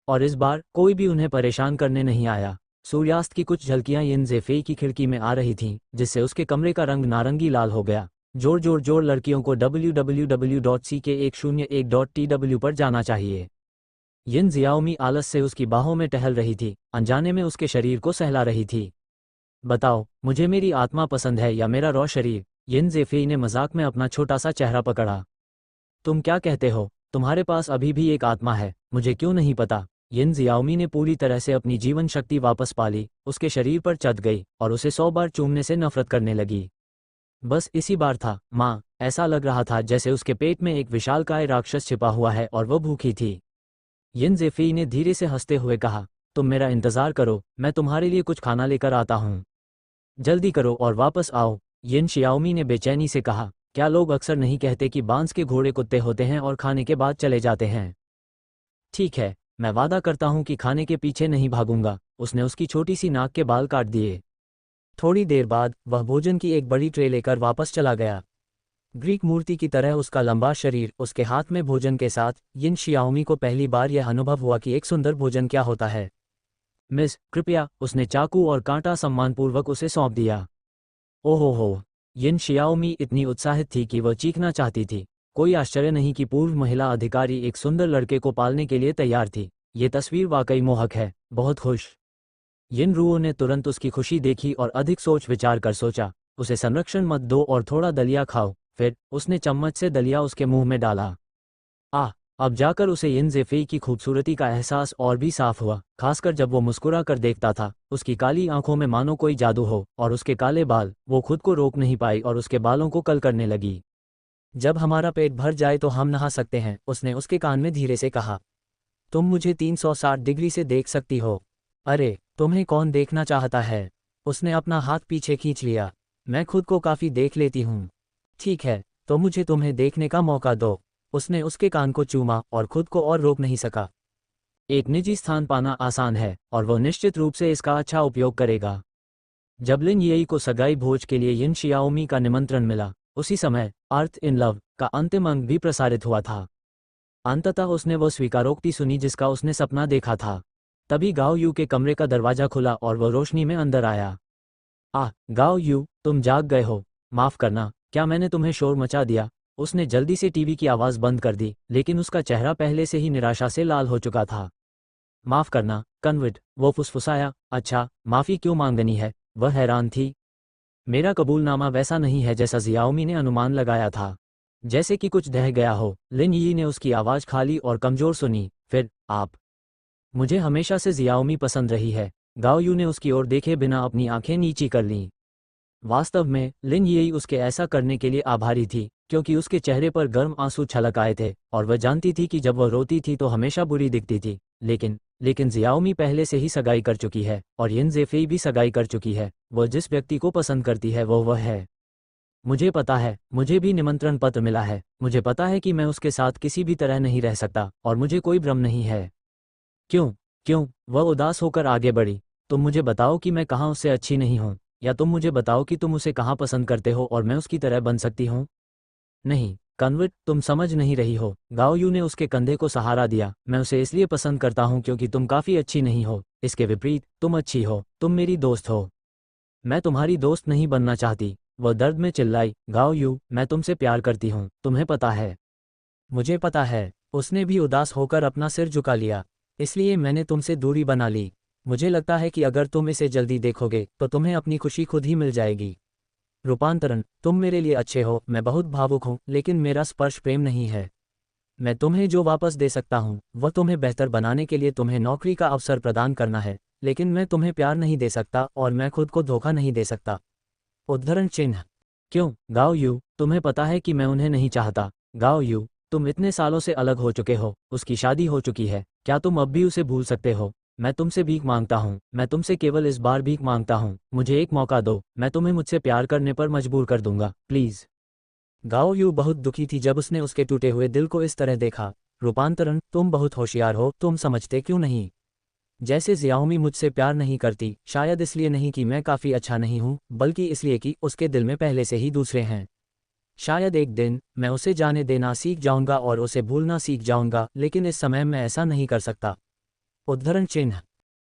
और इस बार कोई भी उन्हें परेशान करने नहीं आया। सूर्यास्त की कुछ झलकियां यिन ज़ेफेई की खिड़की में आ रही थीं, जिससे उसके कमरे का रंग नारंगी लाल हो गया। जोर लड़कियों को www.ck101.tw पर जाना चाहिए। यिन ज़ियाओमी आलस से उसकी बाहों में टहल रही थी, अनजाने में उसके शरीर को सहला रही थी। बताओ, मुझे मेरी आत्मा पसंद है या मेरा रॉ शरीर? यिन ज़ेफेई ने मजाक में अपना छोटा सा चेहरा पकड़ा। तुम क्या कहते हो? तुम्हारे पास अभी भी एक आत्मा है, मुझे क्यों नहीं पता? यिन ज़ियाओमी ने पूरी तरह से अपनी जीवन शक्ति वापस पा ली, उसके शरीर पर चढ़ गई और उसे 100 बार चूमने से नफरत करने लगी। बस इसी बार था, माँ, ऐसा लग रहा था जैसे उसके पेट में एक विशालकाय राक्षस छिपा हुआ है और वह भूखी थी। यिन ज़ेफेई ने धीरे से हंसते हुए कहा, तुम मेरा इंतजार करो, मैं तुम्हारे लिए कुछ खाना लेकर आता हूँ। जल्दी करो और वापस आओ। यिन शियाओमी ने बेचैनी से कहा, क्या लोग अक्सर नहीं कहते कि बांस के घोड़े कुत्ते होते हैं और खाने के बाद चले जाते हैं? ठीक है, मैं वादा करता हूं कि खाने के पीछे नहीं भागूंगा। उसने उसकी छोटी सी नाक के बाल काट दिए। थोड़ी देर बाद वह भोजन की एक बड़ी ट्रे लेकर वापस चला गया। ग्रीक मूर्ति की तरह उसका लंबा शरीर, उसके हाथ में भोजन के साथ। यिन शियाओमी को पहली बार यह अनुभव हुआ कि एक सुंदर भोजन क्या होता है। मिस, कृपया, उसने चाकू और कांटा सम्मानपूर्वक उसे सौंप दिया। ओहो हो! यिन शियाओमी इतनी उत्साहित थी कि वह चीखना चाहती थी। कोई आश्चर्य नहीं कि पूर्व महिला अधिकारी एक सुंदर लड़के को पालने के लिए तैयार थी। ये तस्वीर वाकई मोहक है। बहुत खुश। यिन रुओ ने तुरंत उसकी खुशी देखी और अधिक सोच विचार कर सोचा, उसे संरक्षण मत दो और थोड़ा दलिया खाओ। फिर उसने चम्मच से दलिया उसके मुंह में डाला। अब जाकर उसे यिन ज़ेफेई की खूबसूरती का एहसास और भी साफ हुआ, खासकर जब वो मुस्कुरा कर देखता था। उसकी काली आंखों में मानो कोई जादू हो, और उसके काले बाल। वो खुद को रोक नहीं पाई और उसके बालों को कल करने लगी। जब हमारा पेट भर जाए तो हम नहा सकते हैं, उसने उसके कान में धीरे से कहा। तुम मुझे 360 डिग्री से देख सकती हो। अरे, तुम्हें कौन देखना चाहता है? उसने अपना हाथ पीछे खींच लिया। मैं खुद को काफ़ी देख लेती हूँ। ठीक है, तो मुझे तुम्हें देखने का मौका दो। उसने उसके कान को चूमा और खुद को और रोक नहीं सका। एक निजी स्थान पाना आसान है और वह निश्चित रूप से इसका अच्छा उपयोग करेगा। जब लिन येई को सगाई भोज के लिए यिन शियाओमी का निमंत्रण मिला, उसी समय अर्थ इन लव का अंतिम अंक भी प्रसारित हुआ था। अंततः उसने वो स्वीकारोक्ति सुनी जिसका उसने सपना देखा था। तभी गाओ यू के कमरे का दरवाजा खुला और वह रोशनी में अंदर आया। गाओ यू, तुम जाग गए हो। माफ करना, क्या मैंने तुम्हें शोर मचा दिया? उसने जल्दी से टीवी की आवाज़ बंद कर दी, लेकिन उसका चेहरा पहले से ही निराशा से लाल हो चुका था। माफ करना, कन्विट, वो फुसफुसाया। अच्छा, माफ़ी क्यों मांगनी है? वह हैरान थी। मेरा कबूलनामा वैसा नहीं है जैसा ज़ियाओमी ने अनुमान लगाया था। जैसे कि कुछ ढह गया हो। लिन यी ने उसकी आवाज़ खाली और कमज़ोर सुनी। फिर, आप? मुझे हमेशा से ज़ियाओमी पसंद रही है। गाओ यू ने उसकी ओर देखे बिना अपनी आंखें नीची कर लीं। वास्तव में लिन येई उसके ऐसा करने के लिए आभारी थी, क्योंकि उसके चेहरे पर गर्म आंसू छलक आए थे और वह जानती थी कि जब वह रोती थी तो हमेशा बुरी दिखती थी। लेकिन ज़ियाओमी पहले से ही सगाई कर चुकी है और यिन ज़ेफेई भी सगाई कर चुकी है। वह जिस व्यक्ति को पसंद करती है वह है। मुझे पता है, मुझे भी निमंत्रण पत्र मिला है। मुझे पता है कि मैं उसके साथ किसी भी तरह नहीं रह सकता और मुझे कोई भ्रम नहीं है। क्यों? क्यों? वह उदास होकर आगे बढ़ी। तुम मुझे बताओ कि मैं कहाँ उससे अच्छी नहीं हूँ, या तुम मुझे बताओ कि तुम उसे कहाँ पसंद करते हो और मैं उसकी तरह बन सकती हूँ। नहीं, कन्विट, तुम समझ नहीं रही हो। गाओ यू ने उसके कंधे को सहारा दिया। मैं उसे इसलिए पसंद करता हूँ क्योंकि तुम काफ़ी अच्छी नहीं हो। इसके विपरीत, तुम अच्छी हो, तुम मेरी दोस्त हो। मैं तुम्हारी दोस्त नहीं बनना चाहती। वह दर्द में चिल्लाई। गाओ यू, मैं तुमसे प्यार करती हूँ, तुम्हें पता है। मुझे पता है। उसने भी उदास होकर अपना सिर झुका लिया। इसलिए मैंने तुमसे दूरी बना ली। मुझे लगता है कि अगर तुम इसे जल्दी देखोगे तो तुम्हें अपनी खुशी खुद ही मिल जाएगी। रूपांतरण, तुम मेरे लिए अच्छे हो, मैं बहुत भावुक हूँ, लेकिन मेरा स्पर्श प्रेम नहीं है। मैं तुम्हें जो वापस दे सकता हूँ वह तुम्हें बेहतर बनाने के लिए तुम्हें नौकरी का अवसर प्रदान करना है, लेकिन मैं तुम्हें प्यार नहीं दे सकता और मैं खुद को धोखा नहीं दे सकता। उद्धरण चिन्ह। क्यों, गाओ यू, तुम्हें पता है कि मैं उन्हें नहीं चाहता। गाओ यू, तुम इतने सालों से अलग हो चुके हो, उसकी शादी हो चुकी है, क्या तुम अब भी उसे भूल सकते हो? मैं तुमसे भीख मांगता हूँ, मैं तुमसे केवल इस बार भीख मांगता हूँ, मुझे एक मौका दो, मैं तुम्हें मुझसे प्यार करने पर मजबूर कर दूंगा, प्लीज। गाओ यू बहुत दुखी थी जब उसने उसके टूटे हुए दिल को इस तरह देखा। रूपांतरण, तुम बहुत होशियार हो, तुम समझते क्यों नहीं? जैसे जियाओमी मुझसे प्यार नहीं करती, शायद इसलिए नहीं कि मैं काफ़ी अच्छा नहीं हूँ, बल्कि इसलिए कि उसके दिल में पहले से ही दूसरे हैं। शायद एक दिन मैं उसे जाने देना सीख जाऊंगा और उसे भूलना सीख जाऊंगा, लेकिन इस समय मैं ऐसा नहीं कर सकता। उद्धरण चिन्ह।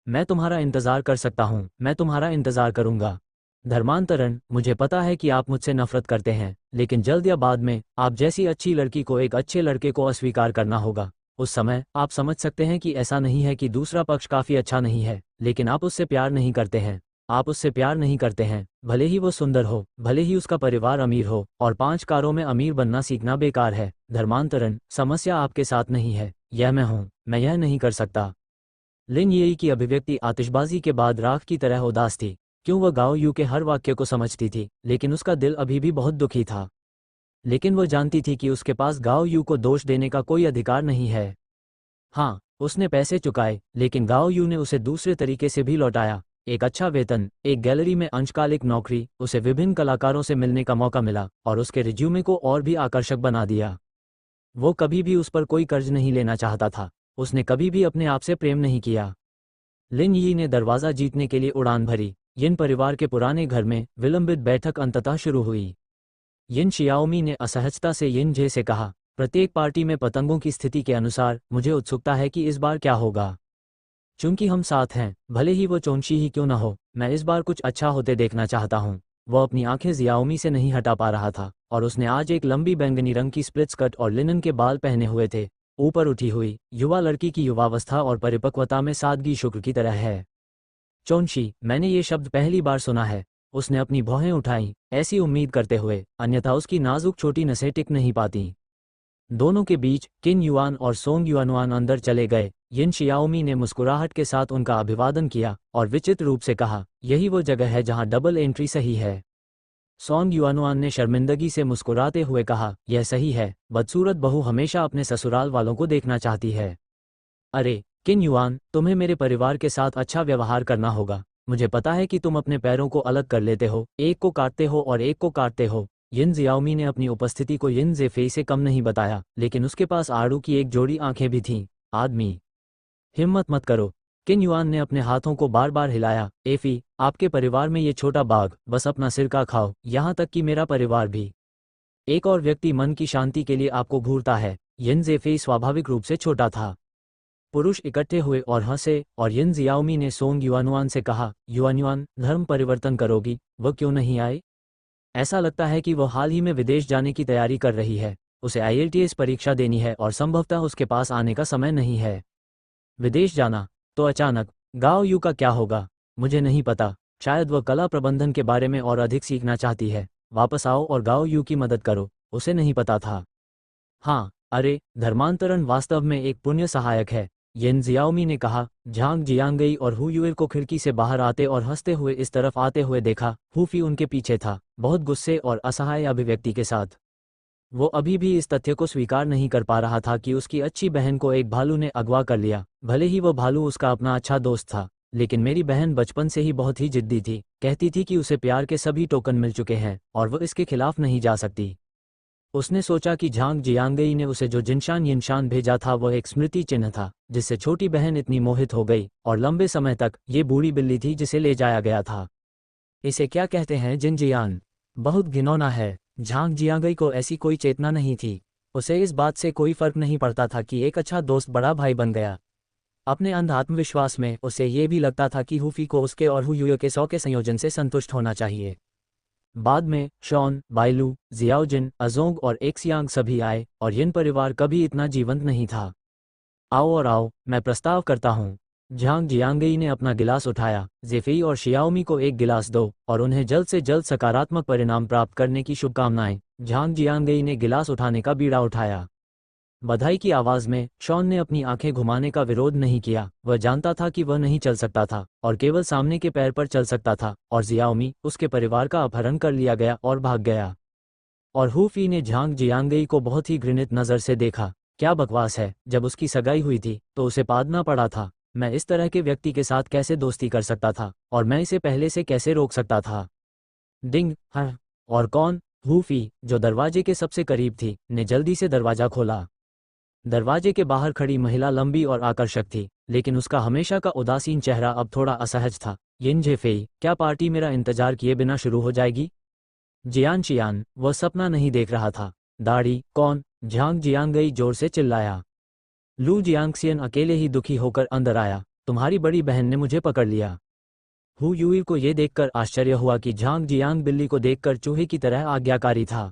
मैं तुम्हारा इंतजार कर सकता हूँ, मैं तुम्हारा इंतजार करूंगा। धर्मांतरण, मुझे पता है कि आप मुझसे नफरत करते हैं, लेकिन जल्द या बाद में आप जैसी अच्छी लड़की को एक अच्छे लड़के को अस्वीकार करना होगा। उस समय आप समझ सकते हैं कि ऐसा नहीं है कि दूसरा पक्ष काफी अच्छा नहीं है, लेकिन आप उससे प्यार नहीं करते हैं। आप उससे प्यार नहीं करते हैं, भले ही वो सुंदर हो, भले ही उसका परिवार अमीर हो, और 5 कारों में अमीर बनना सीखना बेकार है। धर्मांतरण, समस्या आपके साथ नहीं है, यह मैं हूँ, मैं यह नहीं कर सकता। लिन येई की अभिव्यक्ति आतिशबाजी के बाद राख की तरह उदास थी। क्यों, वह गाओ यू के हर वाक्य को समझती थी, लेकिन उसका दिल अभी भी बहुत दुखी था। लेकिन वह जानती थी कि उसके पास गाओ यू को दोष देने का कोई अधिकार नहीं है। हाँ, उसने पैसे चुकाए, लेकिन गाओ यू ने उसे दूसरे तरीके से भी लौटाया। एक अच्छा वेतन, एक गैलरी में अंशकालिक नौकरी, उसे विभिन्न कलाकारों से मिलने का मौका मिला, और उसके रिज्यूमे को और भी आकर्षक बना दिया। वो कभी भी उस पर कोई कर्ज नहीं लेना चाहता था। उसने कभी भी अपने आप से प्रेम नहीं किया। लिन यी ने दरवाज़ा जीतने के लिए उड़ान भरी। यिन परिवार के पुराने घर में विलंबित बैठक अंततः शुरू हुई। यिन शियाओमी ने असहजता से यिन जे से कहा, प्रत्येक पार्टी में पतंगों की स्थिति के अनुसार मुझे उत्सुकता है कि इस बार क्या होगा। चूंकि हम साथ हैं, भले ही वो चोंशी ही क्यों न हो, मैं इस बार कुछ अच्छा होते देखना चाहता हूँ। वो अपनी आंखें जियाओमी से नहीं हटा पा रहा था, और उसने आज एक लंबी बैंगनी रंग की स्प्लिट स्कर्ट और लिनन के बाल पहने हुए थे। ऊपर उठी हुई युवा लड़की की युवावस्था और परिपक्वता में सादगी शुक्र की तरह है। चोंशी, मैंने ये शब्द पहली बार सुना है। उसने अपनी भौहें उठाईं, ऐसी उम्मीद करते हुए, अन्यथा उसकी नाजुक छोटी नसें टिक नहीं पातीं। दोनों के बीच किन युआन और सोंग युआनुआन अंदर चले गए। यिन शियाओमी ने मुस्कुराहट के साथ उनका अभिवादन किया और विचित्र रूप से कहा, यही वो जगह है जहां डबल एंट्री सही है। सोंग युआनुआन ने शर्मिंदगी से मुस्कुराते हुए कहा, यह सही है, बदसूरत बहू हमेशा अपने ससुराल वालों को देखना चाहती है। अरे किन युआन, तुम्हें मेरे परिवार के साथ अच्छा व्यवहार करना होगा। मुझे पता है कि तुम अपने पैरों को अलग कर लेते हो, एक को काटते हो और एक को काटते हो। यिन जियाओमी ने अपनी उपस्थिति को यिन जेफेई से कम नहीं बताया, लेकिन उसके पास आड़ू की एक जोड़ी आंखें भी थीं। आदमी, हिम्मत मत करो। किन युआन ने अपने हाथों को बार बार हिलाया। एफी, आपके परिवार में ये छोटा बाघ बस अपना सिरका खाओ, यहाँ तक कि मेरा परिवार भी। एक और व्यक्ति मन की शांति के लिए आपको घूरता है। यिन जेफेई स्वाभाविक रूप से छोटा था। पुरुष इकट्ठे हुए और हंसे, और यिन जियाओमी ने सोंग युआनुआन से कहा, युआनुआन, धर्म परिवर्तन करोगी? वह क्यों नहीं आए? ऐसा लगता है कि वह हाल ही में विदेश जाने की तैयारी कर रही है। उसे आईएलटीएस परीक्षा देनी है और संभवतः उसके पास आने का समय नहीं है। विदेश जाना? तो अचानक? गाओ यू का क्या होगा? मुझे नहीं पता। शायद वह कला प्रबंधन के बारे में और अधिक सीखना चाहती है। वापस आओ और गाओ यू की मदद करो। उसे नहीं पता था। हाँ, अरे, धर्मांतरण वास्तव में एक पुण्य सहायक है। यिन जियाओमी ने कहा। झांग जियांगई और हु युएर को खिड़की से बाहर आते और हंसते हुए इस तरफ आते हुए देखा। हुफी उनके पीछे था, बहुत गुस्से और असहाय अभिव्यक्ति के साथ। वो अभी भी इस तथ्य को स्वीकार नहीं कर पा रहा था कि उसकी अच्छी बहन को एक भालू ने अगवा कर लिया। भले ही वो भालू उसका अपना अच्छा दोस्त था, लेकिन मेरी बहन बचपन से ही बहुत ही जिद्दी थी। कहती थी कि उसे प्यार के सभी टोकन मिल चुके हैं और वो इसके खिलाफ नहीं जा सकती। उसने सोचा कि झांग जियांगई ने उसे जो जिनशान यिनशान भेजा था वह एक स्मृति चिन्ह था, जिससे छोटी बहन इतनी मोहित हो गई, और लंबे समय तक ये बूढ़ी बिल्ली थी जिसे ले जाया गया था। इसे क्या कहते हैं, जिनजियान? बहुत घिनौना है। झांग जियांगई को ऐसी कोई चेतना नहीं थी। उसे इस बात से कोई फर्क नहीं पड़ता था कि एक अच्छा दोस्त बड़ा भाई बन गया। अपने अंध आत्मविश्वास में उसे ये भी लगता था कि हुफी को उसके और हु युए के 100 के संयोजन से संतुष्ट होना चाहिए। बाद में शॉन, बाइलू, जियाओजिन, अजोंग और एक्सियांग सभी आए, और यिन परिवार कभी इतना जीवंत नहीं था। आओ और आओ, मैं प्रस्ताव करता हूँ। झांग जियांगई ने अपना गिलास उठाया। ज़ेफेई और शियाओमी को एक गिलास दो और उन्हें जल्द से जल्द सकारात्मक परिणाम प्राप्त करने की शुभकामनाएं। झांग जियांगई ने गिलास उठाने का बीड़ा उठाया। बधाई की आवाज में शॉन ने अपनी आंखें घुमाने का विरोध नहीं किया। वह जानता था कि वह नहीं चल सकता था और केवल सामने के पैर पर चल सकता था, और जियाओमी, उसके परिवार का अपहरण कर लिया गया और भाग गया। और हूफी ने झांग जियांगई को बहुत ही घृणित नज़र से देखा। क्या बकवास है, जब उसकी सगाई हुई थी तो उसे पादना पड़ा था। मैं इस तरह के व्यक्ति के साथ कैसे दोस्ती कर सकता था, और मैं इसे पहले से कैसे रोक सकता था। डिंग, हाँ। और कौन? हूफी, जो दरवाजे के सबसे करीब थी, ने जल्दी से दरवाजा खोला। दरवाजे के बाहर खड़ी महिला लंबी और आकर्षक थी, लेकिन उसका हमेशा का उदासीन चेहरा अब थोड़ा असहज था। यिन ज़ेफेई, क्या पार्टी मेरा इंतजार किए बिना शुरू हो जाएगी? जियान शियान, वह सपना नहीं देख रहा था। दाढ़ी, कौन? झांग जियांगई जोर से चिल्लाया। लू जियांगशियन अकेले ही दुखी होकर अंदर आया। तुम्हारी बड़ी बहन ने मुझे पकड़ लिया। हु यूई को यह देखकर आश्चर्य हुआ कि झांग जियांग बिल्ली को देखकर चूहे की तरह आज्ञाकारी था।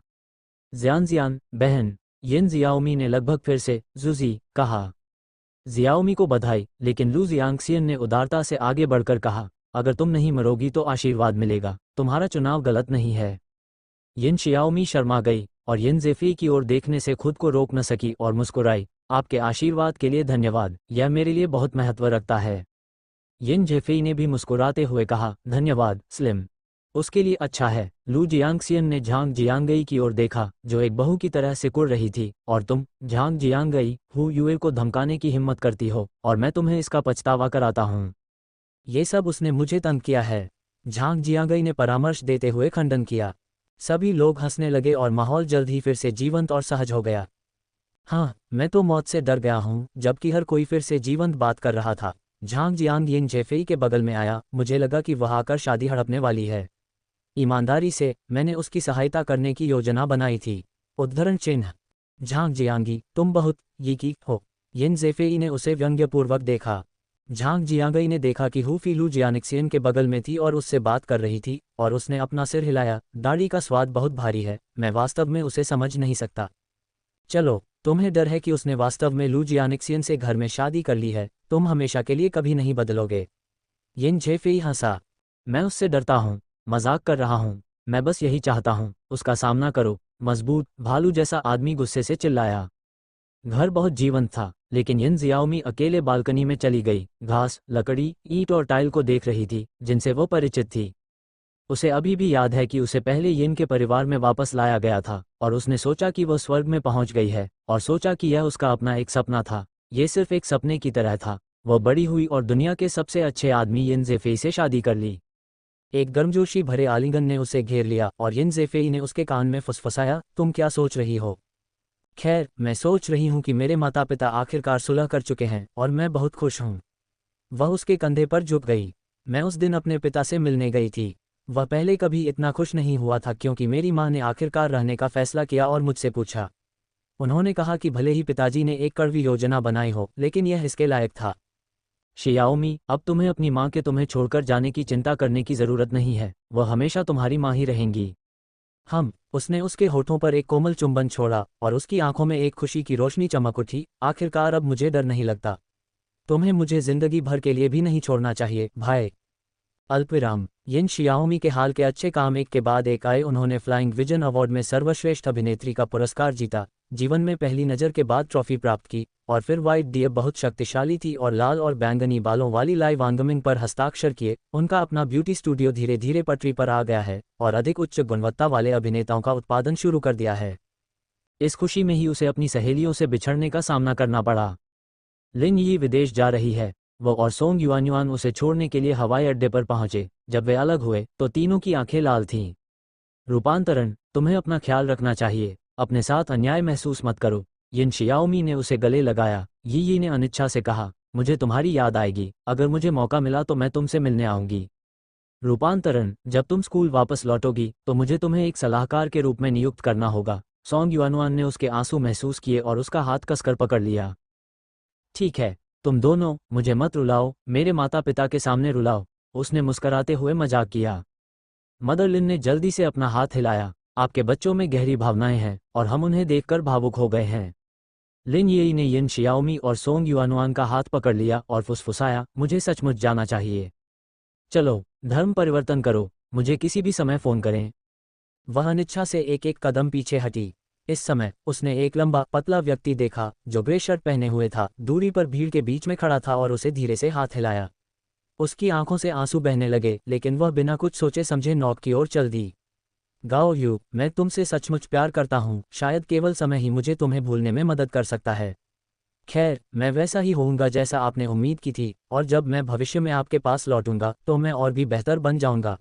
ज़ियान, बहन। यिन जियाओमी ने लगभग फिर से जुजी कहा। जियाओमी को बधाई, लेकिन लू जियांगशियन ने उदारता से आगे बढ़कर कहा, अगर तुम नहीं मरोगी तो आशीर्वाद मिलेगा। तुम्हारा चुनाव गलत नहीं है। यिन शियाओमी शर्मा गई और यिन ज़ेफेई की ओर देखने से खुद को रोक न सकी और मुस्कुराई। आपके आशीर्वाद के लिए धन्यवाद, यह मेरे लिए बहुत महत्व रखता है। यिन ज़ेफेई ने भी मुस्कुराते हुए कहा, धन्यवाद स्लिम, उसके लिए अच्छा है। लू जियांगशियन ने झांग जियांगई की ओर देखा, जो एक बहू की तरह सिकुड़ रही थी। और तुम, झांग जियांगई, हु यूए को धमकाने की हिम्मत करती हो, और मैं तुम्हें इसका पछतावा कराता हूँ। ये सब उसने मुझे तंग किया है, झांग जियांगई ने परामर्श देते हुए खंडन किया। सभी लोग हंसने लगे और माहौल जल्द ही फिर से जीवंत और सहज हो गया। हाँ, मैं तो मौत से डर गया हूँ, जबकि हर कोई फिर से जीवंत बात कर रहा था। झांग जियांग यिन ज़ेफेई के बगल में आया। मुझे लगा कि वह आकर शादी हड़पने वाली है। ईमानदारी से, मैंने उसकी सहायता करने की योजना बनाई थी। उद्धरण चिन्ह। झांग जियांगी, तुम बहुत यीकी हो। यिन ज़ेफेई ने उसे व्यंग्यपूर्वक देखा। झांग जियांगई ने देखा कि हूफी लू जियानिक्सियन के बगल में थी और उससे बात कर रही थी, और उसने अपना सिर हिलाया। दाढ़ी का स्वाद बहुत भारी है, मैं वास्तव में उसे समझ नहीं सकता। चलो, तुम्हें डर है कि उसने वास्तव में लू जियानिक्सियन से घर में शादी कर ली है। तुम हमेशा के लिए कभी नहीं बदलोगे। यिन ज़ेफेई हंसा। मैं उससे डरता हूँ, मजाक कर रहा हूँ। मैं बस यही चाहता हूँ, उसका सामना करो। मजबूत, भालू जैसा आदमी गुस्से से चिल्लाया। घर बहुत जीवंत था, लेकिन यिन जियाओमी अकेले बालकनी में चली गई। घास, लकड़ी, ईंट और टाइल को देख रही थी, जिनसे वो परिचित थी। उसे अभी भी याद है कि उसे पहले यिन के परिवार में वापस लाया गया था, और उसने सोचा कि वह स्वर्ग में पहुंच गई है, और सोचा कि यह उसका अपना एक सपना था। ये सिर्फ एक सपने की तरह था। वह बड़ी हुई और दुनिया के सबसे अच्छे आदमी यिन ज़ेफेई से शादी कर ली। एक गर्मजोशी भरे आलिंगन ने उसे घेर लिया और यिन ज़ेफेई ने उसके कान में फुसफुसाया, तुम क्या सोच रही हो? खैर, मैं सोच रही हूँ कि मेरे माता पिता आखिरकार सुलह कर चुके हैं और मैं बहुत खुश हूँ। वह उसके कंधे पर झुक गई। मैं उस दिन अपने पिता से मिलने गई थी। वह पहले कभी इतना खुश नहीं हुआ था, क्योंकि मेरी माँ ने आखिरकार रहने का फैसला किया और मुझसे पूछा। उन्होंने कहा कि भले ही पिताजी ने एक कड़वी योजना बनाई हो, लेकिन यह इसके लायक था। शियाओमी, अब तुम्हें अपनी माँ के तुम्हें छोड़कर जाने की चिंता करने की ज़रूरत नहीं है। वह हमेशा तुम्हारी माँ ही रहेंगी। उसने उसके होठों पर एक कोमल चुंबन छोड़ा और उसकी आंखों में एक खुशी की रोशनी चमक उठी। आखिरकार अब मुझे डर नहीं लगता। तुम्हें मुझे जिंदगी भर के लिए भी नहीं छोड़ना चाहिए, भाई। अल्पविराम। यिन शियाओमी के हाल के अच्छे काम एक के बाद एक आए। उन्होंने फ्लाइंग विजन अवार्ड में सर्वश्रेष्ठ अभिनेत्री का पुरस्कार जीता, जीवन में पहली नज़र के बाद ट्रॉफी प्राप्त की, और फिर वाइट डियर बहुत शक्तिशाली थी और लाल और बैंगनी बालों वाली लाइव आंगमिंग पर हस्ताक्षर किए। उनका अपना ब्यूटी स्टूडियो धीरे धीरे पटरी पर आ गया है और अधिक उच्च गुणवत्ता वाले अभिनेताओं का उत्पादन शुरू कर दिया है। इस खुशी में ही उसे अपनी सहेलियों से बिछड़ने का सामना करना पड़ा। लिन यी विदेश जा रही है। वो और सोंग युआन्युआन उसे छोड़ने के लिए हवाई अड्डे पर पहुंचे। जब वे अलग हुए तो तीनों की आंखें लाल थीं। रूपांतरण, तुम्हें अपना ख्याल रखना चाहिए, अपने साथ अन्याय महसूस मत करो। यिन शियाओमी ने उसे गले लगाया। यी ने अनिच्छा से कहा, मुझे तुम्हारी याद आएगी। अगर मुझे मौका मिला तो मैं तुमसे मिलने आऊंगी। रूपांतरण, जब तुम स्कूल वापस लौटोगी तो मुझे तुम्हें एक सलाहकार के रूप में नियुक्त करना होगा। सोंग युआन्युआन ने उसके आंसू महसूस किए और उसका हाथ कसकर पकड़ लिया। ठीक है, तुम दोनों, मुझे मत रुलाओ, मेरे माता पिता के सामने रुलाओ, उसने मुस्कराते हुए मजाक किया। मदर लिन ने जल्दी से अपना हाथ हिलाया। आपके बच्चों में गहरी भावनाएं हैं और हम उन्हें देखकर भावुक हो गए हैं। लिन येई ने यिन शियाओमी और सोंग युआनुआन का हाथ पकड़ लिया और फुसफुसाया, मुझे सचमुच जाना चाहिए। चलो, धर्म परिवर्तन करो, मुझे किसी भी समय फ़ोन करें। वह अनिच्छा से एक एक कदम पीछे हटी। इस समय उसने एक लंबा पतला व्यक्ति देखा जो ग्रे शर्ट पहने हुए था, दूरी पर भीड़ के बीच में खड़ा था और उसे धीरे से हाथ हिलाया। उसकी आंखों से आंसू बहने लगे, लेकिन वह बिना कुछ सोचे समझे नॉक की ओर चल दी। गाओ यू, मैं तुमसे सचमुच प्यार करता हूँ, शायद केवल समय ही मुझे तुम्हें भूलने में मदद कर सकता है। खैर, मैं वैसा ही होऊंगा जैसा आपने उम्मीद की थी, और जब मैं भविष्य में आपके पास लौटूंगा तो मैं और भी बेहतर बन जाऊंगा।